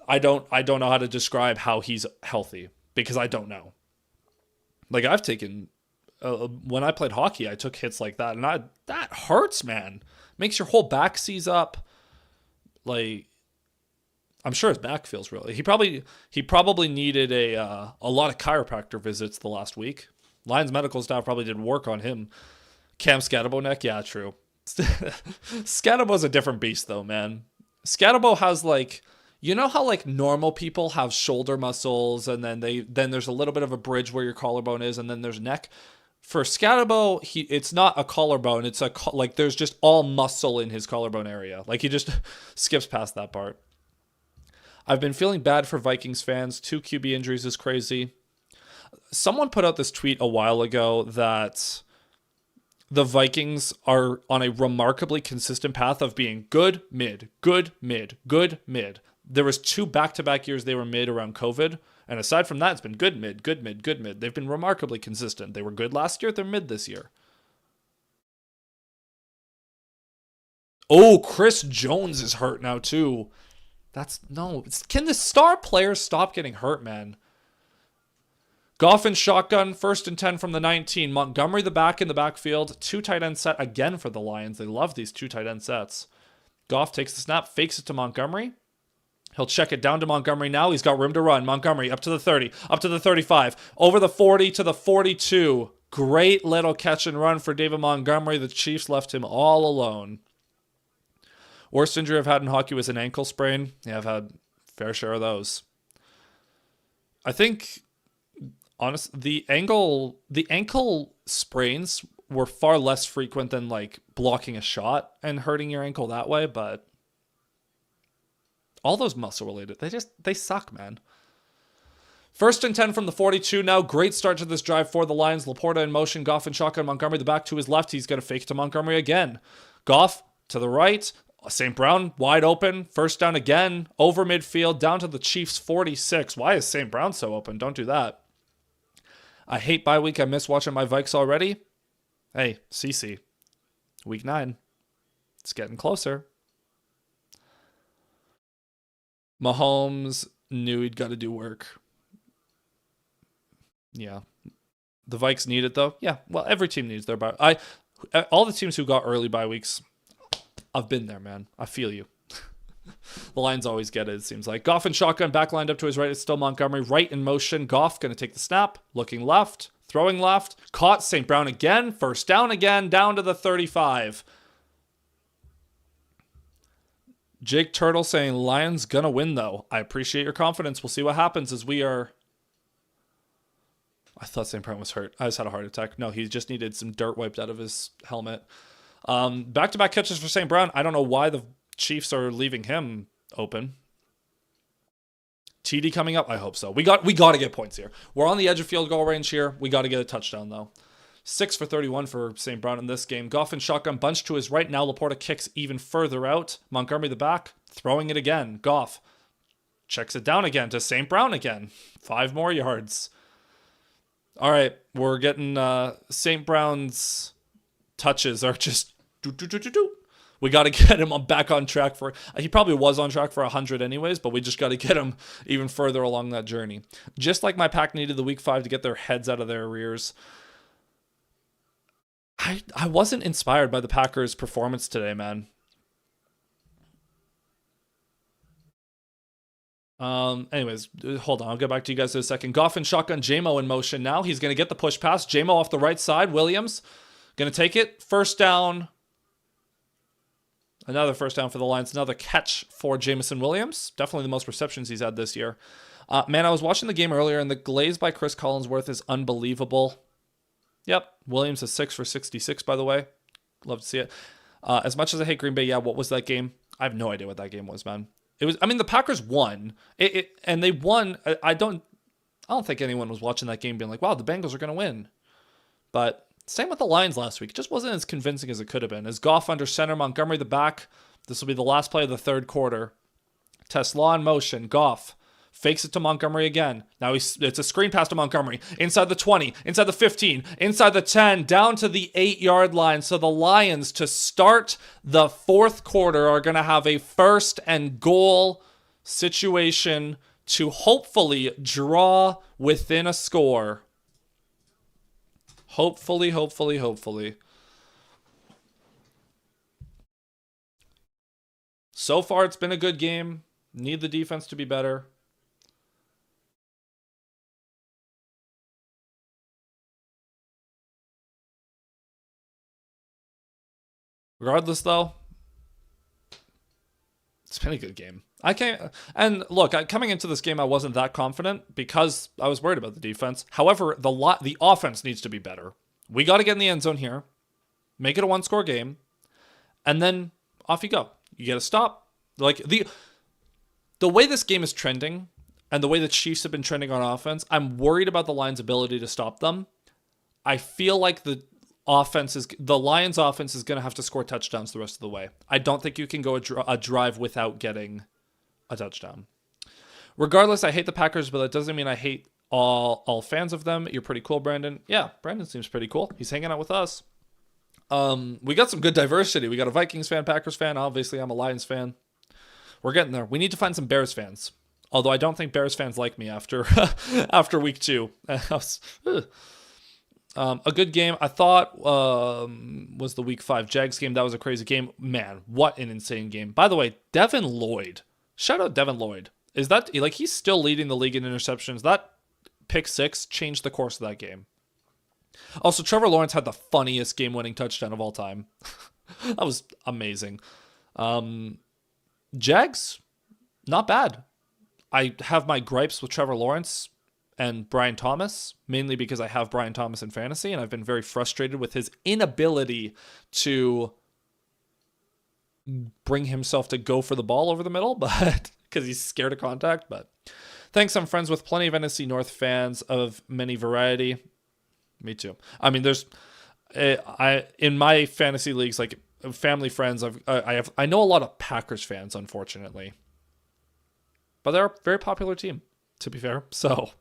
I don't know how to describe how he's healthy because I don't know. Like I've taken when I played hockey, I took hits like that and that hurts, man. Makes your whole back seize up. Like I'm sure his back feels really. He probably needed a lot of chiropractor visits the last week. Lions medical staff probably did work on him. Cam Scatterbo neck, yeah, true. Scatterbo's a different beast though, man. Scatterbo has like, you know how like normal people have shoulder muscles and then there's a little bit of a bridge where your collarbone is and then there's neck. For Scatterbo, it's not a collarbone. It's like there's just all muscle in his collarbone area. Like he just skips past that part. I've been feeling bad for Vikings fans. 2 QB injuries is crazy. Someone put out this tweet a while ago that the Vikings are on a remarkably consistent path of being good, mid, good, mid, good, mid. There was 2 back-to-back years they were mid around COVID, And aside from that, it's been good mid, good mid, good mid. They've been remarkably consistent. They were good last year. They're mid this year. Oh, Chris Jones is hurt now too. Can the star players stop getting hurt, man? Goff and shotgun, 1st and 10 from the 19. Montgomery the back in the backfield. 2 tight end set again for the Lions. They love these 2 tight end sets. Goff takes the snap, fakes it to Montgomery. He'll check it down to Montgomery now. He's got room to run. Montgomery up to the 30, up to the 35, over the 40 to the 42. Great little catch and run for David Montgomery. The Chiefs left him all alone. Worst injury I've had in hockey was an ankle sprain. Yeah, I've had a fair share of those. I think, the ankle sprains were far less frequent than like blocking a shot and hurting your ankle that way, but all those muscle related, they suck, man. 1st and 10 from the 42 now. Great start to this drive for the Lions. Laporta in motion. Goff and shotgun. Montgomery the back to his left. He's going to fake it to Montgomery again. Goff to the right. St. Brown wide open. 1st down again. Over midfield. Down to the Chiefs 46. Why is St. Brown so open? Don't do that. I hate bye week. I miss watching my Vikes already. Hey, CC. Week 9. It's getting closer. Mahomes knew he'd got to do work. Yeah. The Vikes need it, though. Yeah, well, every team needs their bye. All the teams who got early bye weeks, I've been there, man. I feel you. The Lions always get it seems like. Goff and shotgun, back lined up to his right. It's still Montgomery. Right in motion. Goff going to take the snap. Looking left. Throwing left. Caught. St. Brown again. 1st down again. Down to the 35. Jake Turtle saying, Lions going to win, though. I appreciate your confidence. We'll see what happens as we are... I thought St. Brown was hurt. I just had a heart attack. No, he just needed some dirt wiped out of his helmet. Back-to-back catches for St. Brown. I don't know why the Chiefs are leaving him open. TD coming up. I hope so. We got to get points here. We're on the edge of field goal range here. We got to get a touchdown, though. 6 for 31 for St. Brown in this game. Goff and shotgun, bunch to his right. Now Laporta kicks even further out. Montgomery the back. Throwing it again. Goff checks it down again to St. Brown again. 5 more yards. All right, we're getting St. Brown's touches are just do. We got to get him back on track for... He probably was on track for 100 anyways, but we just got to get him even further along that journey. Just like my pack needed the week 5 to get their heads out of their rears. I wasn't inspired by the Packers' performance today, man. Anyways, hold on. I'll get back to you guys in a second. Goff and shotgun. J-Mo in motion now. He's going to get the push pass. J-Mo off the right side. Williams going to take it. 1st down. Another 1st down for the Lions. Another catch for Jameson Williams. Definitely the most receptions he's had this year. Man, I was watching the game earlier, and the glaze by Chris Collinsworth is unbelievable. Yep. Williams is 6 for 66, by the way. Love to see it. As much as I hate Green Bay, yeah, what was that game? I have no idea what that game was, man. It was. I mean, the Packers won. And they won. I don't think anyone was watching that game being like, wow, the Bengals are going to win. But same with the Lions last week. It just wasn't as convincing as it could have been. As Goff under center, Montgomery the back. This will be the last play of the 3rd quarter. Tesla in motion. Goff fakes it to Montgomery again. Now it's a screen pass to Montgomery. Inside the 20, inside the 15, inside the 10, down to the 8-yard line. So the Lions, to start the 4th quarter, are going to have a 1st and goal situation to hopefully draw within a score. Hopefully. So far, it's been a good game. Need the defense to be better. Regardless, though, it's been a good game. And look, coming into this game, I wasn't that confident because I was worried about the defense. However, the offense needs to be better. We got to get in the end zone here, make it a 1-score game, and then off you go. You get a stop. Like the way this game is trending and the way the Chiefs have been trending on offense, I'm worried about the Lions' ability to stop them. I feel like the Lions' offense is going to have to score touchdowns the rest of the way. I don't think you can go a drive without getting a touchdown. Regardless, I hate the Packers, but that doesn't mean I hate all fans of them. You're pretty cool, Brandon. Yeah, Brandon seems pretty cool. He's hanging out with us. We got some good diversity. We got a Vikings fan, Packers fan. Obviously, I'm a Lions fan. We're getting there. We need to find some Bears fans. Although I don't think Bears fans like me after after week 2. A good game, I thought, was the week 5 Jags game. That was a crazy game. Man, what an insane game. By the way, Devin Lloyd. Shout out Devin Lloyd. Is that, like, he's still leading the league in interceptions. That pick 6 changed the course of that game. Also, Trevor Lawrence had the funniest game-winning touchdown of all time. That was amazing. Jags, not bad. I have my gripes with Trevor Lawrence and Brian Thomas, mainly because I have Brian Thomas in fantasy, and I've been very frustrated with his inability to bring himself to go for the ball over the middle, but because he's scared of contact. But thanks, I'm friends with plenty of NFC North fans of many variety. Me too. I mean, there's I in my fantasy leagues, like family friends, I know a lot of Packers fans, unfortunately, but they're a very popular team, to be fair. So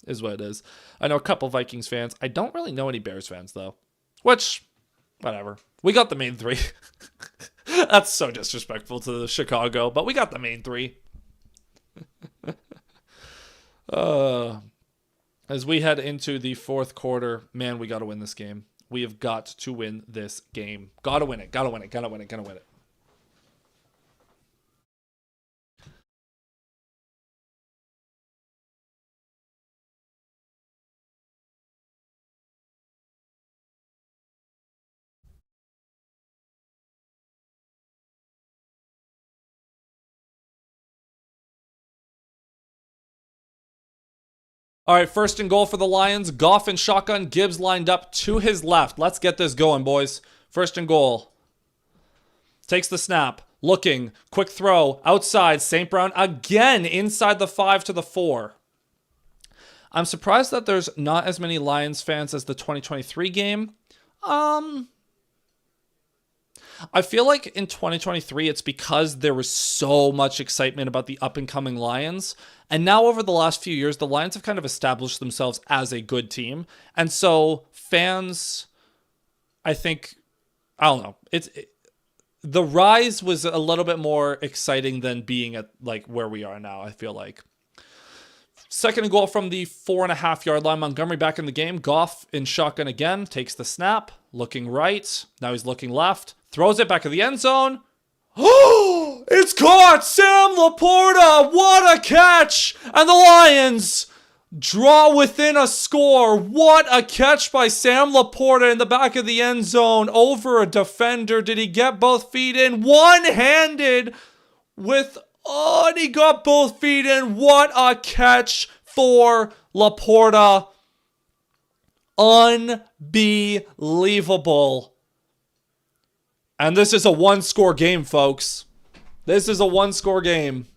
is what it is. I know a couple Vikings fans. I don't really know any Bears fans though, which whatever. We got the main 3. That's so disrespectful to Chicago, but we got the main 3. As we head into the 4th quarter, man, we got to win this game. We have got to win this game. Got to win it. Got to win it. Got to win it. Got to win it. All right, 1st and goal for the Lions. Goff in shotgun. Gibbs lined up to his left. Let's get this going, boys. 1st and goal. Takes the snap. Looking. Quick throw. Outside. St. Brown again inside the 5 to the 4. I'm surprised that there's not as many Lions fans as the 2023 game. I feel like in 2023, it's because there was so much excitement about the up-and-coming Lions. And now over the last few years, the Lions have kind of established themselves as a good team. And so fans, I think, I don't know. The rise was a little bit more exciting than being at like where we are now, I feel like. 2nd and goal from the 4.5-yard line. Montgomery back in the game. Goff in shotgun again. Takes the snap. Looking right. Now he's looking left. Throws it back to the end zone. Oh, it's caught! Sam Laporta! What a catch! And the Lions draw within a score. What a catch by Sam Laporta in the back of the end zone over a defender. Did he get both feet in? One-handed with... Oh, and he got both feet in. What a catch for Laporta. Unbelievable. And this is a 1-score game, folks. This is a 1-score game.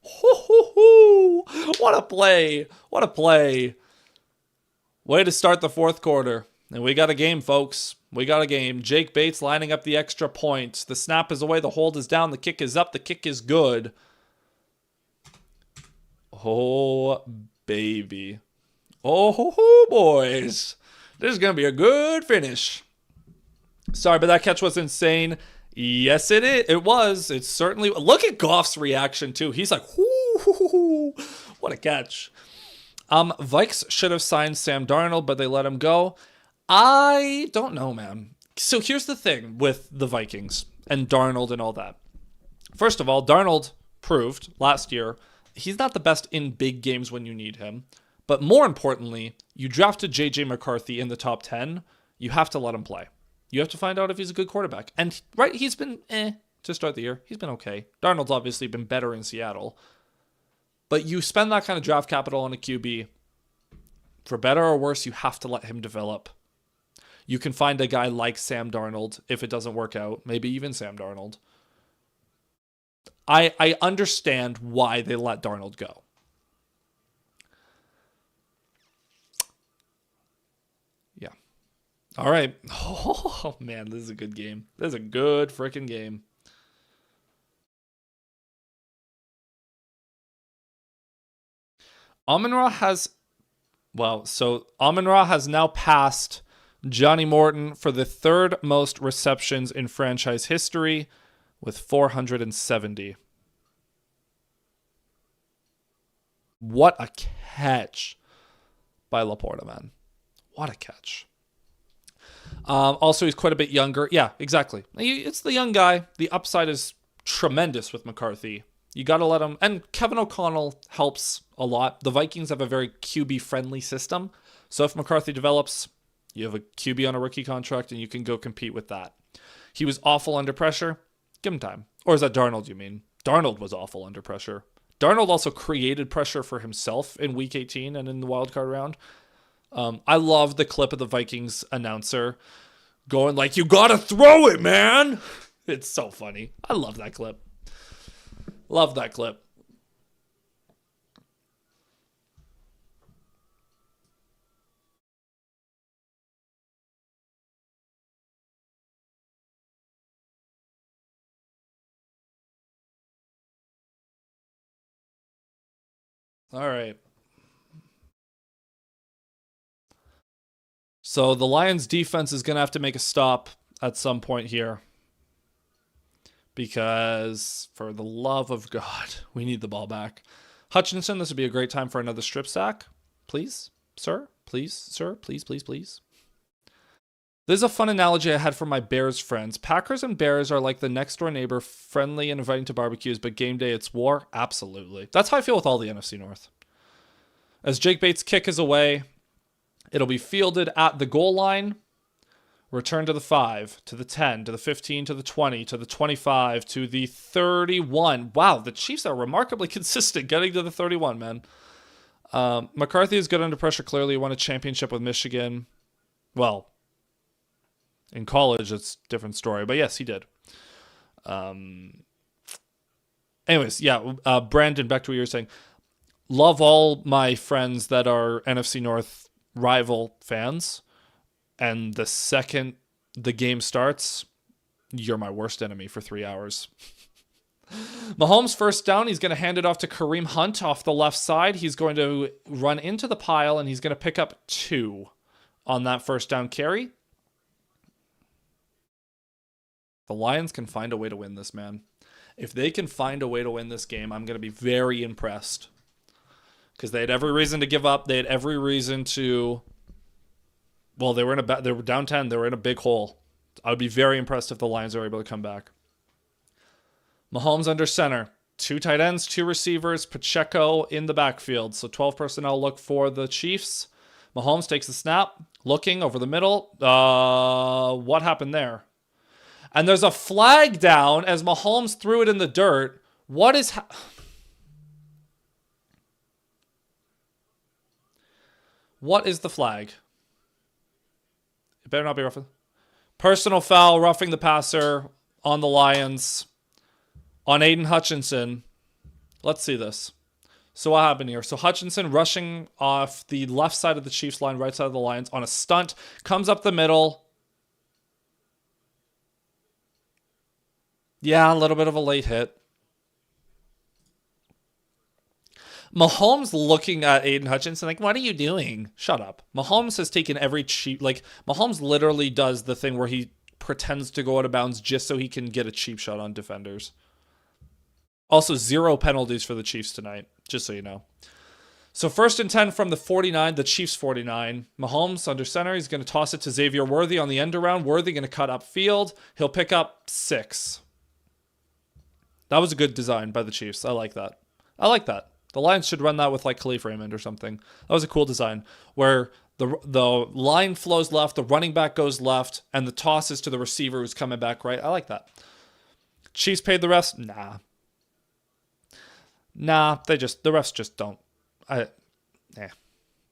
Hoo-hoo-hoo. What a play. What a play. Way to start the 4th quarter. And we got a game, folks. We got a game. Jake Bates lining up the extra point. The snap is away. The hold is down. The kick is up. The kick is good. Oh, baby. Oh, boys. This is going to be a good finish. Sorry, but that catch was insane. Yes, it is. It was. It's certainly... Look at Goff's reaction, too. He's like, whoo, what a catch. Vikes should have signed Sam Darnold, but they let him go. I don't know, man. So here's the thing with the Vikings and Darnold and all that. First of all, Darnold proved last year he's not the best in big games when you need him. But more importantly, you drafted J.J. McCarthy in the top 10. You have to let him play. You have to find out if he's a good quarterback. And, right, he's been to start the year. He's been okay. Darnold's obviously been better in Seattle. But you spend that kind of draft capital on a QB. For better or worse, you have to let him develop. You can find a guy like Sam Darnold if it doesn't work out. Maybe even Sam Darnold. I understand why they let Darnold go. Yeah. All right. Oh, man, this is a good game. This is a good freaking game. Amon-Ra has, well, so Amon-Ra has now passed Johnny Morton for the third most receptions in franchise history with 470. What a catch by Laporta, man. What a catch. Also, he's quite a bit younger. Yeah, exactly. It's the young guy. The upside is tremendous with McCarthy. You got to let him. And Kevin O'Connell helps a lot. The Vikings have a very QB friendly system. So if McCarthy develops, you have a QB on a rookie contract and you can go compete with that. He was awful under pressure. Give him time. Or is that Darnold, you mean? Darnold was awful under pressure. Darnold also created pressure for himself in week 18 and in the wildcard round. I love the clip of the Vikings announcer going like, "You gotta throw it, man." It's so funny. I love that clip. Love that clip. All right. So the Lions defense is going to have to make a stop at some point here because, for the love of God, we need the ball back. Hutchinson, this would be a great time for another strip sack. Please, sir. Please, sir. Please, please, please. This is a fun analogy I had from my Bears friends. Packers and Bears are like the next door neighbor, friendly and inviting to barbecues, but game day it's war. Absolutely. That's how I feel with all the NFC North. As Jake Bates' kick is away, it'll be fielded at the goal line. Return to the 5, to the 10, to the 15, to the 20, to the 25, to the 31. Wow, the Chiefs are remarkably consistent getting to the 31, man. McCarthy is good under pressure. Clearly, he won a championship with Michigan. Well, in college, it's a different story. But yes, he did. Anyways, yeah, Brandon, back to what you were saying. Love all my friends that are NFC North rival fans. And the second the game starts, you're my worst enemy for 3 hours. Mahomes first down. He's going to hand it off to Kareem Hunt off the left side. He's going to run into the pile, and he's going to pick up 2 on that first down carry. The Lions can find a way to win this, man. If they can find a way to win this game, I'm going to be very impressed. Because they had every reason to give up. They had every reason to... Well, they were down 10. They were in a big hole. I would be very impressed if the Lions are able to come back. Mahomes under center. 2 tight ends, 2 receivers, Pacheco in the backfield. So 12 personnel look for the Chiefs. Mahomes takes the snap, looking over the middle. What happened there? And there's a flag down as Mahomes threw it in the dirt. What is... What is the flag? It better not be roughing. Personal foul, roughing the passer on the Lions. On Aiden Hutchinson. Let's see this. So what happened here? So Hutchinson rushing off the left side of the Chiefs line, right side of the Lions on a stunt. Comes up the middle. Yeah, a little bit of a late hit. Mahomes looking at Aiden Hutchinson like, what are you doing? Shut up. Mahomes has taken every cheap... Like, Mahomes literally does the thing where he pretends to go out of bounds just so he can get a cheap shot on defenders. Also, 0 penalties for the Chiefs tonight, just so you know. So 1st and 10 from the 49, the Chiefs 49. Mahomes under center. He's going to toss it to Xavier Worthy on the end around. Worthy going to cut upfield. He'll pick up 6. That was a good design by the Chiefs. I like that. I like that. The Lions should run that with like Khalif Raymond or something. That was a cool design where the line flows left, the running back goes left, and the toss is to the receiver who's coming back right. I like that. Chiefs paid the refs? Nah, the refs just don't.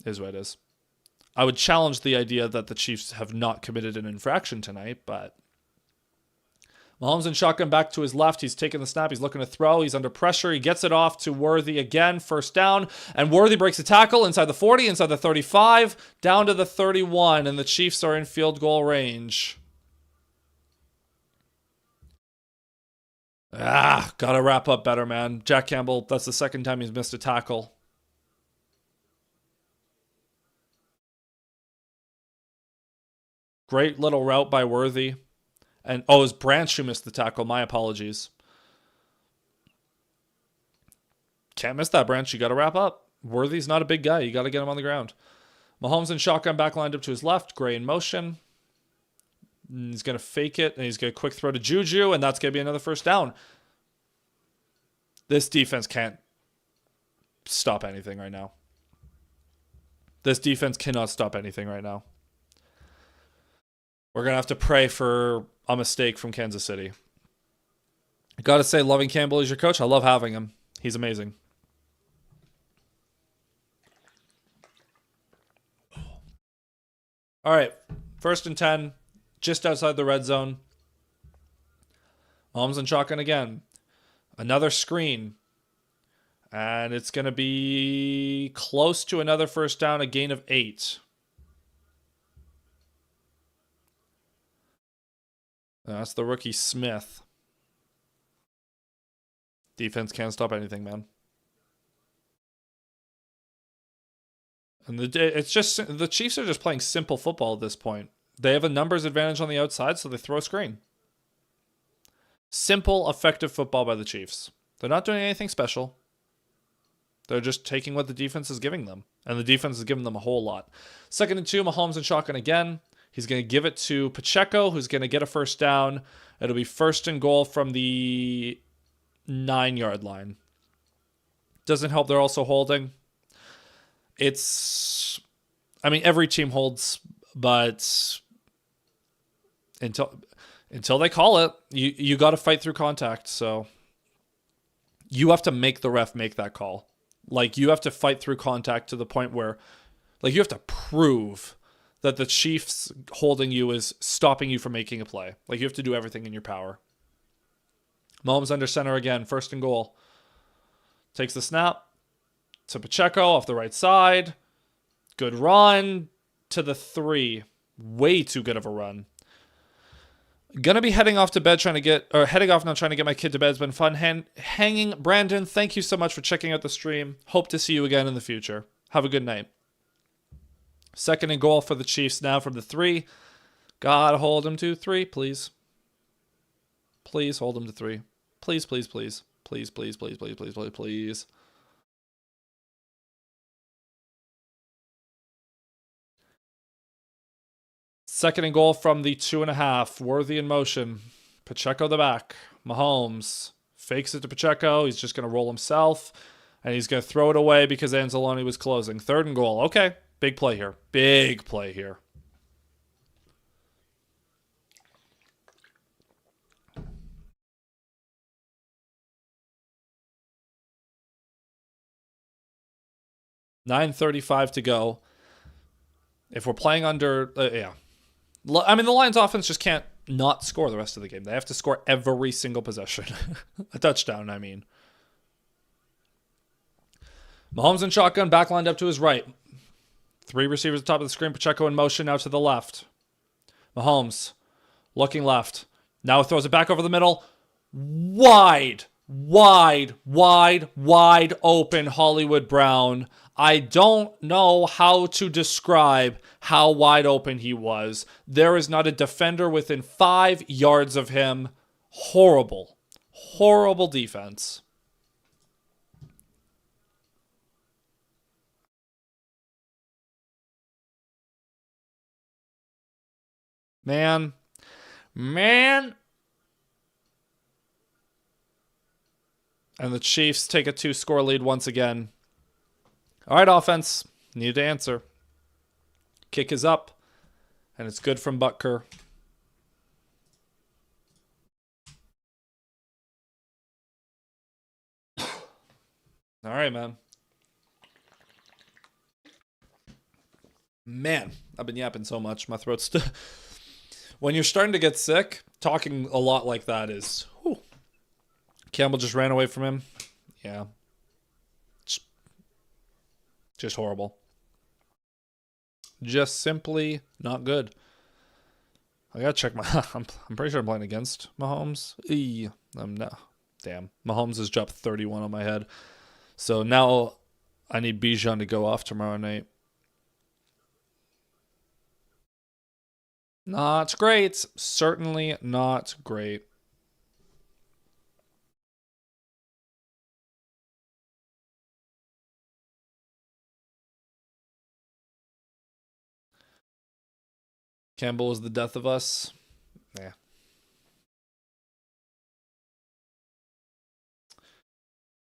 Is what it is. I would challenge the idea that the Chiefs have not committed an infraction tonight, but Mahomes in shotgun back to his left. He's taking the snap. He's looking to throw. He's under pressure. He gets it off to Worthy again. 1st down. And Worthy breaks a tackle inside the 40, inside the 35, down to the 31. And the Chiefs are in field goal range. Gotta wrap up better, man. Jack Campbell, that's the 2nd time he's missed a tackle. Great little route by Worthy. And, oh, it was Branch who missed the tackle. My apologies. Can't miss that, Branch. You got to wrap up. Worthy's not a big guy. You got to get him on the ground. Mahomes and shotgun back lined up to his left. Gray in motion. He's going to fake it, and he's going to quick throw to Juju, and that's going to be another first down. This defense can't stop anything right now. This defense cannot stop anything right now. We're going to have to pray for a mistake from Kansas City. I got to say, loving Campbell is your coach. I love having him. He's amazing. All right, 1st and 10, just outside the red zone. Mahomes and shotgun again. Another screen. And it's going to be close to another first down, a gain of 8. That's the rookie Smith. Defense can't stop anything, man. And it's just the Chiefs are just playing simple football at this point. They have a numbers advantage on the outside, so they throw a screen. Simple, effective football by the Chiefs. They're not doing anything special. They're just taking what the defense is giving them. And the defense is giving them a whole lot. 2nd and 2, Mahomes and shotgun again. He's going to give it to Pacheco, who's going to get a first down. It'll be 1st and goal from the 9-yard line. Doesn't help they're also holding. Every team holds, but until they call it, you got to fight through contact. So you have to make the ref make that call. Like, you have to fight through contact to the point where, like, you have to prove that the Chiefs holding you is stopping you from making a play. Like, you have to do everything in your power. Mahomes under center again, 1st and goal. Takes the snap to Pacheco off the right side. Good run to the 3. Way too good of a run. Gonna be heading off now trying to get my kid to bed. It's been fun hanging. Brandon, thank you so much for checking out the stream. Hope to see you again in the future. Have a good night. 2nd and goal for the Chiefs now from the 3. Gotta hold him to 3, please. Please hold him to 3. Please, please, please. Please, please, please, please, please, please, please. Second and goal from the 2.5. Worthy in motion. Pacheco the back. Mahomes fakes it to Pacheco. He's just going to roll himself. And he's going to throw it away because Anzalone was closing. 3rd and goal. Okay. Big play here. Big play here. $9:35 to go. If we're playing under... yeah. I mean, the Lions offense just can't not score the rest of the game. They have to score every single possession. A touchdown, I mean. Mahomes in shotgun, back lined up to his right. 3 receivers at the top of the screen. Pacheco in motion now to the left. Mahomes looking left. Now throws it back over the middle. Wide open Hollywood Brown. I don't know how to describe how wide open he was. There is not a defender within 5 yards of him. Horrible defense. Man. And the Chiefs take a 2-score lead once again. All right, offense. Need to answer. Kick is up. And it's good from Butker. All right, man. Man, I've been yapping so much. My throat's still... When you're starting to get sick, talking a lot like that is... Whew. Campbell just ran away from him. Yeah. Just horrible. Just simply not good. I gotta check my... I'm pretty sure I'm playing against Mahomes. No. Damn. Mahomes has dropped 31 on my head. So now I need Bijan to go off tomorrow night. Not great. Certainly not great. Campbell was the death of us. Yeah.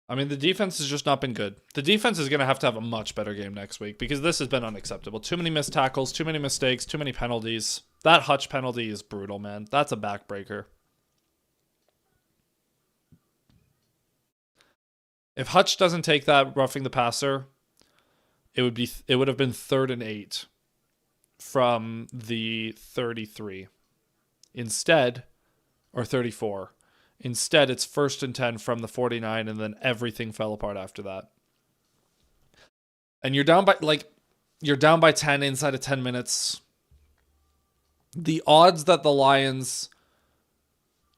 I mean, the defense has just not been good. The defense is going to have a much better game next week because this has been unacceptable. Too many missed tackles, too many mistakes, too many penalties. That Hutch penalty is brutal, man. That's a backbreaker. If Hutch doesn't take that roughing the passer, it would have been 3rd and 8 from the 33. Instead, or 34. Instead, it's 1st and 10 from the 49, and then everything fell apart after that. And you're down by 10 inside of 10 minutes. The odds that the Lions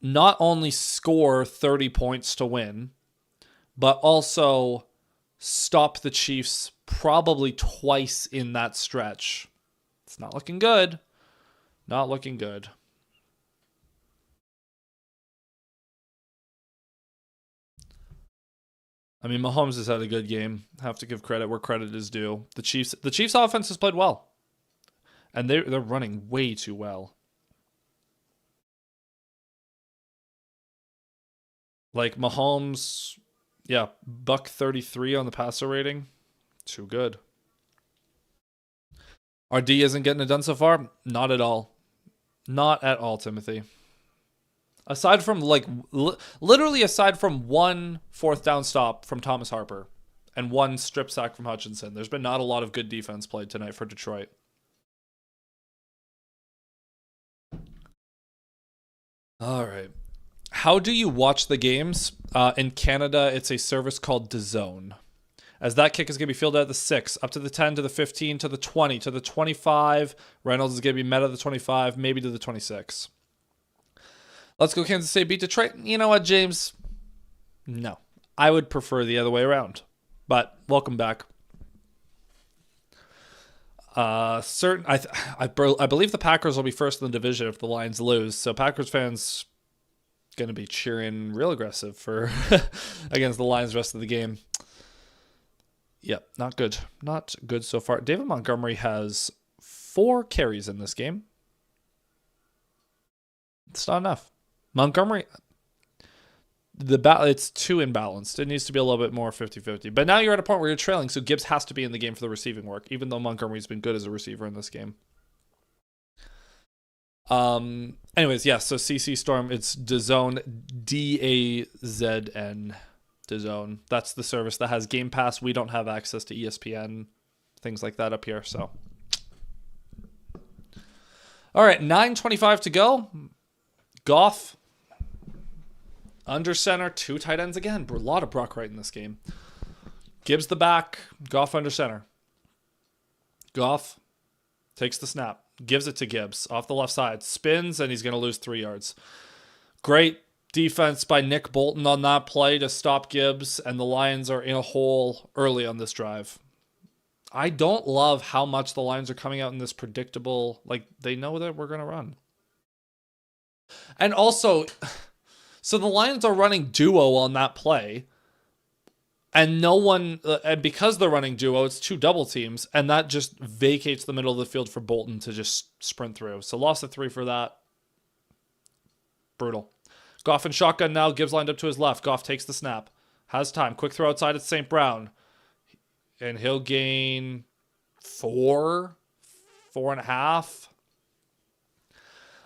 not only score 30 points to win, but also stop the Chiefs probably twice in that stretch. It's not looking good. Not looking good. I mean, Mahomes has had a good game. Have to give credit where credit is due. The Chiefs offense has played well. And they're running way too well. Like Mahomes, yeah, $133 on the passer rating. Too good. Our D isn't getting it done so far? Not at all. Not at all, Timothy. Aside from literally aside from one 4th down stop from Thomas Harper and one strip sack from Hutchinson, there's been not a lot of good defense played tonight for Detroit. All right. How do you watch the games? In Canada, it's a service called DAZN. As that kick is going to be fielded at the 6, up to the 10, to the 15, to the 20, to the 25. Reynolds is going to be met at the 25, maybe to the 26. Let's go Kansas City beat Detroit. You know what, James? No. I would prefer the other way around. But welcome back. I believe the Packers will be first in the division if the Lions lose. So Packers fans going to be cheering real aggressive for against the Lions the rest of the game. Yep, not good. Not good so far. David Montgomery has 4 carries in this game. It's not enough. Montgomery, it's too imbalanced. It needs to be a little bit more 50-50. But now you're at a point where you're trailing, so Gibbs has to be in the game for the receiving work, even though Montgomery's been good as a receiver in this game. Anyways, yeah, so CC Storm, it's DAZN, DAZN, DAZN. That's the service that has Game Pass. We don't have access to ESPN, things like that up here, so. All right, 9:25 to go. Goff. Under center, 2 tight ends again. A lot of Brock Wright in this game. Gibbs the back. Goff under center. Goff takes the snap. Gives it to Gibbs off the left side. Spins, and he's going to lose 3 yards. Great defense by Nick Bolton on that play to stop Gibbs, and the Lions are in a hole early on this drive. I don't love how much the Lions are coming out in this predictable, they know that we're going to run. And also, so the Lions are running duo on that play, and no one, and because they're running duo, it's 2 double teams, and that just vacates the middle of the field for Bolton to just sprint through. So loss of 3 for that. Brutal. Goff and shotgun now. Gibbs lined up to his left. Goff takes the snap. Has time. Quick throw outside at St. Brown. And he'll gain 4.5.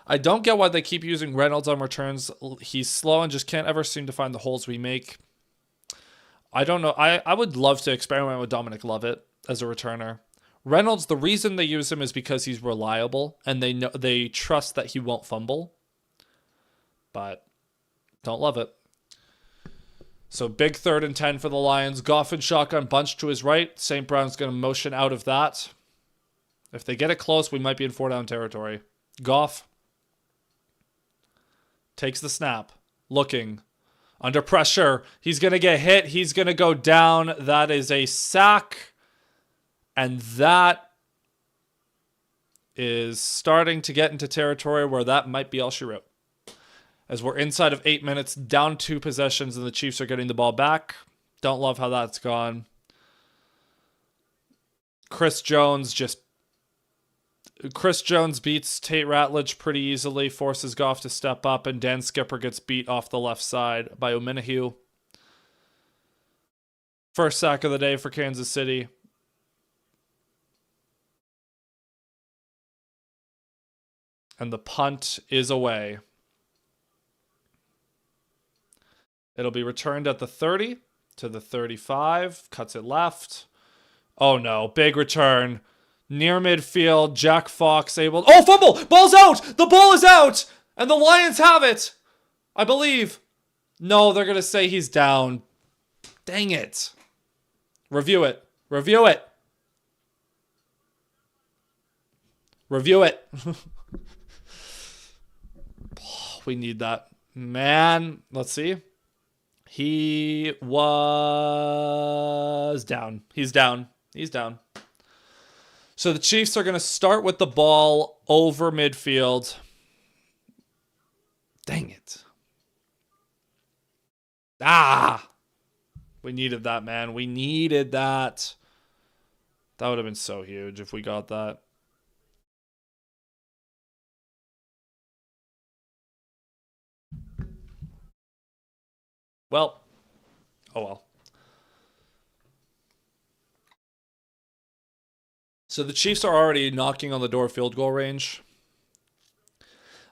I don't get why they keep using Reynolds on returns. He's slow and just can't ever seem to find the holes we make. I don't know. I would love to experiment with Dominic Lovett as a returner. Reynolds, the reason they use him is because he's reliable and they trust that he won't fumble. But don't love it. So big 3rd and 10 for the Lions. Goff and shotgun bunched to his right. St. Brown's going to motion out of that. If they get it close, we might be in 4-down territory. Goff takes the snap. Looking. Under pressure. He's going to get hit. He's going to go down. That is a sack. And that is starting to get into territory where that might be all she wrote. As we're inside of 8 minutes, down 2 possessions, and the Chiefs are getting the ball back. Don't love how that's gone. Chris Jones beats Tate Ratledge pretty easily, forces Goff to step up, and Dan Skipper gets beat off the left side by Ominahue. First sack of the day for Kansas City. And the punt is away. It'll be returned at the 30 to the 35. Cuts it left. Oh no, big return. Near midfield, Jack Fox able... Oh, fumble! Ball's out! The ball is out! And the Lions have it! I believe. No, they're going to say he's down. Dang it. Review it. Review it. Review it. We need that. Man, let's see. He was down. He's down. He's down. So the Chiefs are going to start with the ball over midfield. Dang it. Ah! We needed that, man. We needed that. That would have been so huge if we got that. Well. Oh well. So the Chiefs are already knocking on the door field goal range.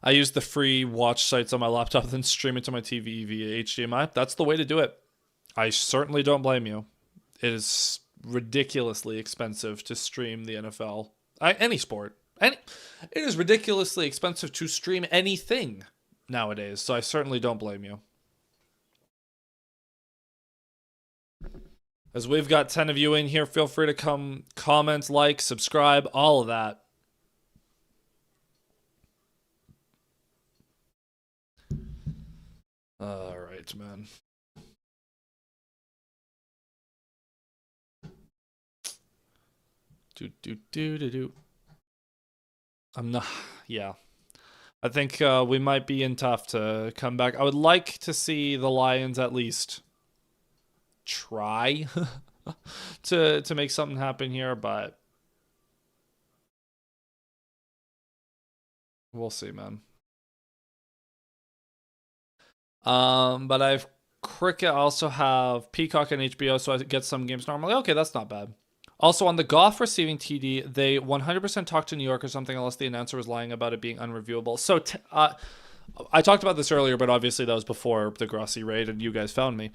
I use the free watch sites on my laptop, then stream it to my TV via HDMI. That's the way to do it. I certainly don't blame you. It is ridiculously expensive to stream the NFL. Any sport. It is ridiculously expensive to stream anything nowadays, so I certainly don't blame you. As we've got 10 of you in here, feel free to come comment, like, subscribe, all of that. All right, man. Do. I'm not, yeah. I think we might be in tough to come back. I would like to see the Lions at least try to make something happen here, but we'll see, man. But I've Cricket. I also have Peacock and HBO, so I get some games normally. Okay, that's not bad. Also, on the Goff receiving TD, they 100% talked to New York or something, unless the announcer was lying about it being unreviewable. So I talked about this earlier, but obviously that was before the Grossi raid, and you guys found me.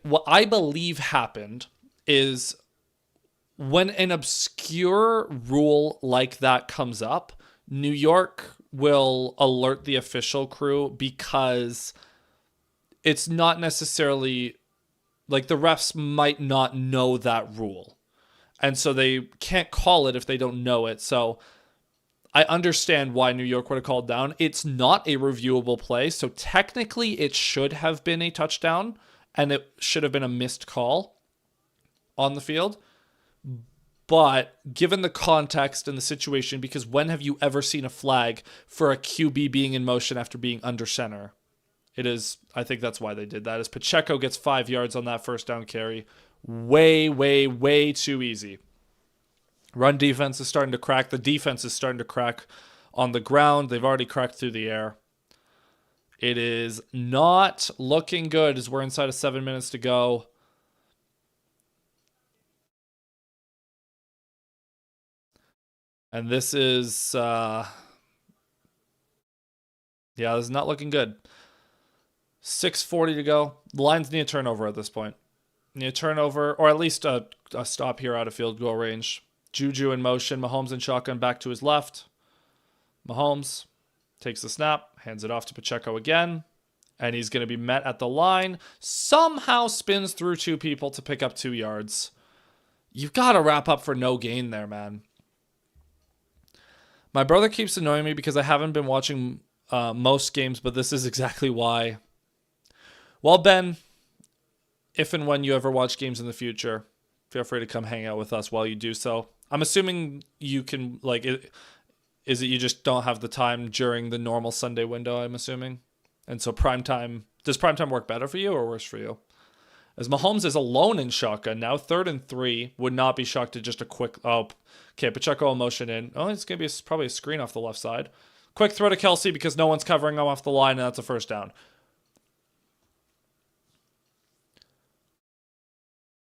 What I believe happened is when an obscure rule like that comes up, New York will alert the official crew because it's not necessarily like the refs might not know that rule. And so they can't call it if they don't know it. So I understand why New York would have called down. It's not a reviewable play. So technically it should have been a touchdown and it should have been a missed call on the field. But given the context and the situation, because when have you ever seen a flag for a QB being in motion after being under center? It is, I think that's why they did that, is Pacheco gets 5 yards on that first down carry. Way too easy. Run defense is starting to crack. The defense is starting to crack on the ground. They've already cracked through the air. It is not looking good as we're inside of 7 minutes to go. And this is, this is not looking good. 6:40 to go. The Lions need a turnover at this point. Need a turnover, or at least a stop here out of field goal range. Juju in motion. Mahomes in shotgun back to his left. Mahomes takes the snap, hands it off to Pacheco again, and he's going to be met at the line. Somehow spins through 2 people to pick up 2 yards. You've got to wrap up for no gain there, man. My brother keeps annoying me because I haven't been watching most games, but this is exactly why. Well, Ben, if and when you ever watch games in the future, feel free to come hang out with us while you do so. I'm assuming you can, Is it you just don't have the time during the normal Sunday window, I'm assuming? And so primetime, does primetime work better for you or worse for you? As Mahomes is alone in shotgun now, 3rd and 3, would not be shocked at just a quick, oh, okay, Pacheco will motion in. Oh, it's going to be probably a screen off the left side. Quick throw to Kelsey because no one's covering him off the line, and that's a first down.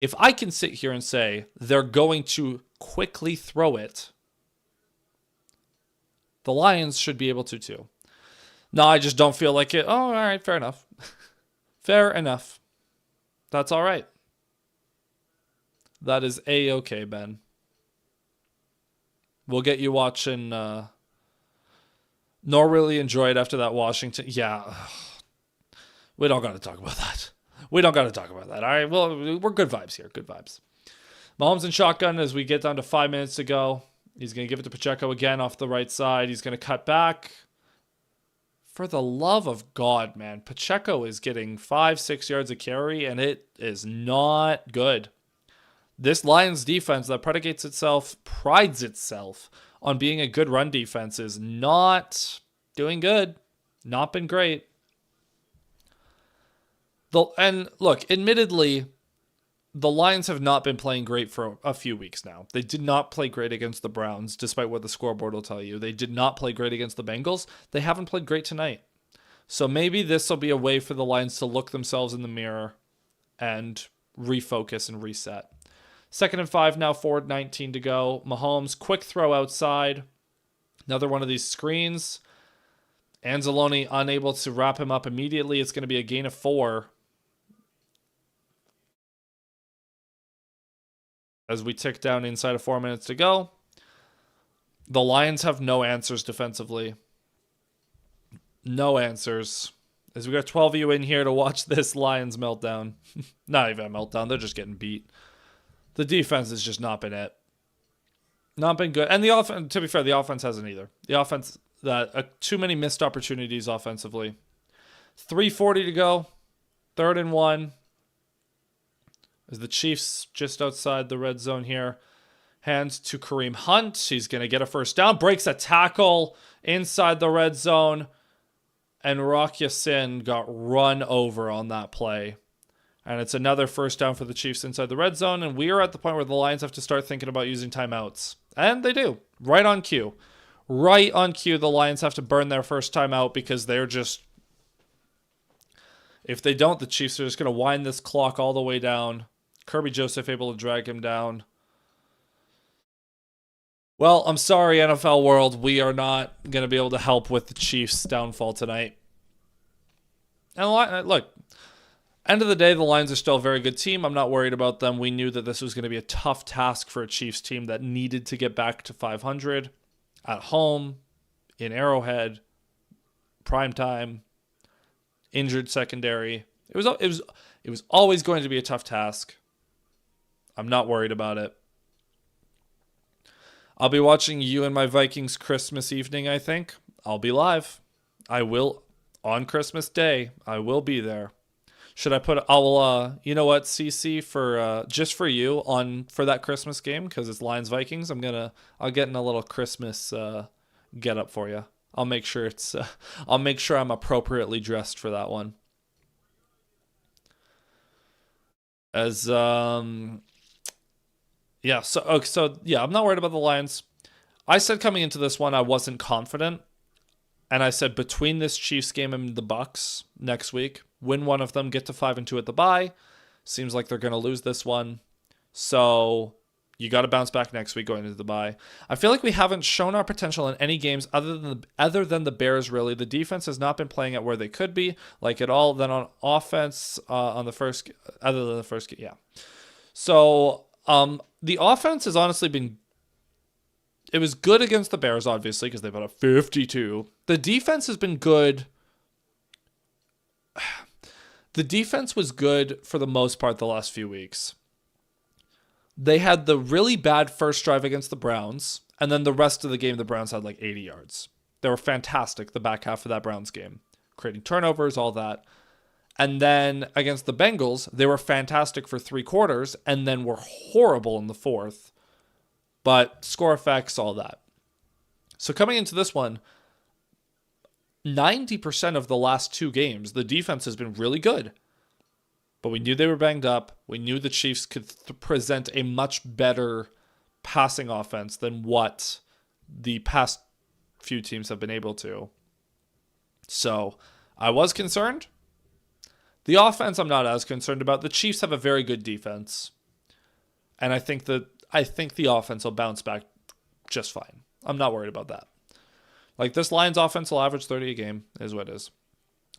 If I can sit here and say they're going to quickly throw it, the Lions should be able to too. No, I just don't feel like it. Oh, all right, fair enough. Fair enough. That's all right. That is A-okay, Ben. We'll get you watching. Nor really enjoyed after that Washington. Yeah. We don't got to talk about that. We don't got to talk about that. All right, well, we're good vibes here. Good vibes. Mahomes in shotgun as we get down to 5 minutes to go. He's going to give it to Pacheco again off the right side. He's going to cut back. For the love of God, man. Pacheco is getting 5-6 yards a carry, and it is not good. This Lions defense that prides itself on being a good run defense is not doing good. Not been great. And look, admittedly, the Lions have not been playing great for a few weeks now. They did not play great against the Browns, despite what the scoreboard will tell you. They did not play great against the Bengals. They haven't played great tonight. So maybe this will be a way for the Lions to look themselves in the mirror and refocus and reset. 2nd and 5 now, 4:19 to go. Mahomes, quick throw outside. Another one of these screens. Anzalone unable to wrap him up immediately. It's going to be a gain of 4. As we tick down inside of 4 minutes to go. The Lions have no answers defensively. No answers. As we got 12 of you in here to watch this Lions meltdown. Not even a meltdown. They're just getting beat. The defense has just not been it. Not been good. And the offense, to be fair, the offense hasn't either. The offense, too many missed opportunities offensively. 3:40 to go. 3rd and 1. As the Chiefs just outside the red zone here. Hands to Kareem Hunt. He's going to get a first down. Breaks a tackle inside the red zone. And Rock Ya-Sin got run over on that play. And it's another first down for the Chiefs inside the red zone. And we are at the point where the Lions have to start thinking about using timeouts. And they do. Right on cue. Right on cue, the Lions have to burn their first timeout because they're just... If they don't, the Chiefs are just going to wind this clock all the way down. Kirby Joseph able to drag him down. Well, I'm sorry, NFL world. We are not going to be able to help with the Chiefs' downfall tonight. And look, end of the day, the Lions are still a very good team. I'm not worried about them. We knew that this was going to be a tough task for a Chiefs team that needed to get back to 500 at home, in Arrowhead, primetime, injured secondary. It was always going to be a tough task. I'm not worried about it. I'll be watching you and my Vikings Christmas evening, I think. I'll be live. I will, on Christmas Day, I will be there. Should I put, you know what, CC, for just for you for that Christmas game, because it's Lions Vikings, I'll get in a little Christmas get up for you. I'll make sure I'm appropriately dressed for that one. As, yeah, I'm not worried about the Lions. I said coming into this one, I wasn't confident. And I said between this Chiefs game and the Bucks next week, win one of them, get to 5-2 at the bye. Seems like they're going to lose this one. So you got to bounce back next week going into the bye. I feel like we haven't shown our potential in any games other than the Bears, really. The defense has not been playing at where they could be, like at all. Then on offense, other than the first game, yeah. So the offense has honestly been... It was good against the Bears, obviously, because they put up 52. The defense has been good. The defense was good for the most part the last few weeks. They had the really bad first drive against the Browns, and then the rest of the game, the Browns had like 80 yards. They were fantastic the back half of that Browns game, creating turnovers, all that. And then against the Bengals, they were fantastic for 3 quarters, and then were horrible in the fourth. But score effects, all that. So coming into this one, 90% of the last 2 games, the defense has been really good. But we knew they were banged up. We knew the Chiefs could present a much better passing offense than what the past few teams have been able to. So I was concerned. The offense I'm not as concerned about. The Chiefs have a very good defense. And I think the offense will bounce back just fine. I'm not worried about that. Like, this Lions offense will average 30 a game, is what it is.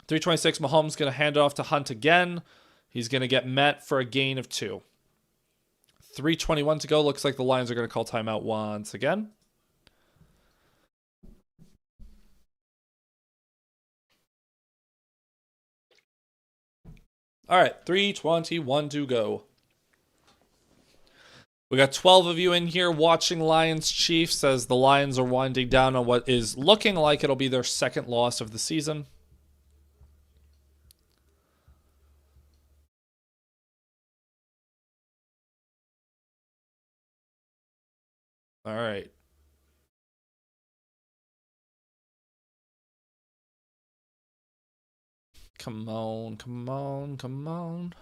326, Mahomes going to hand it off to Hunt again. He's going to get met for a gain of 2. 3:21 to go. Looks like the Lions are going to call timeout once again. All right, 3:21 to go. We got 12 of you in here watching Lions Chiefs as the Lions are winding down on what is looking like it'll be their second loss of the season. All right. Come on, come on, come on.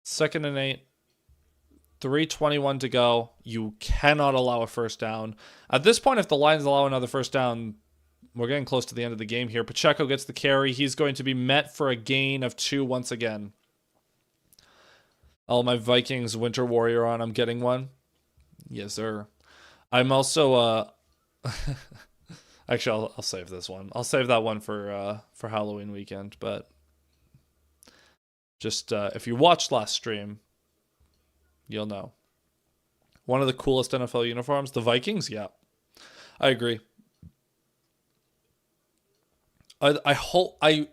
Second and 8. 3:21 to go. You cannot allow a first down. At this point, if the Lions allow another first down, we're getting close to the end of the game here. Pacheco gets the carry. He's going to be met for a gain of 2 once again. All my Vikings Winter Warrior on. I'm getting one. Yes, sir. I'm also actually I'll save this one. I'll save that one for Halloween weekend, but just if you watched last stream, you'll know. One of the coolest NFL uniforms, the Vikings, yeah. I agree. I hope I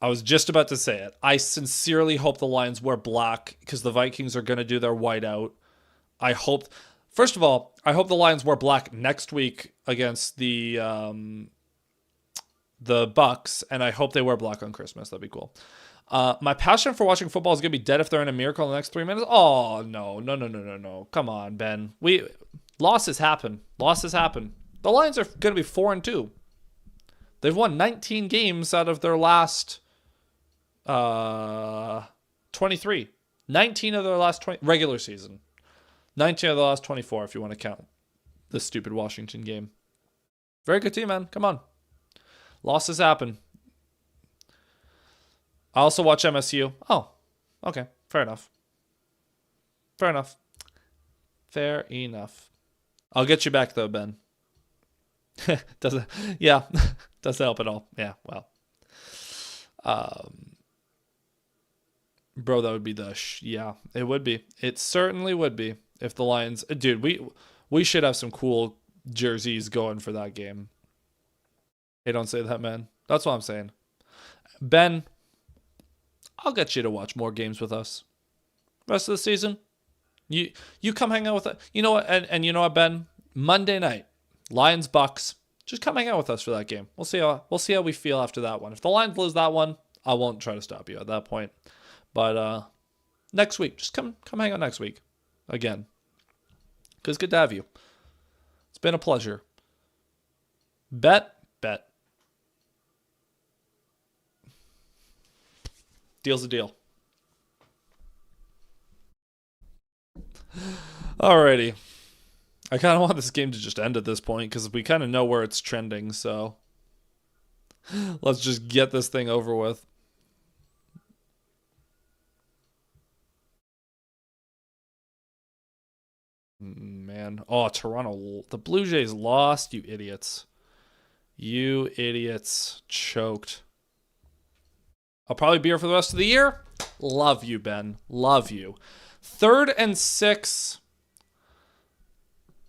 was just about to say it. I sincerely hope the Lions wear black because the Vikings are going to do their whiteout. I hope, first of all, I hope the Lions wear black next week against the Bucks, and I hope they wear black on Christmas. That'd be cool. My passion for watching football is going to be dead if they're in a miracle in the next 3 minutes. Oh, no. Come on, Ben. Losses happen. The Lions are going to be 4-2. They've won 19 games out of their last 23. 19 of their last 20 regular season. 19 of the last 24 if you want to count the stupid Washington game. Very good team, man. Come on. Losses happen. I also watch MSU. Oh, okay. Fair enough. I'll get you back though, Ben. Doesn't help at all. Yeah, well. Bro, that would be yeah, it would be. It certainly would be if the Lions, dude, we should have some cool jerseys going for that game. Hey, don't say that, man. That's what I'm saying. Ben, I'll get you to watch more games with us. Rest of the season, you come hang out with us. You know what? And you know what, Ben? Monday night, Lions Bucks. Just come hang out with us for that game. We'll see how we feel after that one. If the Lions lose that one, I won't try to stop you at that point. But next week, just come hang out next week again. Because good to have you. It's been a pleasure. Bet. Deal's a deal. Alrighty. I kind of want this game to just end at this point because we kind of know where it's trending, so let's just get this thing over with. Man. Oh, Toronto. The Blue Jays lost, you idiots. You idiots. Choked. I'll probably be here for the rest of the year. Love you, Ben. Love you. 3rd and 6.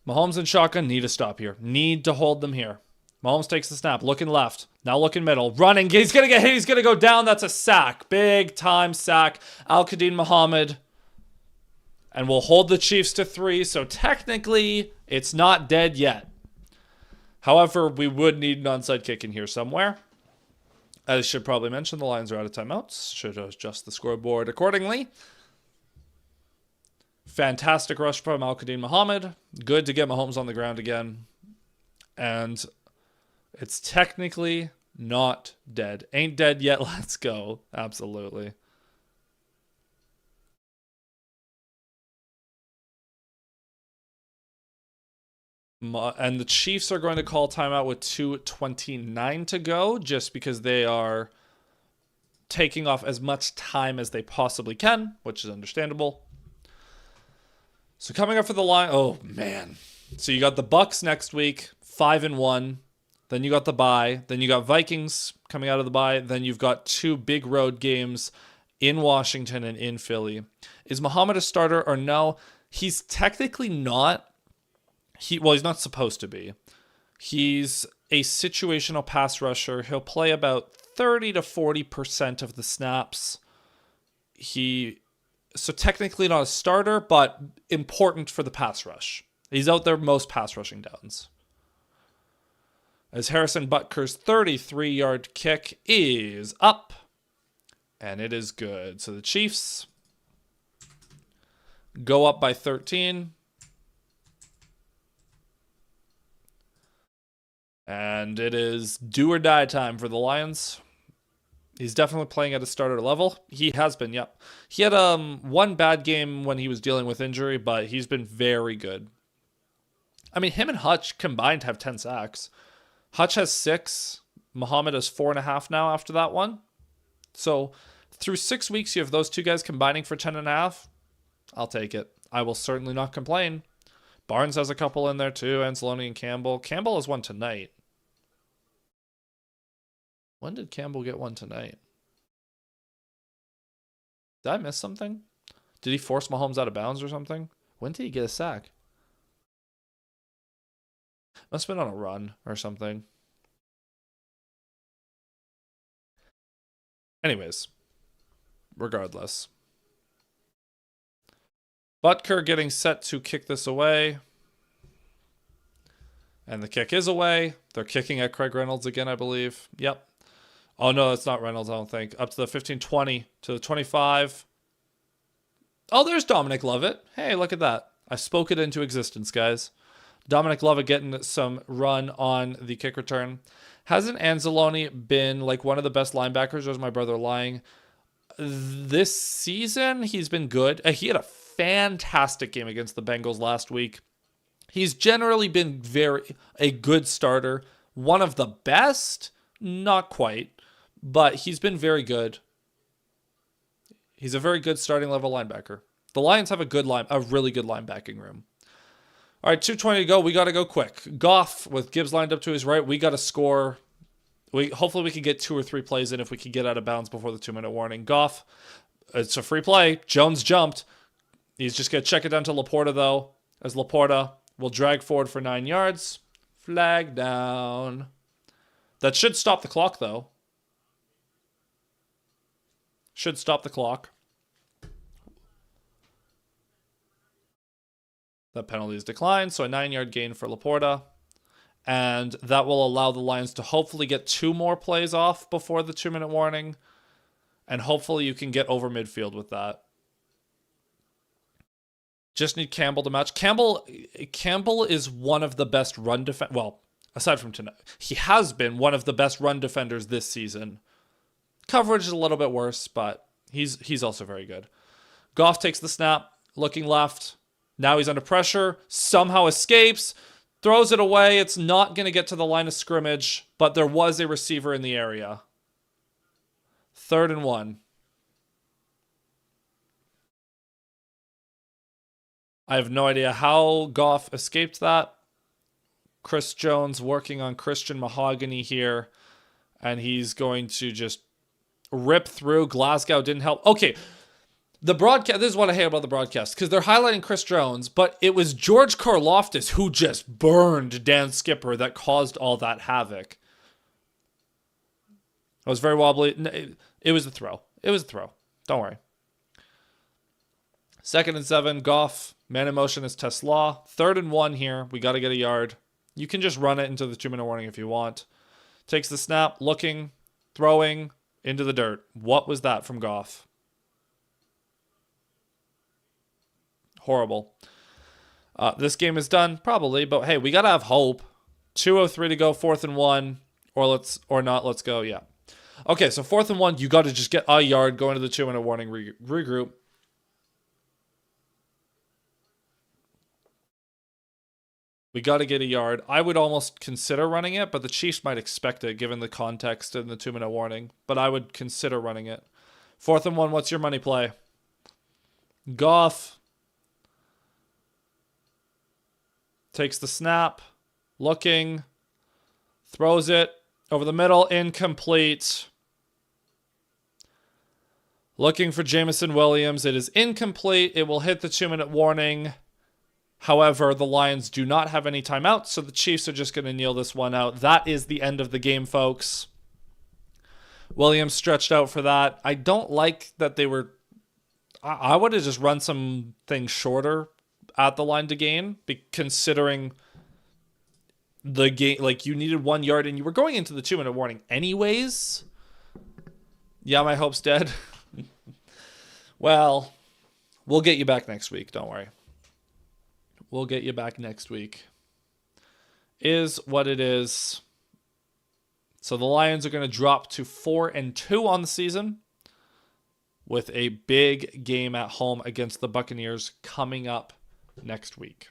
Mahomes and shotgun need to stop here. Need to hold them here. Mahomes takes the snap. Looking left. Now looking middle. Running. He's going to get hit. He's going to go down. That's a sack. Big time sack. Al-Qadim Muhammad. And we'll hold the Chiefs to 3. So technically, it's not dead yet. However, we would need an onside kick in here somewhere. I should probably mention the Lions are out of timeouts. Should adjust the scoreboard accordingly. Fantastic rush from Al-Qadim Muhammad. Good to get Mahomes on the ground again. And it's technically not dead. Ain't dead yet. Let's go. Absolutely. And the Chiefs are going to call timeout with 2:29 to go just because they are taking off as much time as they possibly can, which is understandable. So coming up for the line, oh man. So you got the Bucks next week, 5-1. Then you got the bye. Then you got Vikings coming out of the bye. Then you've got two big road games in Washington and in Philly. Is Muhammad a starter or no? He's technically not. He's not supposed to be. He's a situational pass rusher. He'll play about 30 to 40% of the snaps. So technically not a starter, but important for the pass rush. He's out there most pass rushing downs. As Harrison Butker's 33-yard kick is up. And it is good. So the Chiefs go up by 13. And it is do or die time for the Lions. He's definitely playing at a starter level. He has been, yep. He had one bad game when he was dealing with injury, but he's been very good. I mean, him and Hutch combined have 10 sacks. Hutch has 6. Muhammad has 4.5 now after that one. So through 6 weeks, you have those two guys combining for 10.5. I'll take it. I will certainly not complain. Barnes has a couple in there too. Anzalone and Campbell. Campbell has one tonight. When did Campbell get one tonight? Did I miss something? Did he force Mahomes out of bounds or something? When did he get a sack? Must have been on a run or something. Anyways, regardless. Butker getting set to kick this away. And the kick is away. They're kicking at Craig Reynolds again, I believe. Yep. Oh, no, it's not Reynolds, I don't think. Up to the 15-20 to the 25. Oh, there's Dominic Lovett. Hey, look at that. I spoke it into existence, guys. Dominic Lovett getting some run on the kick return. Hasn't Anzalone been like one of the best linebackers, or is my brother lying? This season, he's been good. He had a fantastic game against the Bengals last week. He's generally been a good starter. One of the best? Not quite. But he's been very good. He's a very good starting level linebacker. The Lions have a really good linebacking room. All right, 2:20 to go. We got to go quick. Goff with Gibbs lined up to his right. We got to score. Hopefully we can get 2 or 3 plays in if we can get out of bounds before the 2-minute warning. Goff, it's a free play. Jones jumped. He's just going to check it down to Laporta, though, as Laporta will drag forward for 9 yards. Flag down. That should stop the clock, though. Should stop the clock. That penalty is declined, so a 9-yard gain for Laporta. And that will allow the Lions to hopefully get 2 more plays off before the 2-minute warning. And hopefully you can get over midfield with that. Just need Campbell to match. Campbell is one of the best run defenders. Well, aside from tonight, he has been one of the best run defenders this season. Coverage is a little bit worse, but he's also very good. Goff takes the snap, looking left. Now he's under pressure. Somehow escapes. Throws it away. It's not going to get to the line of scrimmage, but there was a receiver in the area. 3rd and 1. I have no idea how Goff escaped that. Chris Jones working on Christian Mahogany here, and he's going to just rip through. Glasgow didn't help. Okay, the broadcast, this is what I hate about the broadcast, because they're highlighting Chris Jones, but it was George Karlaftis who just burned Dan Skipper that caused all that havoc. It was very wobbly. It was a throw. It was a throw. Don't worry. 2nd and 7. Goff. Man in motion is Tesla. 3rd and 1 here. We got to get a yard. You can just run it into the 2-minute warning if you want. Takes the snap. Looking. Throwing. Into the dirt. What was that from Goff? Horrible. This game is done, probably, but hey, we got to have hope. 2:03 to go, 4th and 1, or not, let's go, yeah. Okay, so 4th and 1, you got to just get a yard, go into the 2-minute warning, regroup. We got to get a yard. I would almost consider running it, but the Chiefs might expect it given the context and the 2-minute warning. But I would consider running it. 4th and 1, what's your money play? Goff takes the snap, looking, throws it over the middle, incomplete. Looking for Jameson Williams. It is incomplete. It will hit the 2-minute warning. However, the Lions do not have any timeouts, so the Chiefs are just going to kneel this one out. That is the end of the game, folks. Williams stretched out for that. I don't like that they were... I would have just run some things shorter at the line to gain, considering the game. Like, you needed 1 yard, and you were going into the 2-minute warning anyways. Yeah, my hope's dead. Well, we'll get you back next week. Don't worry. We'll get you back next week. Is what it is. So the Lions are going to drop to 4-2 on the season, with a big game at home against the Buccaneers coming up next week.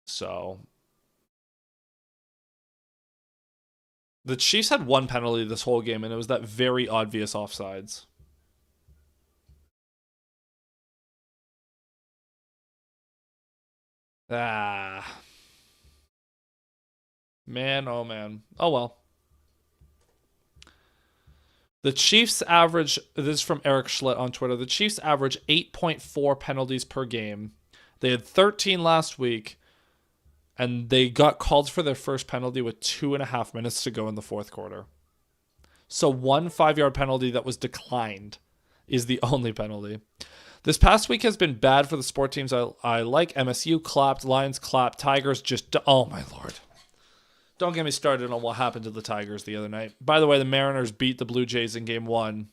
So the Chiefs had 1 penalty this whole game, and it was that very obvious offsides. Man, oh man. Oh well. The Chiefs average, this is from Eric Schlitt on Twitter, the Chiefs average 8.4 penalties per game. They had 13 last week, and they got called for their first penalty with 2.5 minutes to go in the fourth quarter. So 1 5-yard penalty that was declined is the only penalty. This past week has been bad for the sport teams I like. MSU clapped, Lions clapped, Tigers just... Oh, my Lord. Don't get me started on what happened to the Tigers the other night. By the way, the Mariners beat the Blue Jays in Game 1.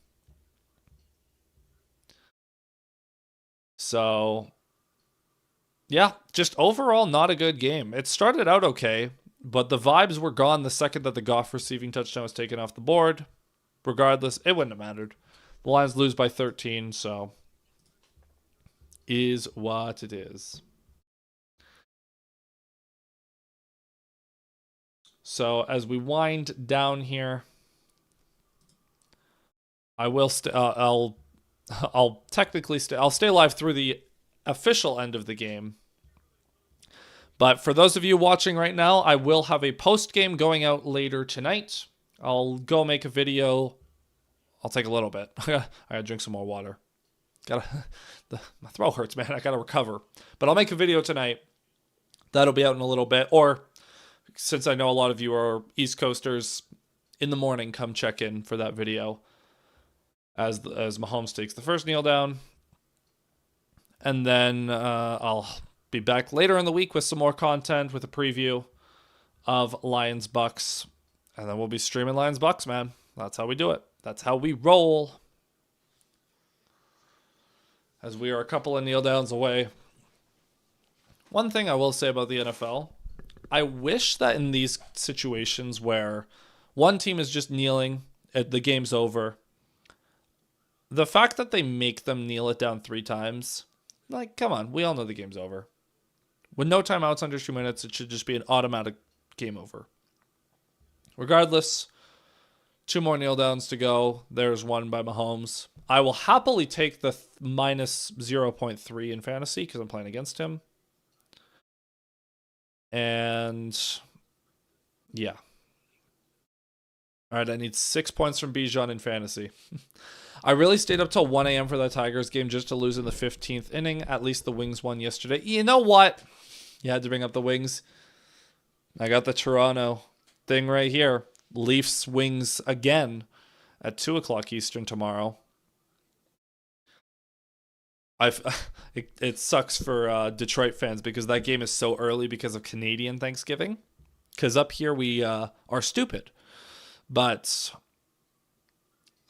So, yeah, just overall not a good game. It started out okay, but the vibes were gone the second that the Goff receiving touchdown was taken off the board. Regardless, it wouldn't have mattered. The Lions lose by 13, so... is what it is. So as we wind down here, I will I'll technically I'll stay live through the official end of the game. But for those of you watching right now, I will have a post game going out later tonight. I'll go make a video. I'll take a little bit. I gotta drink some more water. My throat hurts, man. I gotta recover. But I'll make a video tonight. That'll be out in a little bit. Or, since I know a lot of you are East Coasters, in the morning, come check in for that video as Mahomes takes the first kneel down. And then I'll be back later in the week with some more content, with a preview of Lions Bucks. And then we'll be streaming Lions Bucks, man. That's how we do it. That's how we roll. As we are a couple of kneel downs away. One thing I will say about the NFL, I wish that in these situations where one team is just kneeling, the game's over, the fact that they make them kneel it down 3 times, like, come on, we all know the game's over. With no timeouts under 2 minutes, it should just be an automatic game over. Regardless, 2 more kneel downs to go. There's one by Mahomes. I will happily take the minus 0.3 in fantasy because I'm playing against him. And yeah. All right, I need 6 points from Bijan in fantasy. I really stayed up till 1 a.m. for that Tigers game just to lose in the 15th inning. At least the Wings won yesterday. You know what? You had to bring up the Wings. I got the Toronto thing right here. Leafs Wings again at 2 o'clock Eastern tomorrow. It sucks for Detroit fans because that game is so early because of Canadian Thanksgiving. Because up here we are stupid. But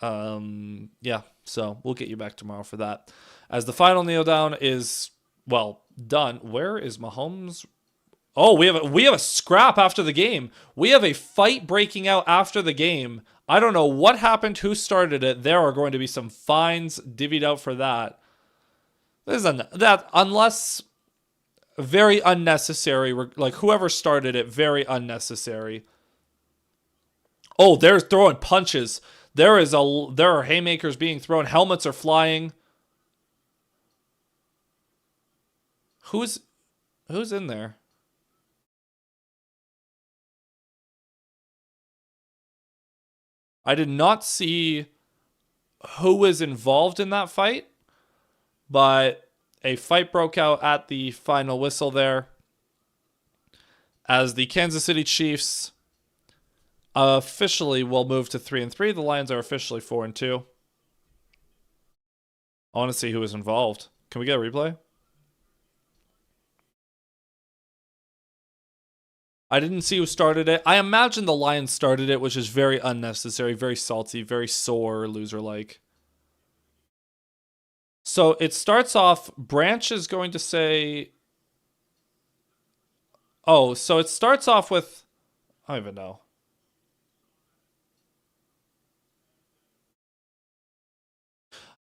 yeah, So we'll get you back tomorrow for that. As the final kneel down is, well, done. Where is Mahomes? Oh, we have a scrap after the game. We have a fight breaking out after the game. I don't know what happened, who started it. There are going to be some fines divvied out for that. That unless very unnecessary, like whoever started it, very unnecessary. Oh, they're throwing punches. There are haymakers being thrown. Helmets are flying. Who's in there? I did not see who was involved in that fight, but a fight broke out at the final whistle there as the Kansas City Chiefs officially will move to 3-3. The Lions are officially 4-2. I want to see who was involved. Can we get a replay? I didn't see who started it. I imagine the Lions started it, which is very unnecessary, very salty, very sore, loser-like. So it starts off, Branch is going to say... Oh, so it starts off with... I don't even know.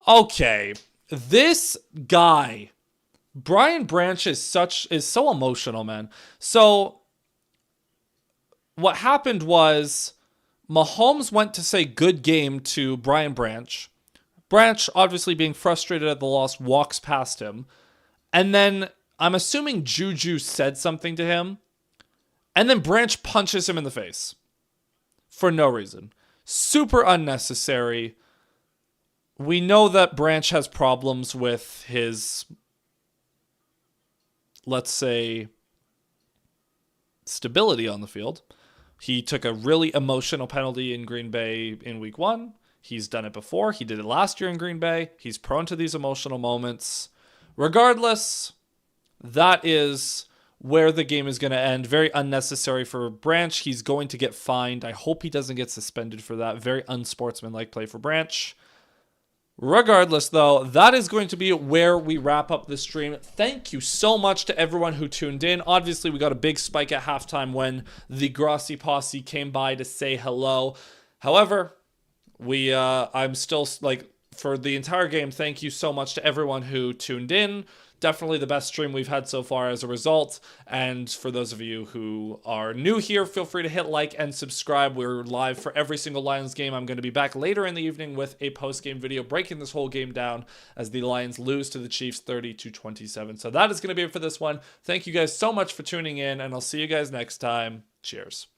Okay, this guy, Brian Branch is so emotional, man. So what happened was Mahomes went to say good game to Brian Branch. Branch, obviously being frustrated at the loss, walks past him. And then I'm assuming Juju said something to him. And then Branch punches him in the face. For no reason. Super unnecessary. We know that Branch has problems with his, let's say, stability on the field. He took a really emotional penalty in Green Bay in week 1. He's done it before. He did it last year in Green Bay. He's prone to these emotional moments. Regardless, that is where the game is going to end. Very unnecessary for Branch. He's going to get fined. I hope he doesn't get suspended for that. Very unsportsmanlike play for Branch. Regardless, though, that is going to be where we wrap up the stream. Thank you so much to everyone who tuned in. Obviously, we got a big spike at halftime when the Grossi Posse came by to say hello. However, I'm still, like, for the entire game, thank you so much to everyone who tuned in. Definitely the best stream we've had so far as a result. And for those of you who are new here, feel free to hit like and subscribe. We're live for every single Lions game. I'm going to be back later in the evening with a post-game video breaking this whole game down as the Lions lose to the Chiefs 30-27. So that is going to be it for this one. Thank you guys so much for tuning in, and I'll see you guys next time. Cheers.